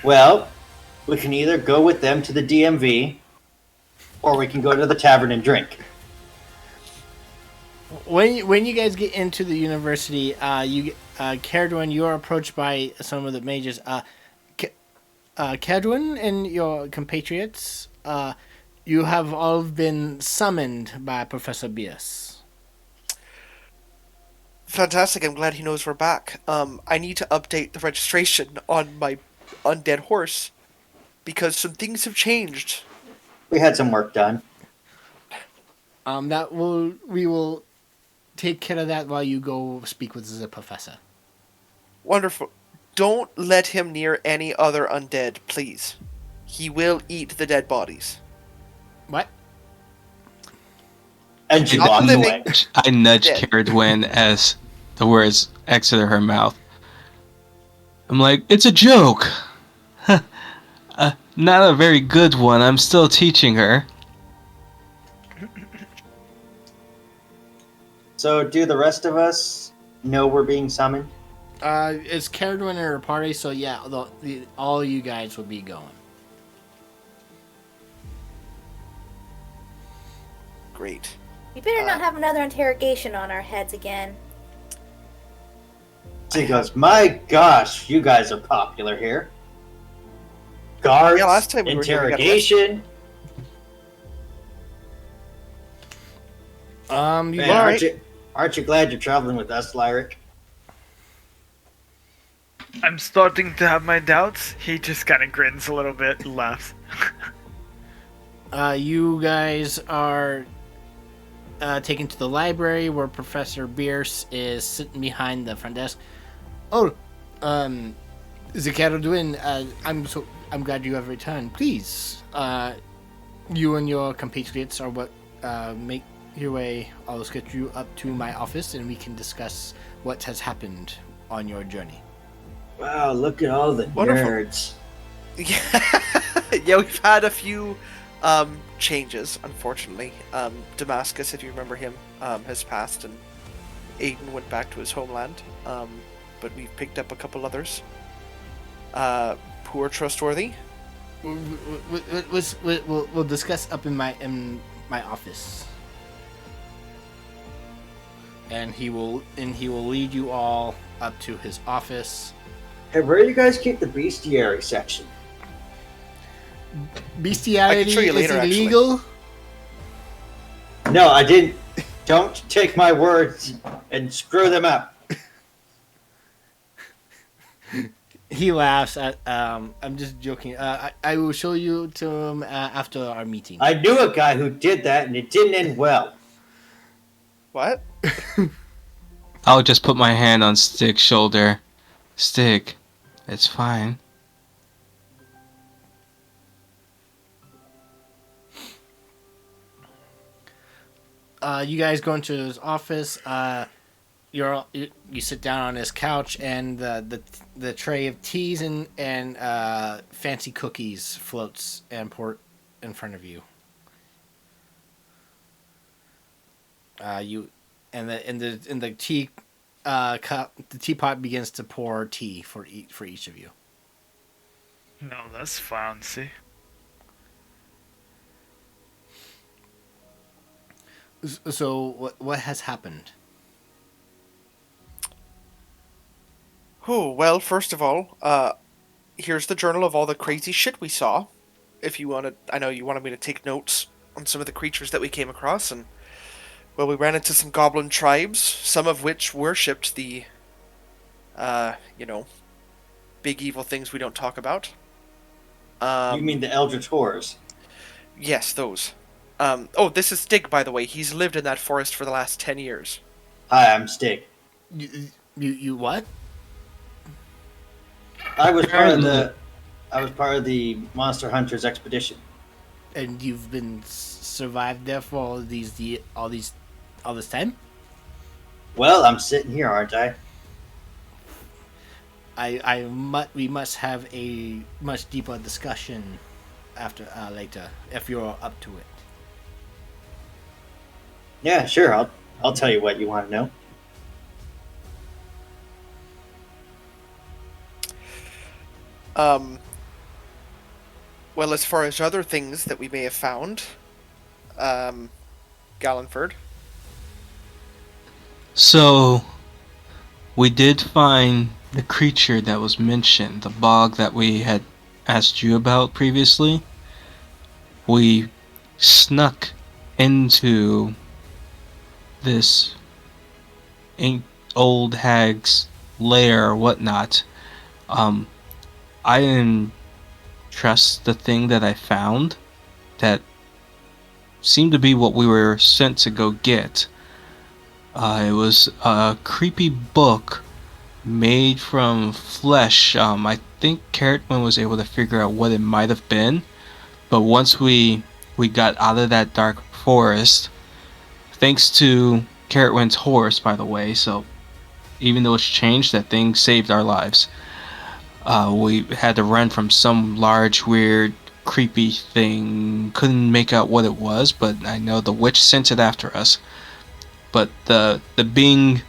Well, we can either go with them to the DMV, or we can go to the tavern and drink. When you guys get into the university, Caradwin, you are approached by some of the mages. Caradwin and your compatriots, you have all been summoned by Professor Bias. Fantastic. I'm glad he knows we're back. I need to update the registration on my undead horse because some things have changed. We had some work done. We will take care of that while you go speak with the professor. Wonderful. Don't let him near any other undead, please. He will eat the dead bodies. What? And she Not walked living. away. I nudge Dead. Caradwin as the words exited her mouth. I'm like, it's a joke. Not a very good one. I'm still teaching her. So, do the rest of us know we're being summoned? It's Caradwin and her party, so yeah, all you guys will be going. Great. We better not have another interrogation on our heads again. She goes, my gosh, you guys are popular here. Guards, Yeah, last time we were here, we got interrogation. You Man, are aren't you glad you're traveling with us, Lyric? I'm starting to have my doubts. He just kind of grins a little bit and laughs. You guys are taken to the library where Professor Bierce is sitting behind the front desk. Oh, Caradwin, I'm glad you have returned. Please, you and your compatriots are what make your way. I'll get you up to my office and we can discuss what has happened on your journey. Wow, look at all the Wonderful. nerds. Yeah, we've had a few changes, unfortunately. Damascus, if you remember him, has passed, and Aiden went back to his homeland. But we've picked up a couple others who are trustworthy. We'll discuss up in my office, and he will lead you all up to his office. Hey, where do you guys keep the bestiary section? Bestiality I can show you later, is actually. illegal. No, I didn't. Don't take my words and screw them up. He laughs at. I'm just joking. I will show you to him after our meeting. I knew a guy who did that, and it didn't end well. What? I'll just put my hand on Stig's shoulder. Stig, it's fine. You guys go into his office. You sit down on his couch, and the tray of teas and fancy cookies floats and port in front of you. The tea cup, the teapot begins to pour tea for each of you. No, that's fancy. So what has happened? Oh, well, first of all, here's the journal of all the crazy shit we saw. If you wanted, I know you wanted me to take notes on some of the creatures that we came across, and, well, we ran into some goblin tribes, some of which worshipped the You know, big evil things we don't talk about. You mean the Eldritch Horrors? Yes, those. Oh, this is Stig, by the way. He's lived in that forest for the last 10 years. Hi, I'm Stig. You what? I was part of Apparently- the I was part of the Monster Hunters expedition. And you've been survived there for all this time? Well, I'm sitting here, aren't I? We must have a much deeper discussion after later if you're up to it. Yeah, sure. I'll tell you what you want to know. Well, as far as other things that we may have found, Gallenford. So, we did find the creature that was mentioned, the bog that we had asked you about previously. We snuck into this old hag's lair or whatnot. I didn't trust the thing that I found that seemed to be what we were sent to go get. It was a creepy book made from flesh. I think Carrotman was able to figure out what it might have been, but once we got out of that dark forest, thanks to Carrotman's horse, by the way, so even though it's changed, that thing saved our lives. We had to run from some large, weird, creepy thing. Couldn't make out what it was, but I know the witch sent it after us. But the being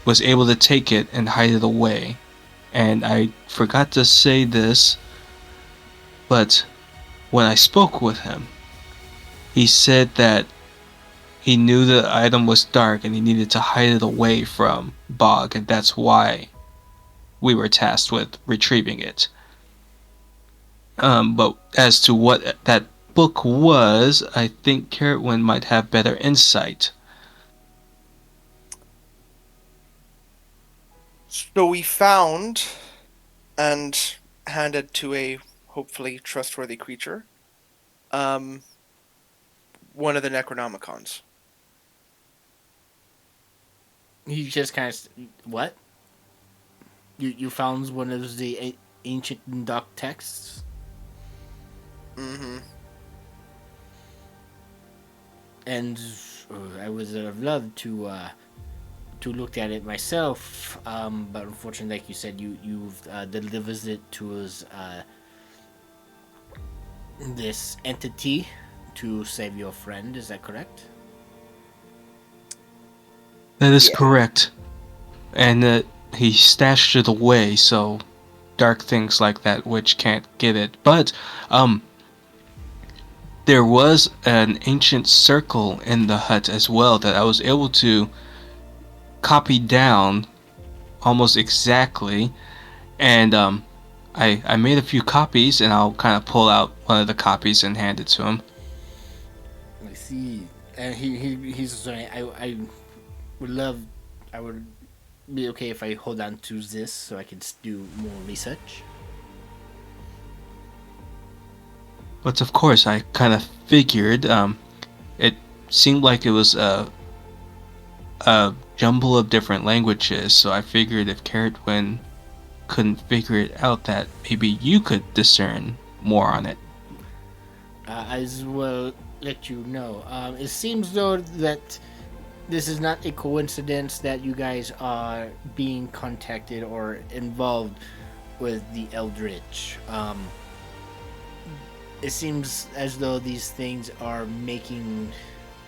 was able to take it and hide it away. And I forgot to say this, but when I spoke with him, he said that he knew the item was dark and he needed to hide it away from Bog, and that's why we were tasked with retrieving it. But as to what that book was, I think Carrotwin might have better insight. So we found and handed to a hopefully trustworthy creature one of the Necronomicons. You just kind of what? You found one of the ancient dark texts. Mm-hmm. And I would have loved to look at it myself, but unfortunately, like you said, you've delivered it to us, this entity to save your friend. Is that correct? That is Yeah. correct. And he stashed it away, so dark things like that which can't get it. But there was an ancient circle in the hut as well that I was able to copy down almost exactly, and I made a few copies, and I'll kind of pull out one of the copies and hand it to him. I see. And he's sorry. I would be okay if I hold on to this so I can do more research. But of course, I kind of figured it seemed like it was a jumble of different languages, so I figured if Carrotwin couldn't figure it out, that maybe you could discern more on it. As well let you know. It seems though that this is not a coincidence that you guys are being contacted or involved with the Eldritch. It seems as though these things are making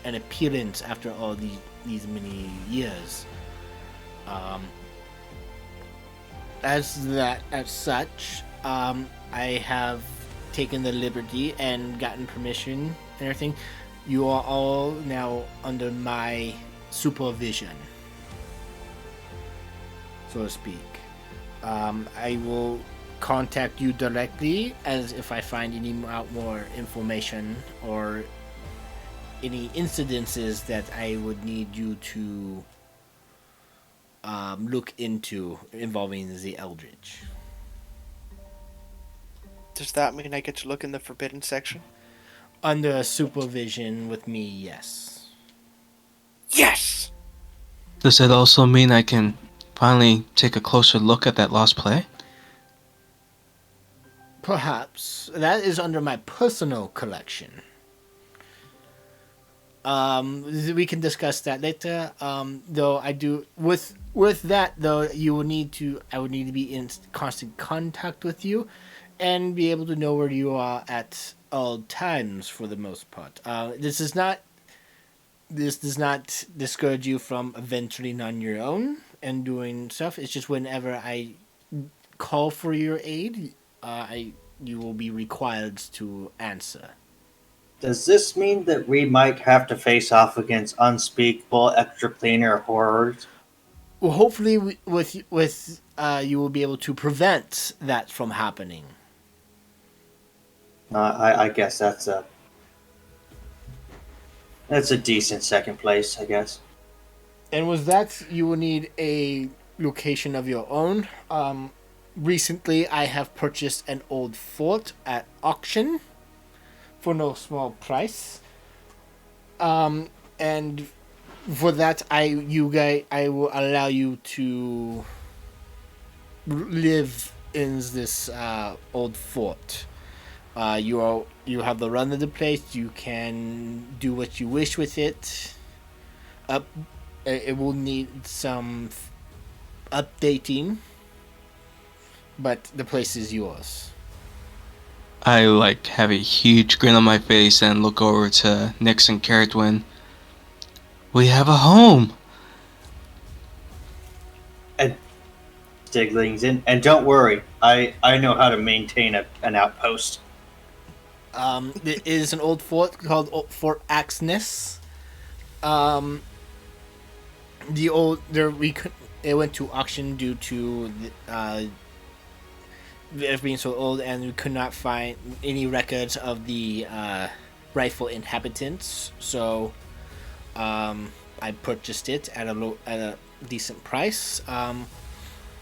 an appearance after all these many years. As such, I have taken the liberty and gotten permission and everything. You are all now under my supervision, so to speak. I will contact you directly as if I find any more information or any incidences that I would need you to look into involving the Eldritch. Does that mean I get to look in the forbidden section? Under supervision with me, yes. Yes! Does it also mean I can finally take a closer look at that lost play? Perhaps. That is under my personal collection. We can discuss that later. Though I do with that though, I would need to be in constant contact with you, and be able to know where you are at all times for the most part. This does not discourage you from venturing on your own and doing stuff. It's just whenever I call for your aid, you will be required to answer. Does this mean that we might have to face off against unspeakable extraplanar horrors? Well, hopefully, with you will be able to prevent that from happening. I guess that's a decent second place, I guess. And with that, you will need a location of your own. Recently, I have purchased an old fort at auction for no small price. And for that, I will allow you to live in this old fort. You have the run of the place. You can do what you wish with it. It will need some updating, but the place is yours. I have a huge grin on my face and look over to Nix and Caradwin. We have a home. And Stiglings, and don't worry, I know how to maintain an outpost. It is an old fort called Fort Axness. It went to auction due to it being so old, and we could not find any records of the rightful inhabitants. So, I purchased it at a decent price.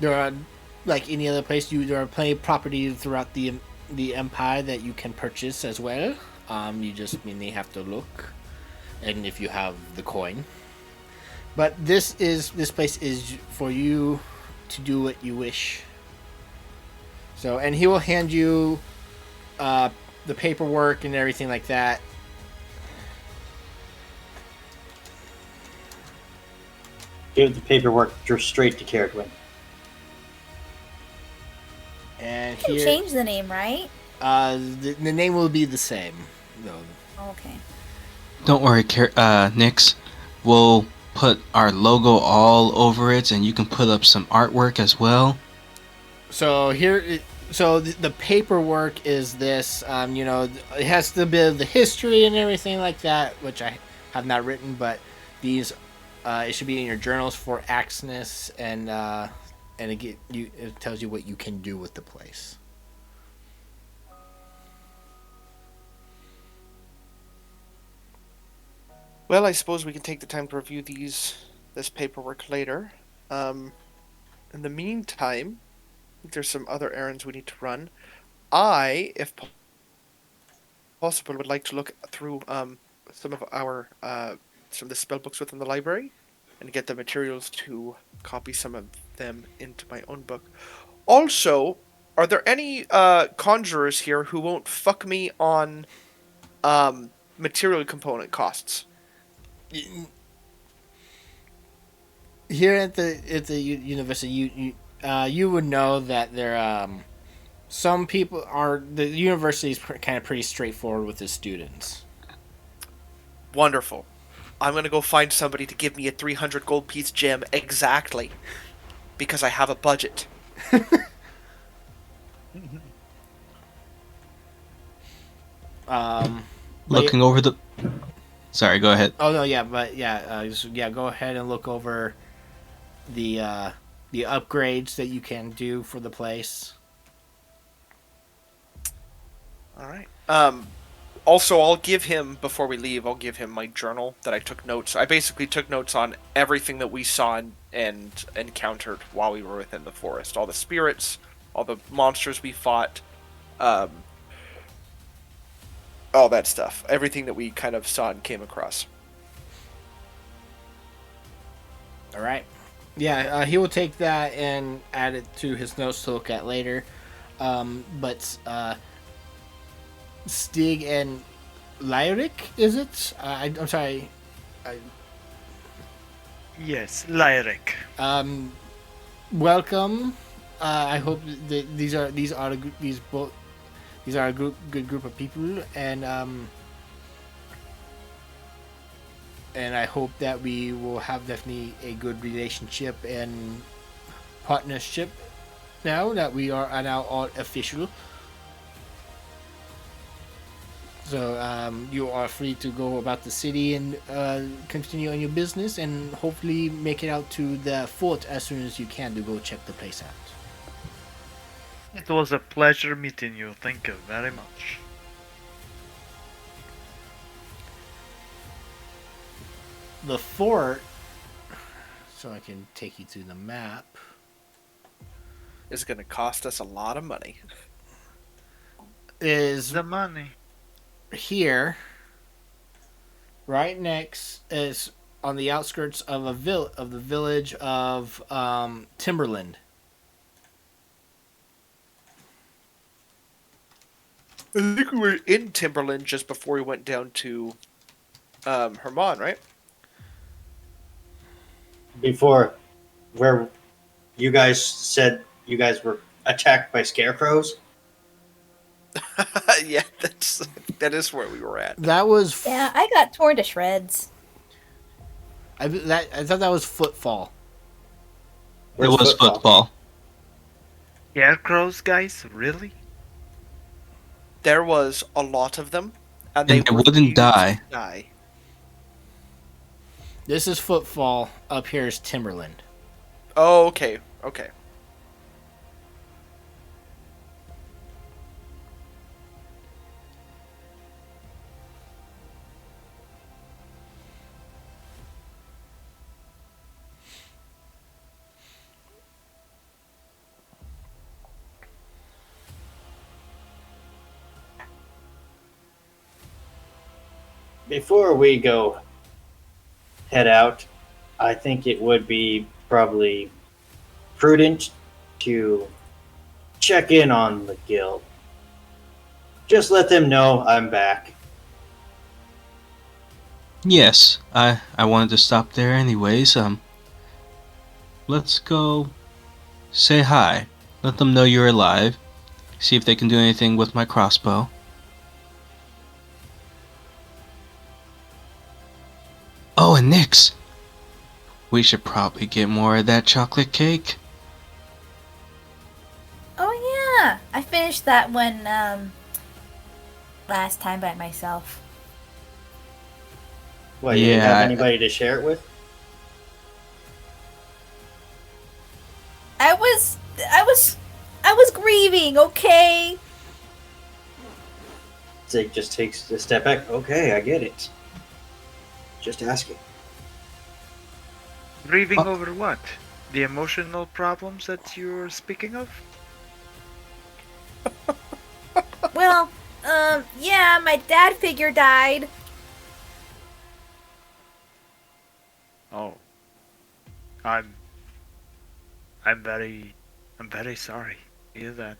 There are, like any other place, there are plenty of properties throughout the empire that you can purchase as well. You just mainly have to look, and if you have the coin. But this place is for you to do what you wish. So, and he will hand you the paperwork and everything like that. Give the paperwork straight to Caradwin. And You can here, change the name, right? the name will be the same, though. Okay. Don't worry, Nix. We'll put our logo all over it, and you can put up some artwork as well. So the paperwork is this. It has a bit of the history and everything like that, which I have not written, but these, it should be in your journals for Axness, and it tells you what you can do with the place. Well, I suppose we can take the time to review this paperwork later. In the meantime, there's some other errands we need to run. I, if possible, would like to look through some of the spell books within the library and get the materials to copy some of them into my own book. Also, are there any conjurers here who won't fuck me on material component costs? Here at the university, you would know that some people are, the university is kind of pretty straightforward with the students. Wonderful. I'm gonna go find somebody to give me a 300 gold piece gem exactly, because I have a budget. Looking over the... Sorry, go ahead. Oh no, yeah, but go ahead and look over the upgrades that you can do for the place. All right. Also, I'll give him, before we leave, I'll give him my journal that I took notes. I basically took notes on everything that we saw and encountered while we were within the forest. All the spirits, all the monsters we fought, um, all that stuff. Everything that we kind of saw and came across. All right. Yeah, he will take that and add it to his notes to look at later. But Stig and Lyric, is it? I'm sorry. Yes, Lyric. Welcome. I hope that these are a good group of people, and I hope that we will have definitely a good relationship and partnership now that we are now all official. So you are free to go about the city and continue on your business, and hopefully make it out to the fort as soon as you can to go check the place out. It was a pleasure meeting you. Thank you very much. The fort, so I can take you to the map, Is going to cost us a lot of money. is The money. here, right next, is on the outskirts of the village of Timberland. I think we were in Timberland just before we went down to Herman, right? Before, where you guys said you guys were attacked by scarecrows. Yeah, that is where we were at. That was Yeah, I got torn to shreds. I thought that was Footfall. It was football. Scarecrows, guys? Really? There was a lot of them, and And they wouldn't refused die. to die. This is Footfall. Up here is Timberland. Oh, okay. Before we go head out, I think it would be probably prudent to check in on the guild. Just let them know I'm back. Yes, I wanted to stop there anyways. Let's go say hi. Let them know you're alive. See if they can do anything with my crossbow. Oh, and Nix! We should probably get more of that chocolate cake. Oh yeah, I finished that one last time by myself. What, you didn't have Yeah. anybody to share it with? I was grieving, okay? Zig just takes a step back. Okay, I get it. Just asking. Grieving over what? The emotional problems that you're speaking of? Well, yeah, my dad figure died. Oh. I'm very sorry to hear that.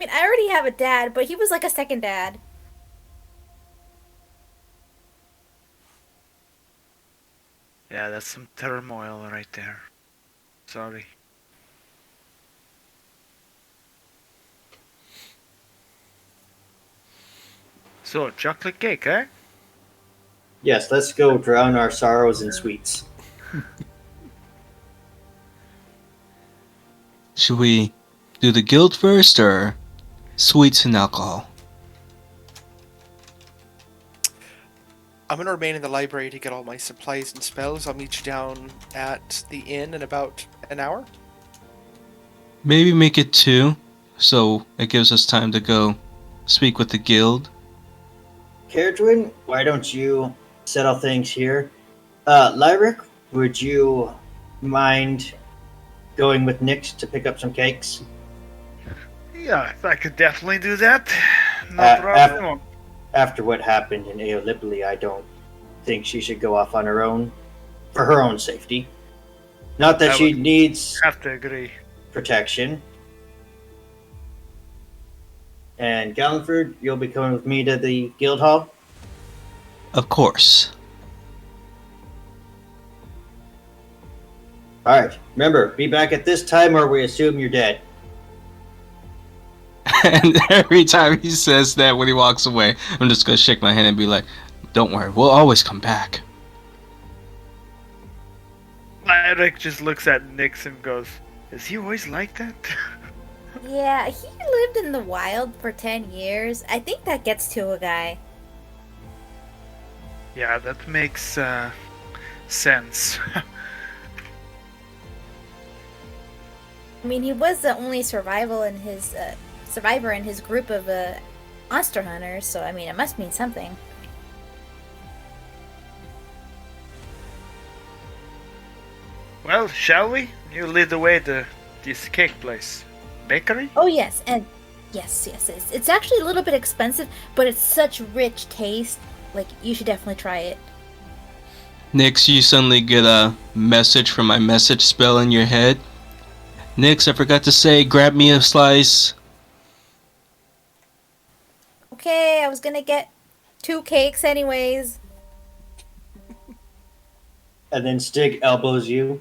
I mean, I already have a dad, but he was like a second dad. Yeah, that's some turmoil right there. Sorry. So, chocolate cake, eh? Yes, let's go drown our sorrows in sweets. Should we do the guild first or sweets and alcohol? I'm going to remain in the library to get all my supplies and spells. I'll meet you down at the inn in about an hour. Maybe make it 2, so it gives us time to go speak with the guild. Caradwin, why don't you settle things here? Lyric, would you mind going with Nyx to pick up some cakes? Yeah, I could definitely do that. No Uh, problem. After what happened in Aeolipoli, I don't think she should go off on her own for her own safety. Not that I she would needs have to agree. protection. And Galliford, you'll be coming with me to the guild hall. Of course. All right. Remember, be back at this time, or we assume you're dead. And every time he says that when he walks away, I'm just gonna shake my hand and be like, "Don't worry, we'll always come back." Lyric just looks at Nyx and goes, "Is he always like that?" Yeah, he lived in the wild for 10 years. I think that gets to a guy. Yeah, that makes sense. I mean, he was the only survivor in his group of monster hunters, so I mean, it must mean something. Well, shall we? You lead the way to this cake place. Bakery? Oh yes, and yes, it's actually a little bit expensive, but it's such rich taste. Like, you should definitely try it. Nix, you suddenly get a message from my message spell in your head. Nix, I forgot to say, grab me a slice. Okay, I was gonna get 2 cakes anyways. And then Stig elbows you.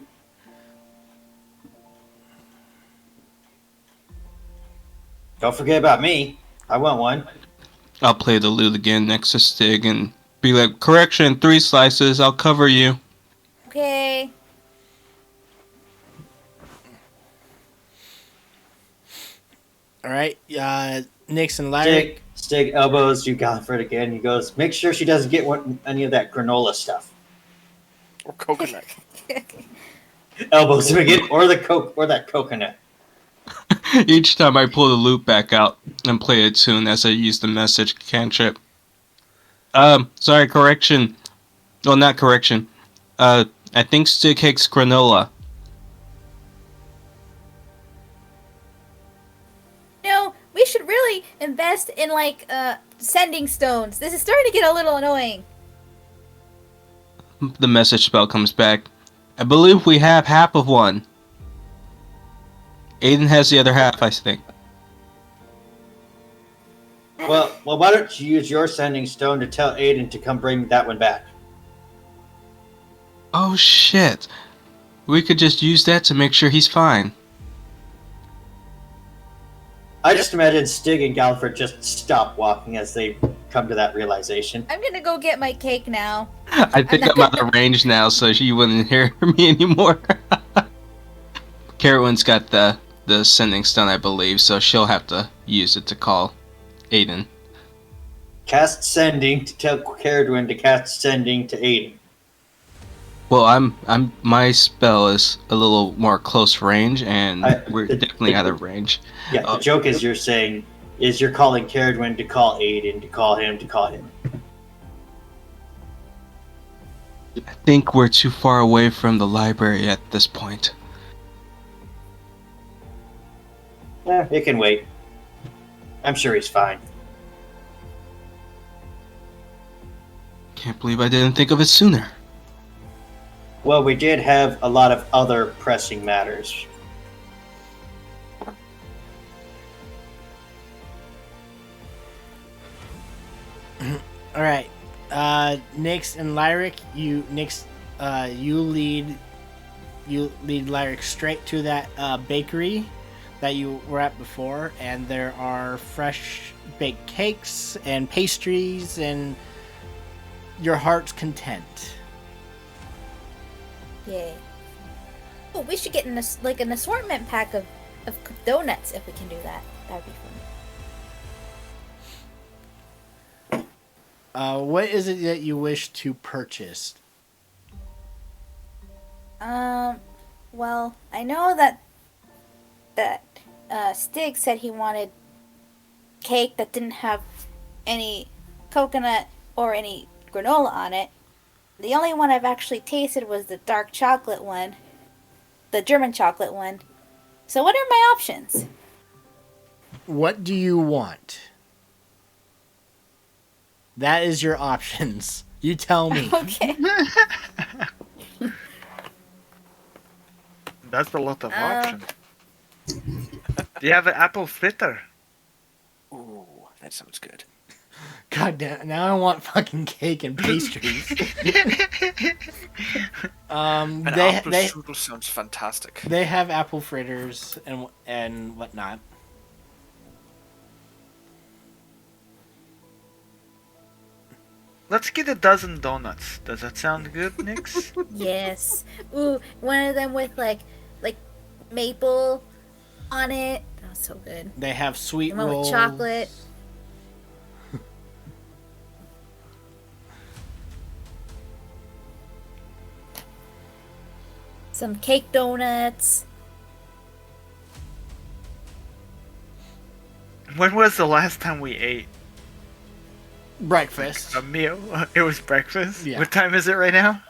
Don't forget about me. I want one. I'll play the lute again next to Stig and be like, correction, 3 slices, I'll cover you. Okay. All right, Nix and Lyric. Stig elbows you, Galliford, again. He goes, make sure she doesn't get any of that granola stuff. Or coconut. Elbows him again, or that coconut. Each time I pull the lute back out and play a tune as I use the message cantrip. Sorry, correction. Well, not correction. I think Stig hates granola. No, we should really invest in sending stones. This is starting to get a little annoying. The message spell comes back. I believe we have half of one. Aiden has the other half, I think. Well, why don't you use your sending stone to tell Aiden to come bring that one back? Oh shit. We could just use that to make sure he's fine. I just imagine Stig and Galliford just stop walking as they come to that realization. I'm gonna go get my cake now. I think I'm out of range now, so she wouldn't hear me anymore. Carowin's got the sending stone, I believe, so she'll have to use it to call Aiden. Cast sending to tell Caradwin to cast sending to Aiden. Well, my spell is a little more close range, and we're definitely out of range. Yeah, the joke is you're calling Caradwin to call Aiden, to call him. I think we're too far away from the library at this point. It can wait. I'm sure he's fine. Can't believe I didn't think of it sooner. Well, we did have a lot of other pressing matters. All right, Nix and Lyric. You lead Lyric straight to that bakery that you were at before, and there are fresh baked cakes and pastries and your heart's content. Yay. Oh, we should get an assortment pack of donuts if we can do that. That would be fun. What is it that you wish to purchase? Well, I know that Stig said he wanted cake that didn't have any coconut or any granola on it. The only one I've actually tasted was the dark chocolate one, the German chocolate one. So what are my options? What do you want? That is your options. You tell me. Okay. That's a lot of options. Do you have an apple fritter? Ooh, that sounds good. God damn! Now I want fucking cake and pastries. An they apple strudel sounds fantastic. they have apple fritters and whatnot. Let's get a dozen donuts. Does that sound good, Nix? Yes. Ooh, one of them with like maple on it. That was so good. They have sweet The one with rolls. chocolate. Some cake donuts. When was the last time we ate Breakfast. a meal? It was breakfast? Yeah. What time is it right now?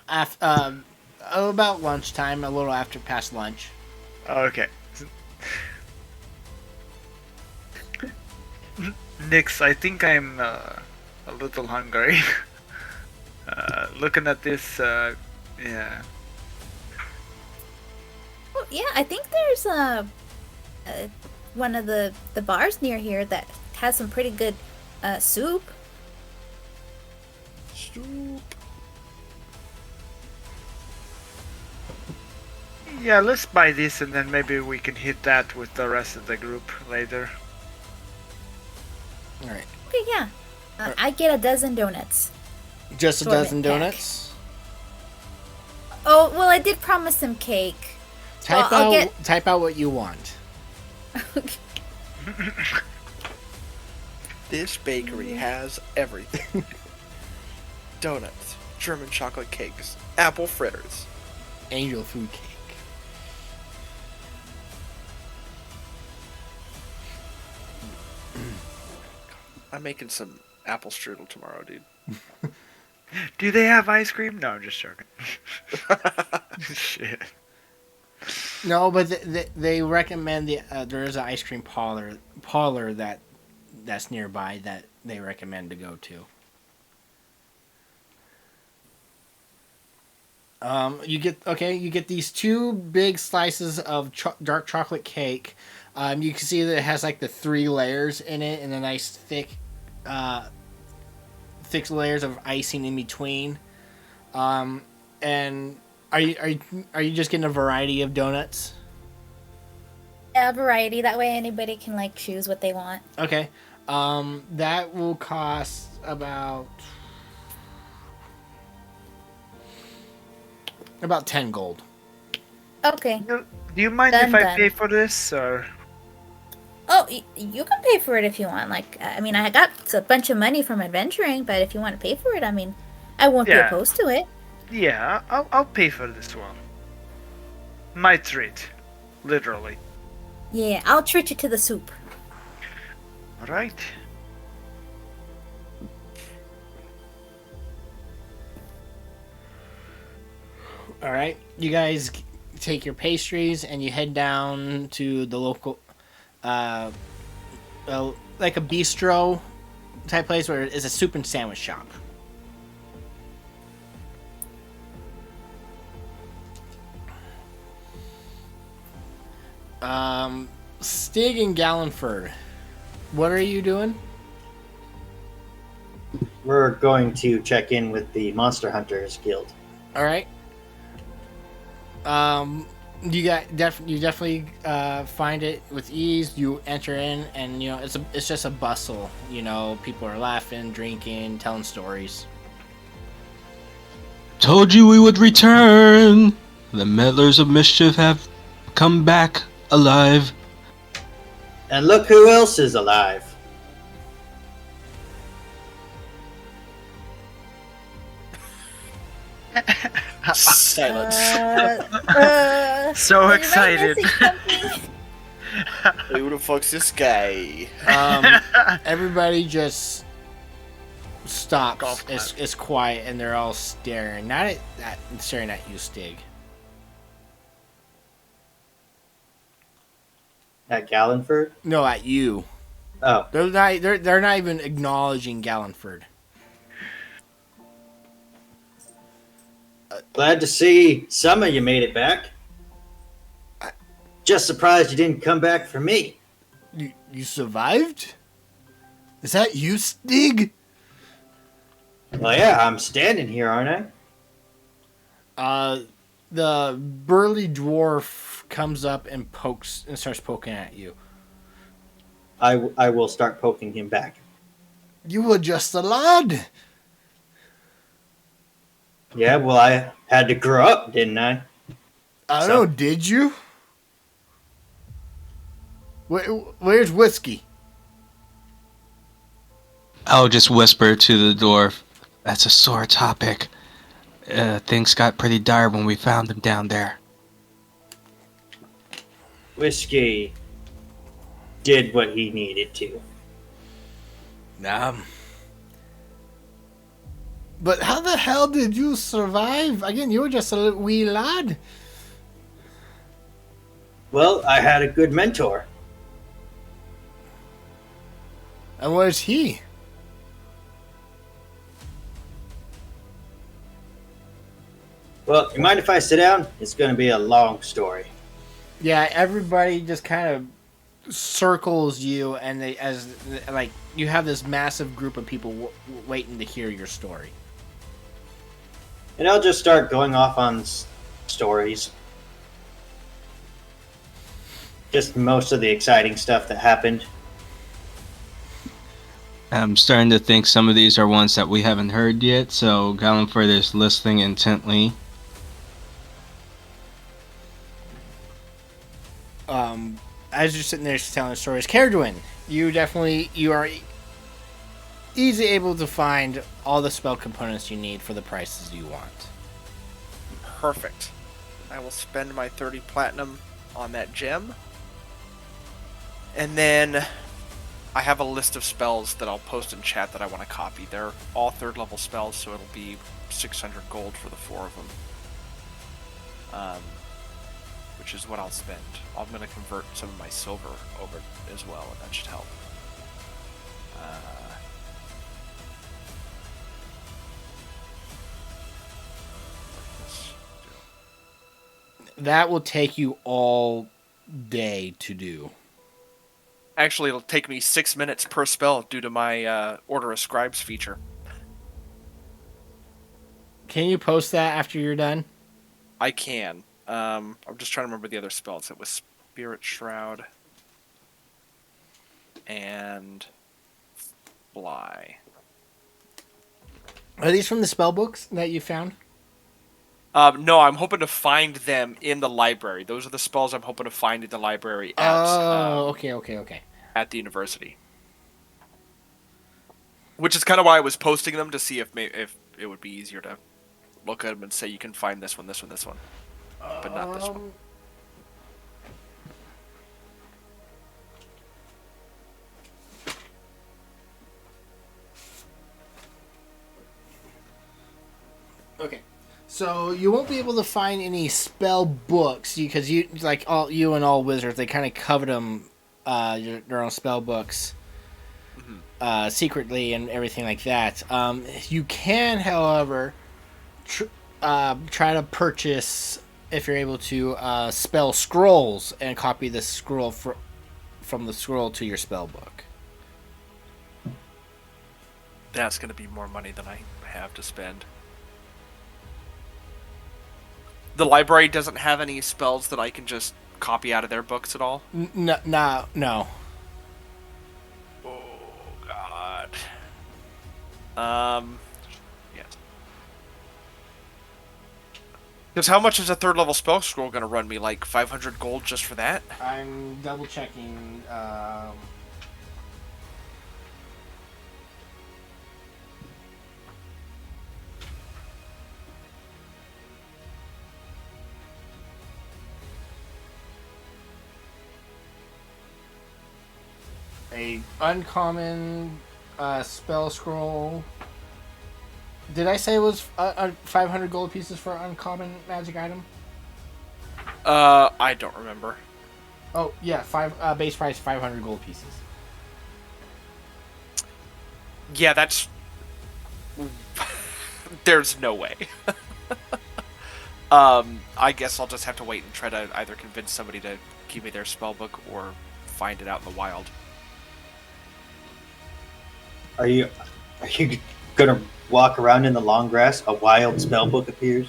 About lunchtime, a little after past lunch. Oh, okay. Nix, I think I'm a little hungry. Looking at this, yeah. Oh, yeah, I think there's one of the bars near here that has some pretty good soup. Yeah, let's buy this and then maybe we can hit that with the rest of the group later. All right. Okay, yeah. I get a dozen donuts. Just a Assortment dozen pack. donuts. Oh, well, I did promise some cake. Type I'll out. get- Type out what you want. This bakery has everything. Donuts, German chocolate cakes, apple fritters. Angel food cake. I'm making some apple strudel tomorrow, dude. Do they have ice cream? No, I'm just joking. Shit. No, but they recommend there is an ice cream parlor that's nearby that they recommend to go to. You get these two big slices of dark chocolate cake. You can see that it has like the 3 layers in it and a nice thick layers of icing in between. And are you just getting a variety of donuts? Yeah, variety. That way anybody can like choose what they want. Okay. That will cost about 10 gold. Okay. Do you mind Done, if I done. pay for this, or? Oh, you can pay for it if you want. Like, I mean, I got a bunch of money from adventuring, but if you want to pay for it, I mean, I won't be Yeah. opposed to it. Yeah, I'll pay for this one. My treat. Literally. Yeah, I'll treat you to the soup. Alright. All right. You guys take your pastries and you head down to the local, like a bistro type place where it's a soup and sandwich shop. Stig and Gallenford, what are you doing? We're going to check in with the Monster Hunters Guild. All right. You definitely find it with ease. You enter in, and it's just a bustle. People are laughing, drinking, telling stories. Told you we would return. The Meddlers of Mischief have come back alive. And look who else is alive. Silence. So Did I excited. message something? Who the fuck's this guy? Everybody just stops. Golf clap. It's quiet, and they're all staring. Not staring at you, Stig. At Gallenford? No, at you. Oh, They're not even acknowledging Gallenford. glad to see some of you made it back. Just surprised you didn't come back for me. You survived? Is that you, Stig? Well, yeah, I'm standing here, aren't I? The burly dwarf comes up and starts poking at you. I will start poking him back. You were just a lad. Yeah, well, I had to grow up, didn't I? I don't So- know, did you? Where's whiskey? I'll just whisper to the dwarf. That's a sore topic. Things got pretty dire when we found him down there. Whiskey did what he needed to. But how the hell did you survive? Again, you were just a little wee lad. Well, I had a good mentor. And where's he? Well, you mind if I sit down? It's going to be a long story. Yeah, everybody just kind of circles you, and you have this massive group of people waiting to hear your story. And I'll just start going off on stories. Just most of the exciting stuff that happened. I'm starting to think some of these are ones that we haven't heard yet, so Gallenford is listening intently. As you're sitting there telling stories, Caradwin, you are easily able to find all the spell components you need for the prices you want. Perfect. I will spend my 30 platinum on that gem. And then I have a list of spells that I'll post in chat that I want to copy. They're all 3rd level spells, so it'll be 600 gold for the 4 of them. Which is what I'll spend. I'm going to convert some of my silver over as well, and that should help. That will take you all day to do. Actually, it'll take me 6 minutes per spell due to my Order of Scribes feature. Can you post that after you're done? I can. I'm just trying to remember the other spells. It was Spirit Shroud and Fly. Are these from the spell books that you found? No, I'm hoping to find them in the library. Those are the spells I'm hoping to find in the library Okay. at the university. Which is kind of why I was posting them, to see if it would be easier to look at them and say you can find this one, this one, this one, but not this one. Okay. So you won't be able to find any spell books because you and all wizards, they kind of covet them, their own spell books, secretly and everything like that. You can, however, try to purchase, if you're able to, spell scrolls and copy the scroll from the scroll to your spell book. That's going to be more money than I have to spend. The library doesn't have any spells that I can just copy out of their books at all? No. Oh, God. Yes. Because how much is a 3rd level spell scroll going to run me? Like 500 gold just for that? I'm double checking. A uncommon spell scroll. Did I say it was 500 gold pieces for an uncommon magic item? I don't remember. Oh yeah, base price 500 gold pieces. Yeah, that's. There's no way. I guess I'll just have to wait and try to either convince somebody to give me their spellbook or find it out in the wild. Are you gonna walk around in the long grass? A wild spellbook appears.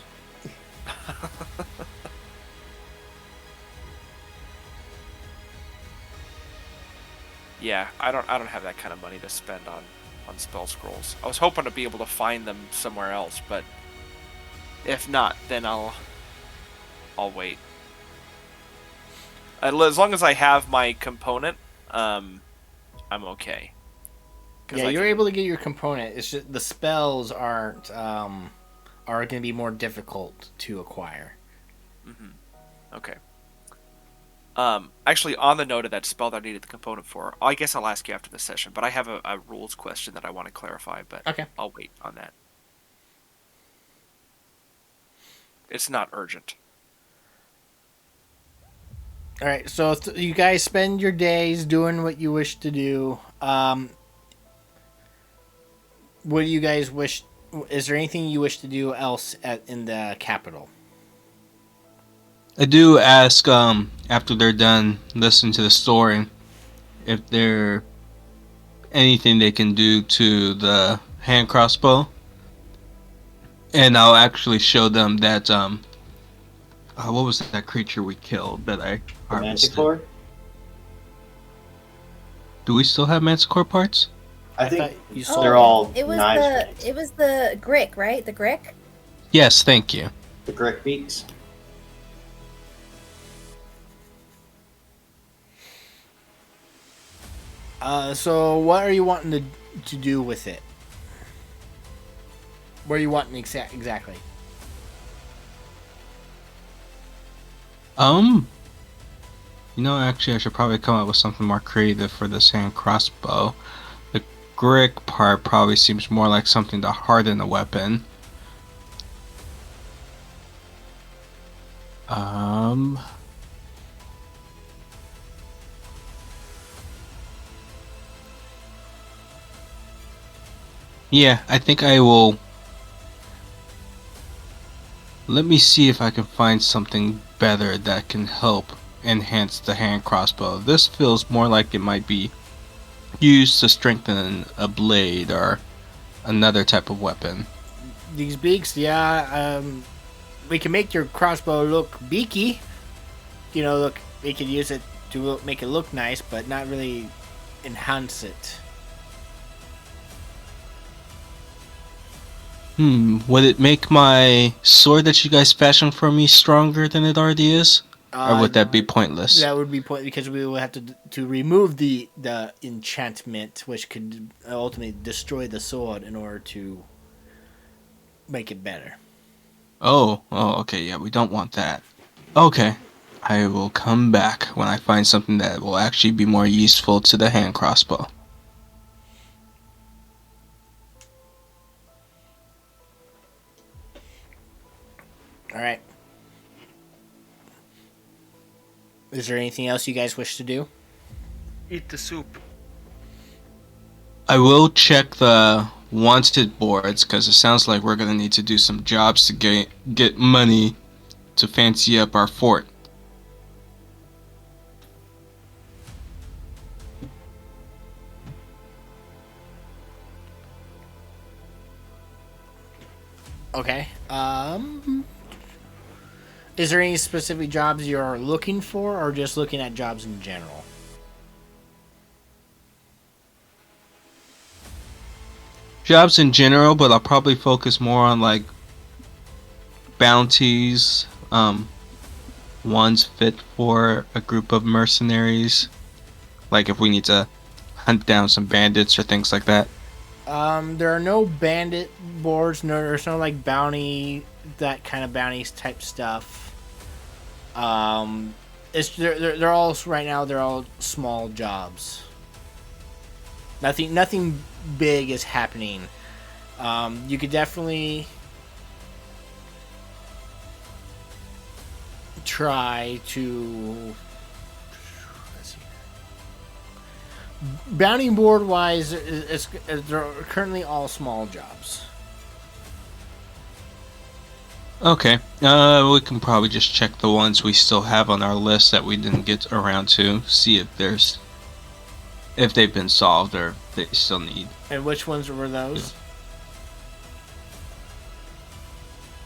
Yeah, I don't have that kind of money to spend on spell scrolls. I was hoping to be able to find them somewhere else, but if not, then I'll wait. As long as I have my component, I'm okay. Yeah, you're able to get your component. It's just the spells are going to be more difficult to acquire. Okay. Actually, on the note of that spell that I needed the component for, I guess I'll ask you after the session, but I have a rules question that I want to clarify, but Okay. I'll wait on that. It's not urgent. All right, so you guys spend your days doing what you wish to do. What do you guys wish? Is there anything you wish to do else in the capital? I do ask after they're done listening to the story if there anything they can do to the hand crossbow, and I'll actually show them that what was that creature we killed that I The harvested? Manticore? Do we still have Manticore parts? I think you they're all It was knives. it was the Grick, right? The Grick. Yes, thank you. The Grick beaks. So what are you wanting to do with it? What are you wanting exactly? Actually, I should probably come up with something more creative for this hand crossbow. The Grick part probably seems more like something to harden a weapon. Yeah, I think I will. Let me see if I can find something better that can help enhance the hand crossbow. This feels more like it might be used to strengthen a blade or another type of weapon. These beaks, yeah. We can make your crossbow look beaky. Look, we could use it to make it look nice, but not really enhance it. Would it make my sword that you guys fashioned for me stronger than it already is? Or would that be pointless? That would be pointless because we would have to remove the enchantment, which could ultimately destroy the sword in order to make it better. Oh, okay, yeah, we don't want that. Okay, I will come back when I find something that will actually be more useful to the hand crossbow. All right. Is there anything else you guys wish to do? Eat the soup. I will check the wanted boards because it sounds like we're gonna need to do some jobs to get money to fancy up our fort. Okay. Is there any specific jobs you're looking for, or just looking at jobs in general? Jobs in general, but I'll probably focus more on like bounties, ones fit for a group of mercenaries. Like if we need to hunt down some bandits or things like that. There are no bandit boards. No, there's no like bounty, that kind of bounties type stuff. They're all right now. They're all small jobs. Nothing big is happening. You could definitely try to. Let's see. Bounty board wise, they're currently all small jobs. Okay. We can probably just check the ones we still have on our list that we didn't get around to. See if they've been solved or if they still need. And which ones were those?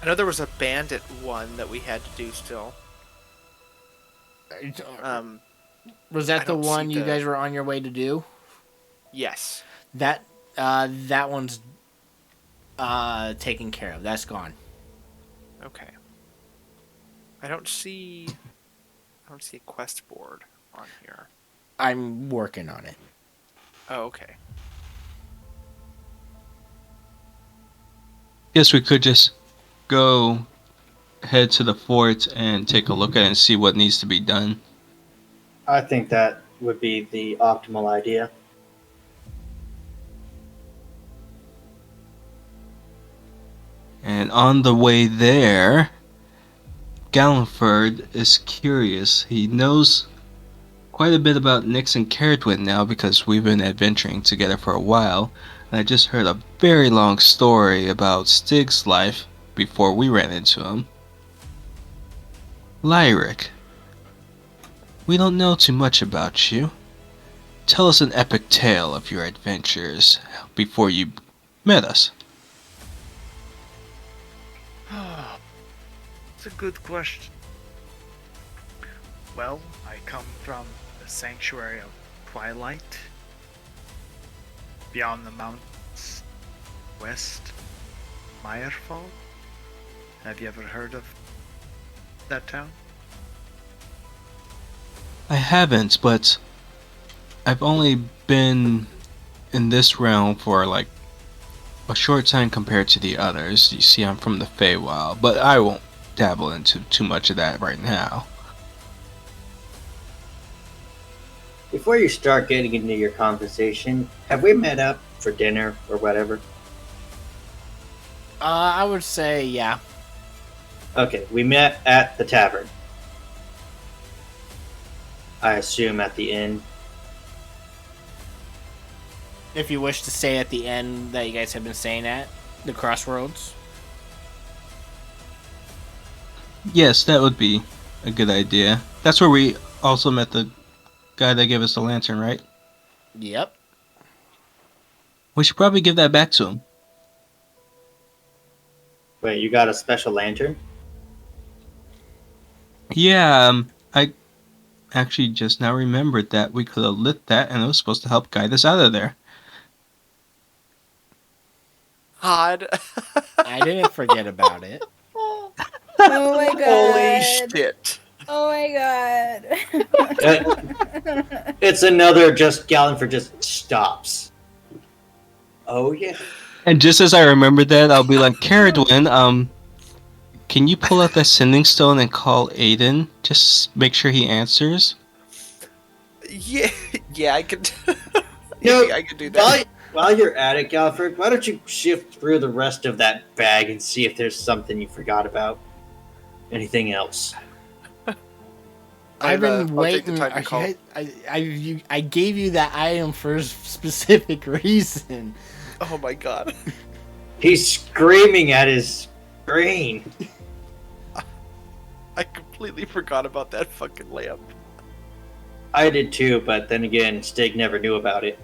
I know there was a bandit one that we had to do still. Was I that the don't see one you the- guys were on your way to do? Yes. That one's taken care of. That's gone. Okay. I don't see a quest board on here. I'm working on it. Oh, okay. Guess we could just go head to the fort and take a look at it and see what needs to be done. I think that would be the optimal idea. And on the way there, Galliford is curious. He knows quite a bit about Nix and Caradwin now because we've been adventuring together for a while. And I just heard a very long story about Stig's life before we ran into him. Lyric, we don't know too much about you. Tell us an epic tale of your adventures before you met us. It's a good question. Well, I come from the sanctuary of Twilight, beyond the mountains, west, Meyerfall. Have you ever heard of that town? I haven't, but I've only been in this realm for like a short time compared to the others. You see, I'm from the Feywild, but I won't dabble into too much of that right now. Before you start getting into your conversation, have we met up for dinner or whatever? I would say yeah. Okay, we met at the tavern. I assume at the inn. If you wish to stay at the end that you guys have been staying at, the crossroads. Yes, that would be a good idea. That's where we also met the guy that gave us the lantern, right? Yep. We should probably give that back to him. Wait, you got a special lantern? Yeah, I actually just now remembered that we could have lit that and it was supposed to help guide us out of there. Odd. I didn't forget about it. Oh my god. Holy shit. Oh my god. It's another just Galliford just stops. Oh yeah. And just as I remembered that, I'll be like, Caradwin, can you pull out that sending stone and call Aiden? Just make sure he answers. Yeah, I could. No, I could do that. While you're at it, Galliford, why don't you shift through the rest of that bag and see if there's something you forgot about? Anything else? I've been I'll take the waiting. time to call. I gave you that item for a specific reason. Oh my god. He's screaming at his screen. I completely forgot about that fucking lamp. I did too, but then again, Stig never knew about it.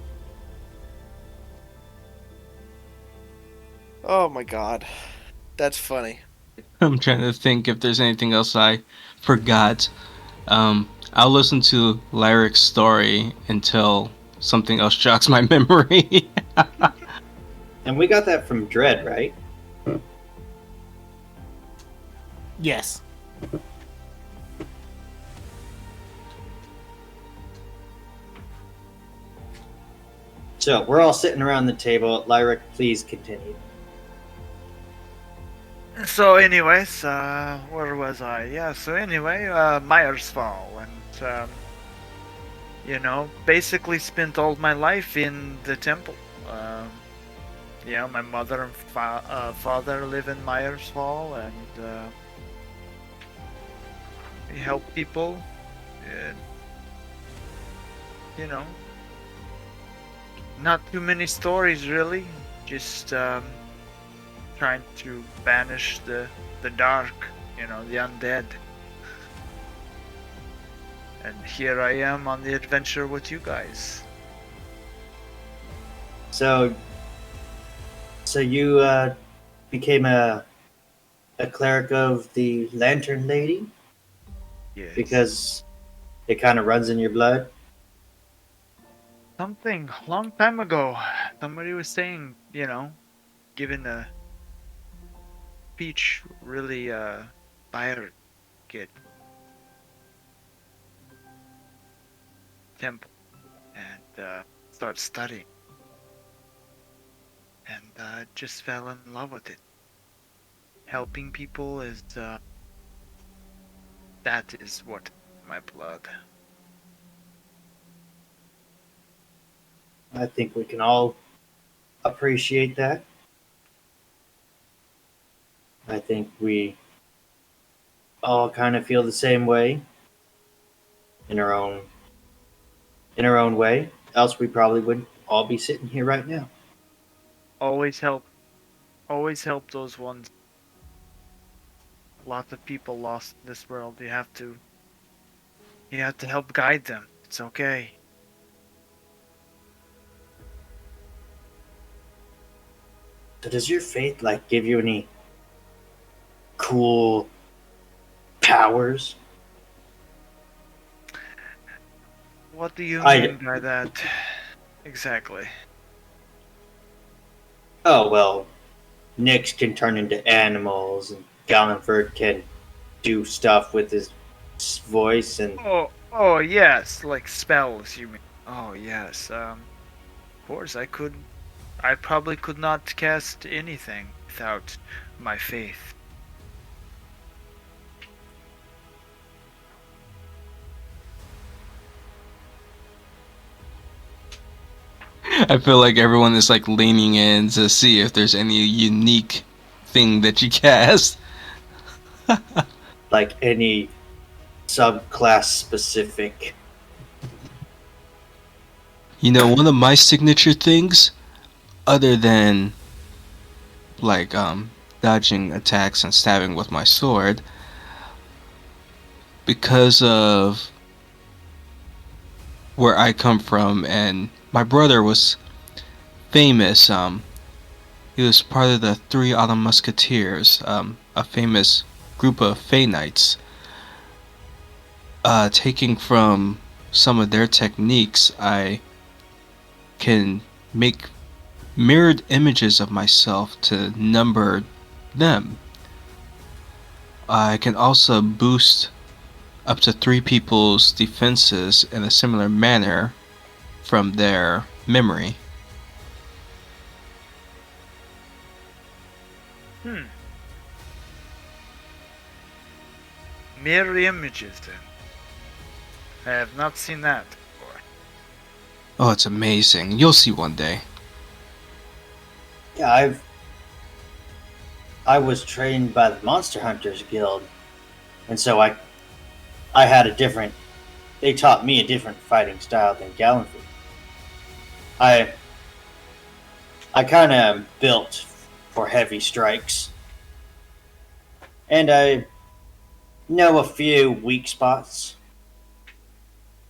Oh my god. That's funny. I'm trying to think if there's anything else I forgot. I'll listen to Lyric's story until something else jogs my memory. And we got that from Dread, right? Yes. So, we're all sitting around the table. Lyric, please continue. So, anyways, where was I? Yeah. So anyway, Myers Fall, and basically spent all my life in the temple. My mother and father live in Myers Hall, and we help people. And, you know, not too many stories really. Just trying to banish the dark, the undead. And here I am on the adventure with you guys. So you became a cleric of the Lantern Lady Yes. because it kind of runs in your blood. Something long time ago, somebody was saying, given a speech really inspired kid temple and start studying, and just fell in love with it. Helping people is that is what my blood. I think we can all appreciate that. I think we all kind of feel the same way in our own way. Else we probably wouldn't all be sitting here right now. Always help those ones. Lots of people lost in this world. You have to help guide them. It's okay. So does your faith like give you any cool powers? What do you I- mean by that? Exactly. Oh well, Nyx can turn into animals, and Gallenford can do stuff with his voice, and Oh yes, like spells, you mean? Oh yes. Of course, I probably could not cast anything without my faith. I feel like everyone is like leaning in to see if there's any unique thing that you cast. like any subclass specific. One of my signature things, other than like dodging attacks and stabbing with my sword, because of where I come from, and my brother was famous. He was part of the Three Autumn Musketeers, a famous group of Fey Knights. Taking from some of their techniques, I can make mirrored images of myself to number them. I can also boost up to 3 people's defenses in a similar manner from their memory. Hmm. Mirror images, then. I have not seen that before. Oh, it's amazing. You'll see one day. Yeah, I was trained by the Monster Hunters Guild, and so I had a different. They taught me a different fighting style than Gallenford. I kind of built for heavy strikes, and I know a few weak spots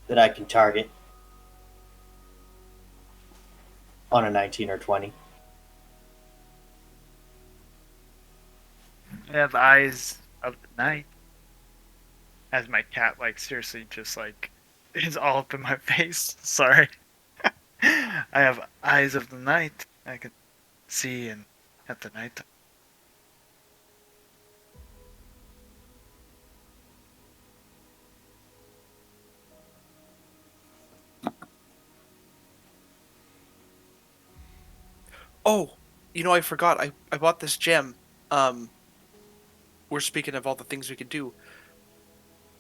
that I can target on a 19 or 20. I have eyes of the night. As my cat, like, seriously just, like, is all up in my face. Sorry. I have eyes of the night. I can see and at the night. Oh, I forgot. I bought this gem. We're speaking of all the things we could do.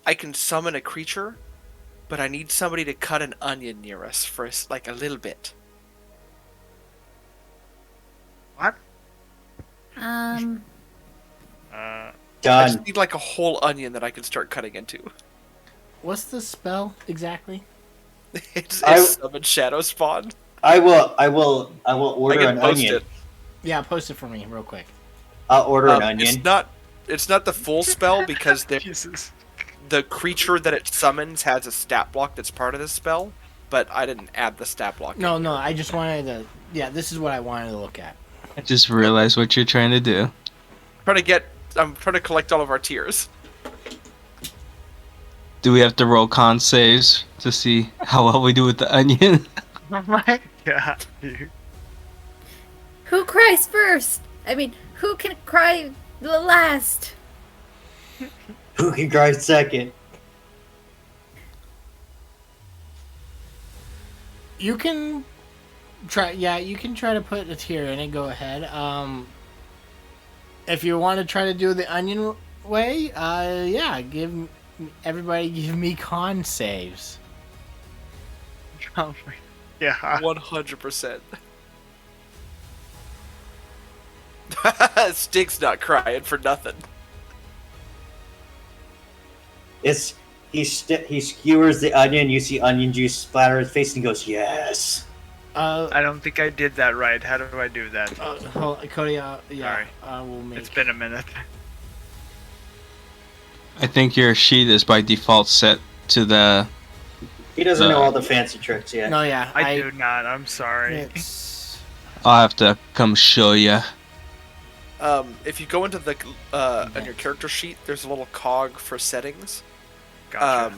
I can summon a creature, but I need somebody to cut an onion near us for like a little bit. What? Um, I Done. just need like a whole onion that I can start cutting into. What's the spell exactly? It's I- summon shadow spawn. I will I order can an post onion. it. Yeah, post it for me real quick. I'll order an onion. It's not the full spell because Jesus. the creature that it summons has a stat block that's part of this spell, but I didn't add the stat block. No, I just wanted to. Yeah, this is what I wanted to look at. I just realized what you're trying to do. I'm trying to collect all of our tiers. Do we have to roll con saves to see how well we do with the onion? Oh my god, dude. who cries first? I mean, who can cry the last? Who can cry second? You can try. Yeah, you can try to put a tier in it. Go ahead. If you want to try to do the onion way, yeah, everybody give me con saves. Oh my god. 100%. Stig's not crying for nothing. He skewers the onion. You see onion juice splatter his face, and he goes, "Yes." I don't think I did that right. How do I do that? Cody, yeah, Sorry. we'll make. It's been a minute. I think your sheet is by default set to the. He doesn't know all the fancy tricks yet. No, yeah, I do not. I'm sorry. It's, I'll have to come show you. If you go into the on your character sheet, there's a little cog for settings. Gotcha.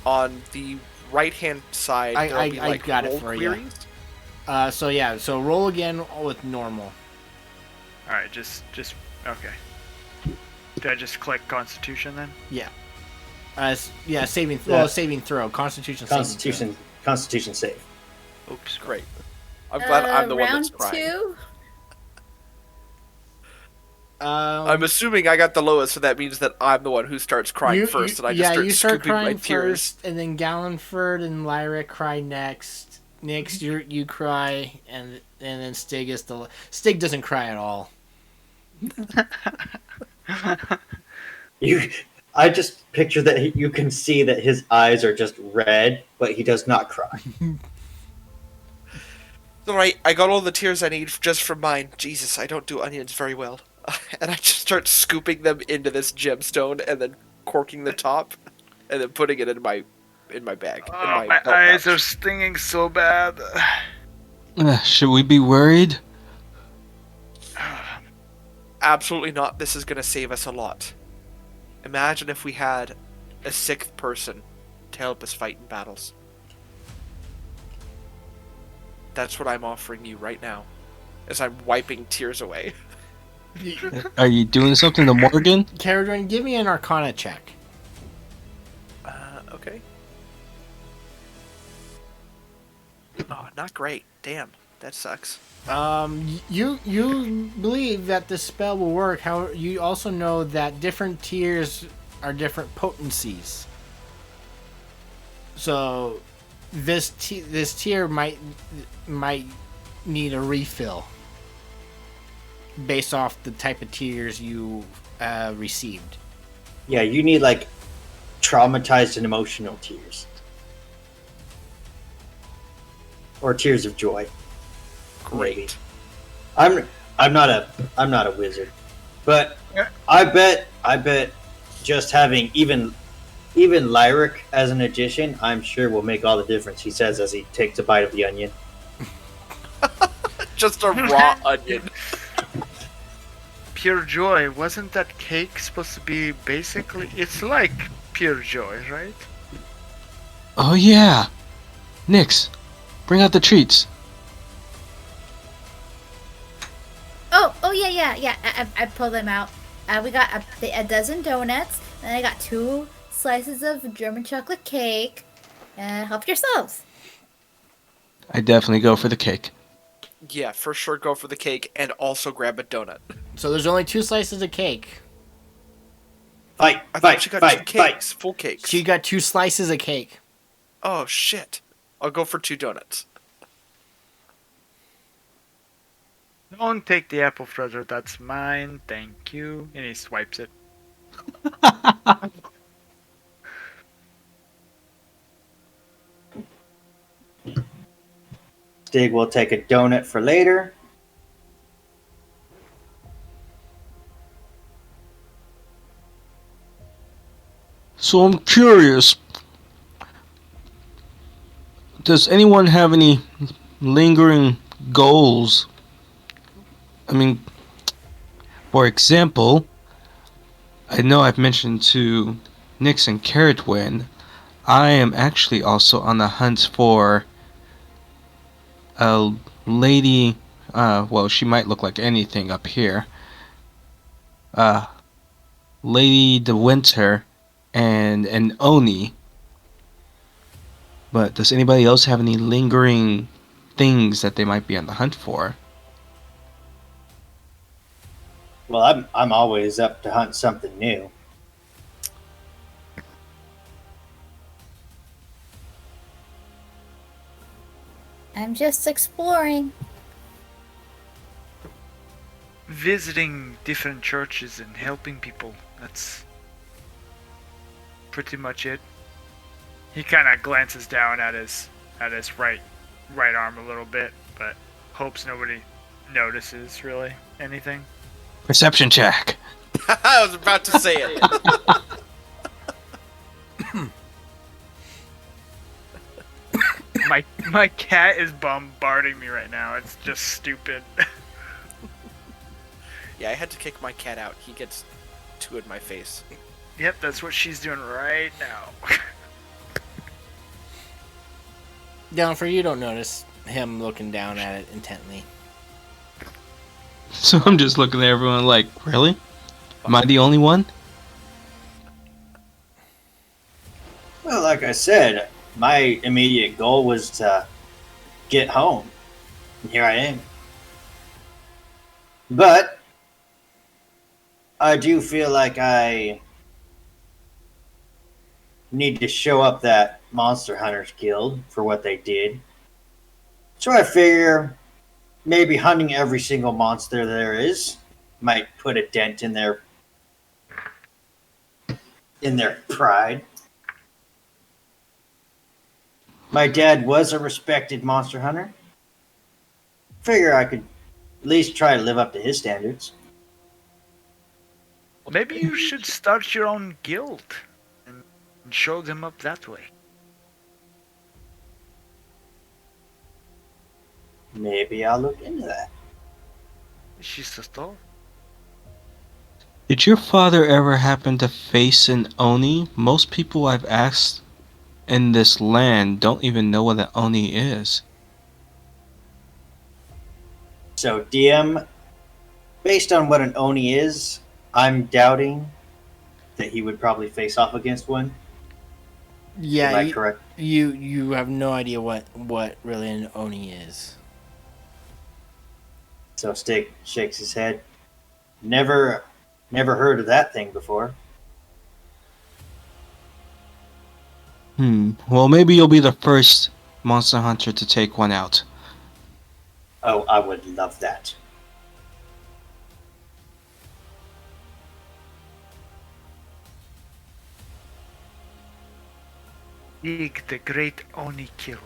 On the right-hand side, there'll be like got it roll for you. queries. So roll again with normal. Alright, just okay. Did I just click Constitution then? Yeah. Saving Yeah. saving throw. Constitution. Saving Constitution save. Oops. Great. I'm glad I'm the one that's round crying. 2. throw. I'm assuming I got the lowest, so that means that I'm the one who starts crying first, and I just you start start scooping my crying tears. first, and then Gallenford and Lyra cry next. Next, you cry, and then Stig is the Stig doesn't cry at all. I just picture that you can see that his eyes are just red, but he does not cry. Alright, I got all the tears I need just from mine. Jesus, I don't do onions very well. And I just start scooping them into this gemstone and then corking the top and then putting it in my bag. Oh, in my belt eyes pouch. are stinging so bad. Should we be worried? Absolutely not. This is going to save us a lot. Imagine if we had a 6th person to help us fight in battles. That's what I'm offering you right now, as I'm wiping tears away. Are you doing something to Morgan? Caradron, give me an Arcana check. Okay. Oh, not great. Damn, that sucks. You believe that the spell will work. However, you also know that different tiers are different potencies. So, this tier might need a refill based off the type of tears you received. Yeah, you need like traumatized and emotional tears, or tears of joy. Great. Maybe. I'm not a wizard, but I bet just having even Lyric as an addition, I'm sure will make all the difference. He says as he takes a bite of the onion. Just a raw onion. Pure joy. Wasn't that cake supposed to be basically? It's like pure joy, right? Oh yeah. Nix, bring out the treats. Oh yeah. I pulled them out. We got a dozen donuts, and I got 2 slices of German chocolate cake. Help yourselves. I definitely go for the cake. Yeah, for sure go for the cake and also grab a donut. So there's only 2 slices of cake. I thought she got 2 cakes, full cakes. She got 2 slices of cake. Oh shit! I'll go for 2 donuts. Don't take the apple fritter. That's mine. Thank you. And he swipes it. Stig will take a donut for later. So I'm curious. Does anyone have any lingering goals? I mean, for example, I know I've mentioned to Nix and Carrotwin, I am actually also on the hunt for a lady. Well, she might look like anything up here. Lady De Winter and an Oni. But does anybody else have any lingering things that they might be on the hunt for? Well, I'm always up to hunt something new. I'm just exploring. Visiting different churches and helping people. That's pretty much it. He kind of glances down at his right arm a little bit, but hopes nobody notices really anything. Perception check. I was about to say it. My cat is bombarding me right now. It's just stupid. Yeah, I had to kick my cat out. He gets 2 in my face. Yep, that's what she's doing right now. Downford, you don't notice him looking down at it intently. So I'm just looking at everyone like, really? Am I the only one? Well, like I said, my immediate goal was to get home. And here I am. But I do feel like I need to show up that Monster Hunters Guild for what they did. So I figure maybe hunting every single monster there is might put a dent in their pride. My dad was a respected monster hunter. Figure I could at least try to live up to his standards. Maybe you should start your own guild and show them up that way. Maybe I'll look into that. She's a thought. Did your father ever happen to face an Oni? Most people I've asked in this land don't even know what an Oni is. So, DM, based on what an Oni is, I'm doubting that he would probably face off against one. Yeah, Am I correct? you have no idea what really an Oni is. So Stick shakes his head. Never heard of that thing before. Well, maybe you'll be the first monster hunter to take one out. Oh, I would love that. Dig the great Oni killer.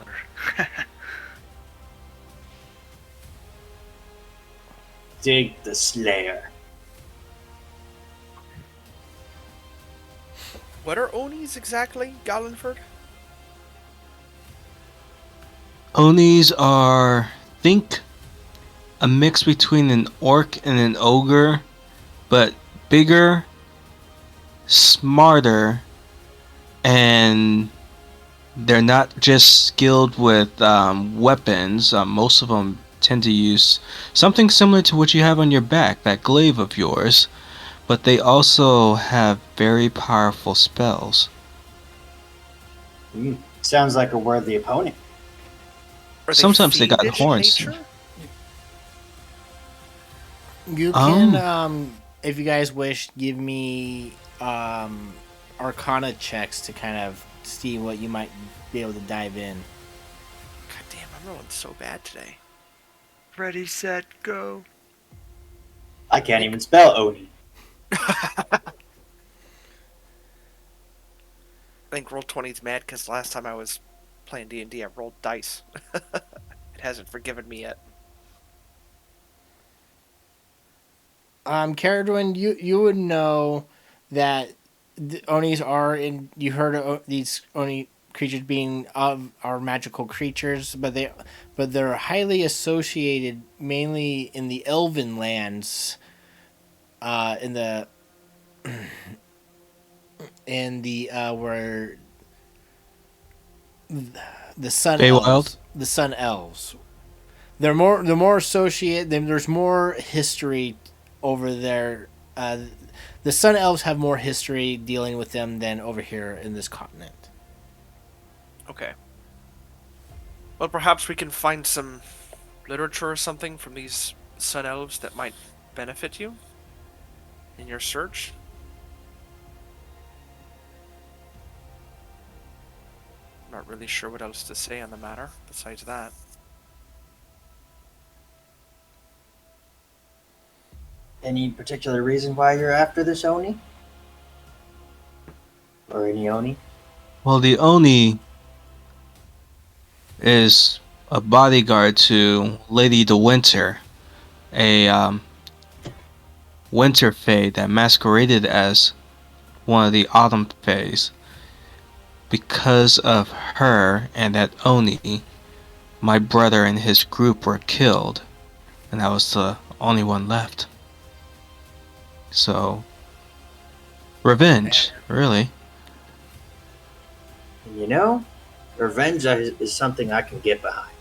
Dig the Slayer. What are Onis exactly, Gallenford? Onis are, think, a mix between an orc and an ogre, but bigger, smarter, and they're not just skilled with weapons. Most of them tend to use something similar to what you have on your back, that glaive of yours, but they also have very powerful spells. Sounds like a worthy opponent. Are Sometimes they got fiendish in horns. nature? You can, if you guys wish, give me Arcana checks to kind of see what you might be able to dive in. God damn, I'm rolling so bad today. Ready, set, go. I can't even spell Oni. I think Roll20's mad because last time I was playing D&D, I rolled dice. It hasn't forgiven me yet. Caradwin, you would know that the Onis are in. You heard of these Oni creatures being are magical creatures, but they're highly associated mainly in the Elven lands. In the where the sun Feywild? elves. They're more associated. There's more history over there. The sun elves have more history dealing with them than over here in this continent. Okay. Well, perhaps we can find some literature or something from these sun elves that might benefit you in your search. I'm not really sure what else to say on the matter besides that. Any particular reason why you're after this Oni? Or any Oni? Well, the Oni is a bodyguard to Lady the Winter, a winter fae that masqueraded as one of the autumn fays. Because of her and that Oni, my brother and his group were killed, and I was the only one left. So, revenge, really. You know, revenge is something I can get behind.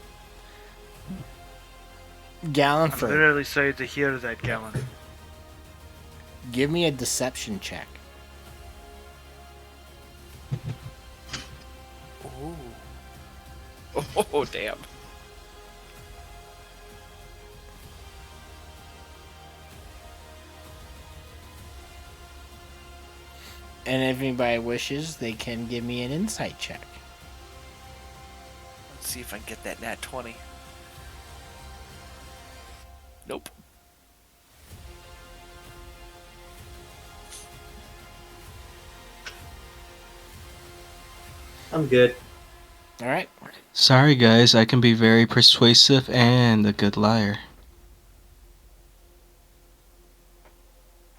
I'm Gallonford, literally sorry to hear that, Gallon. give me a deception check. Ooh. Oh, damn. And if anybody wishes, they can give me an insight check. Let's see if I can get that nat 20. Nope. I'm good. All right. Sorry guys, I can be very persuasive and a good liar.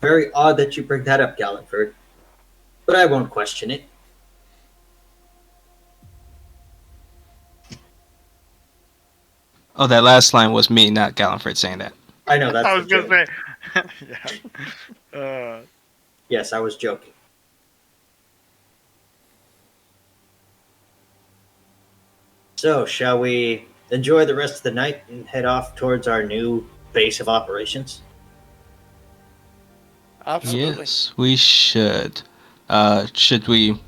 Very odd that you bring that up, Galliford. But I won't question it. Oh, that last line was me, not Galliford saying that. I know that's I the was gonna joke. say, yeah. Yes, I was joking. So, shall we enjoy the rest of the night and head off towards our new base of operations? Absolutely. Yes, we should. Should we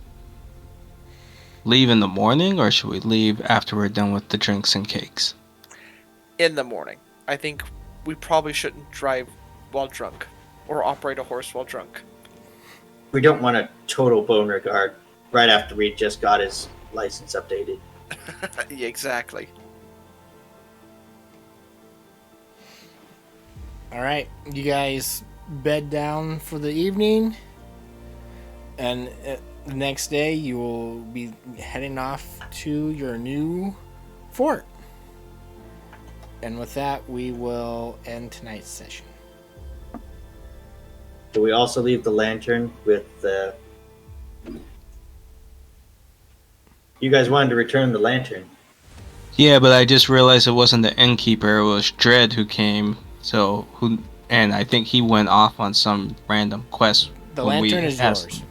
leave in the morning or should we leave after we're done with the drinks and cakes? In the morning. I think we probably shouldn't drive while drunk or operate a horse while drunk. We don't want a total bone regard right after we just got his license updated. Yeah, exactly. All right. You guys bed down for the evening. And the next day, you will be heading off to your new fort. And with that, we will end tonight's session. Do we also leave the lantern with the... You guys wanted to return the lantern. Yeah, but I just realized it wasn't the innkeeper, it was Dredd who came. And I think he went off on some random quest The when we lantern is asked yours. him.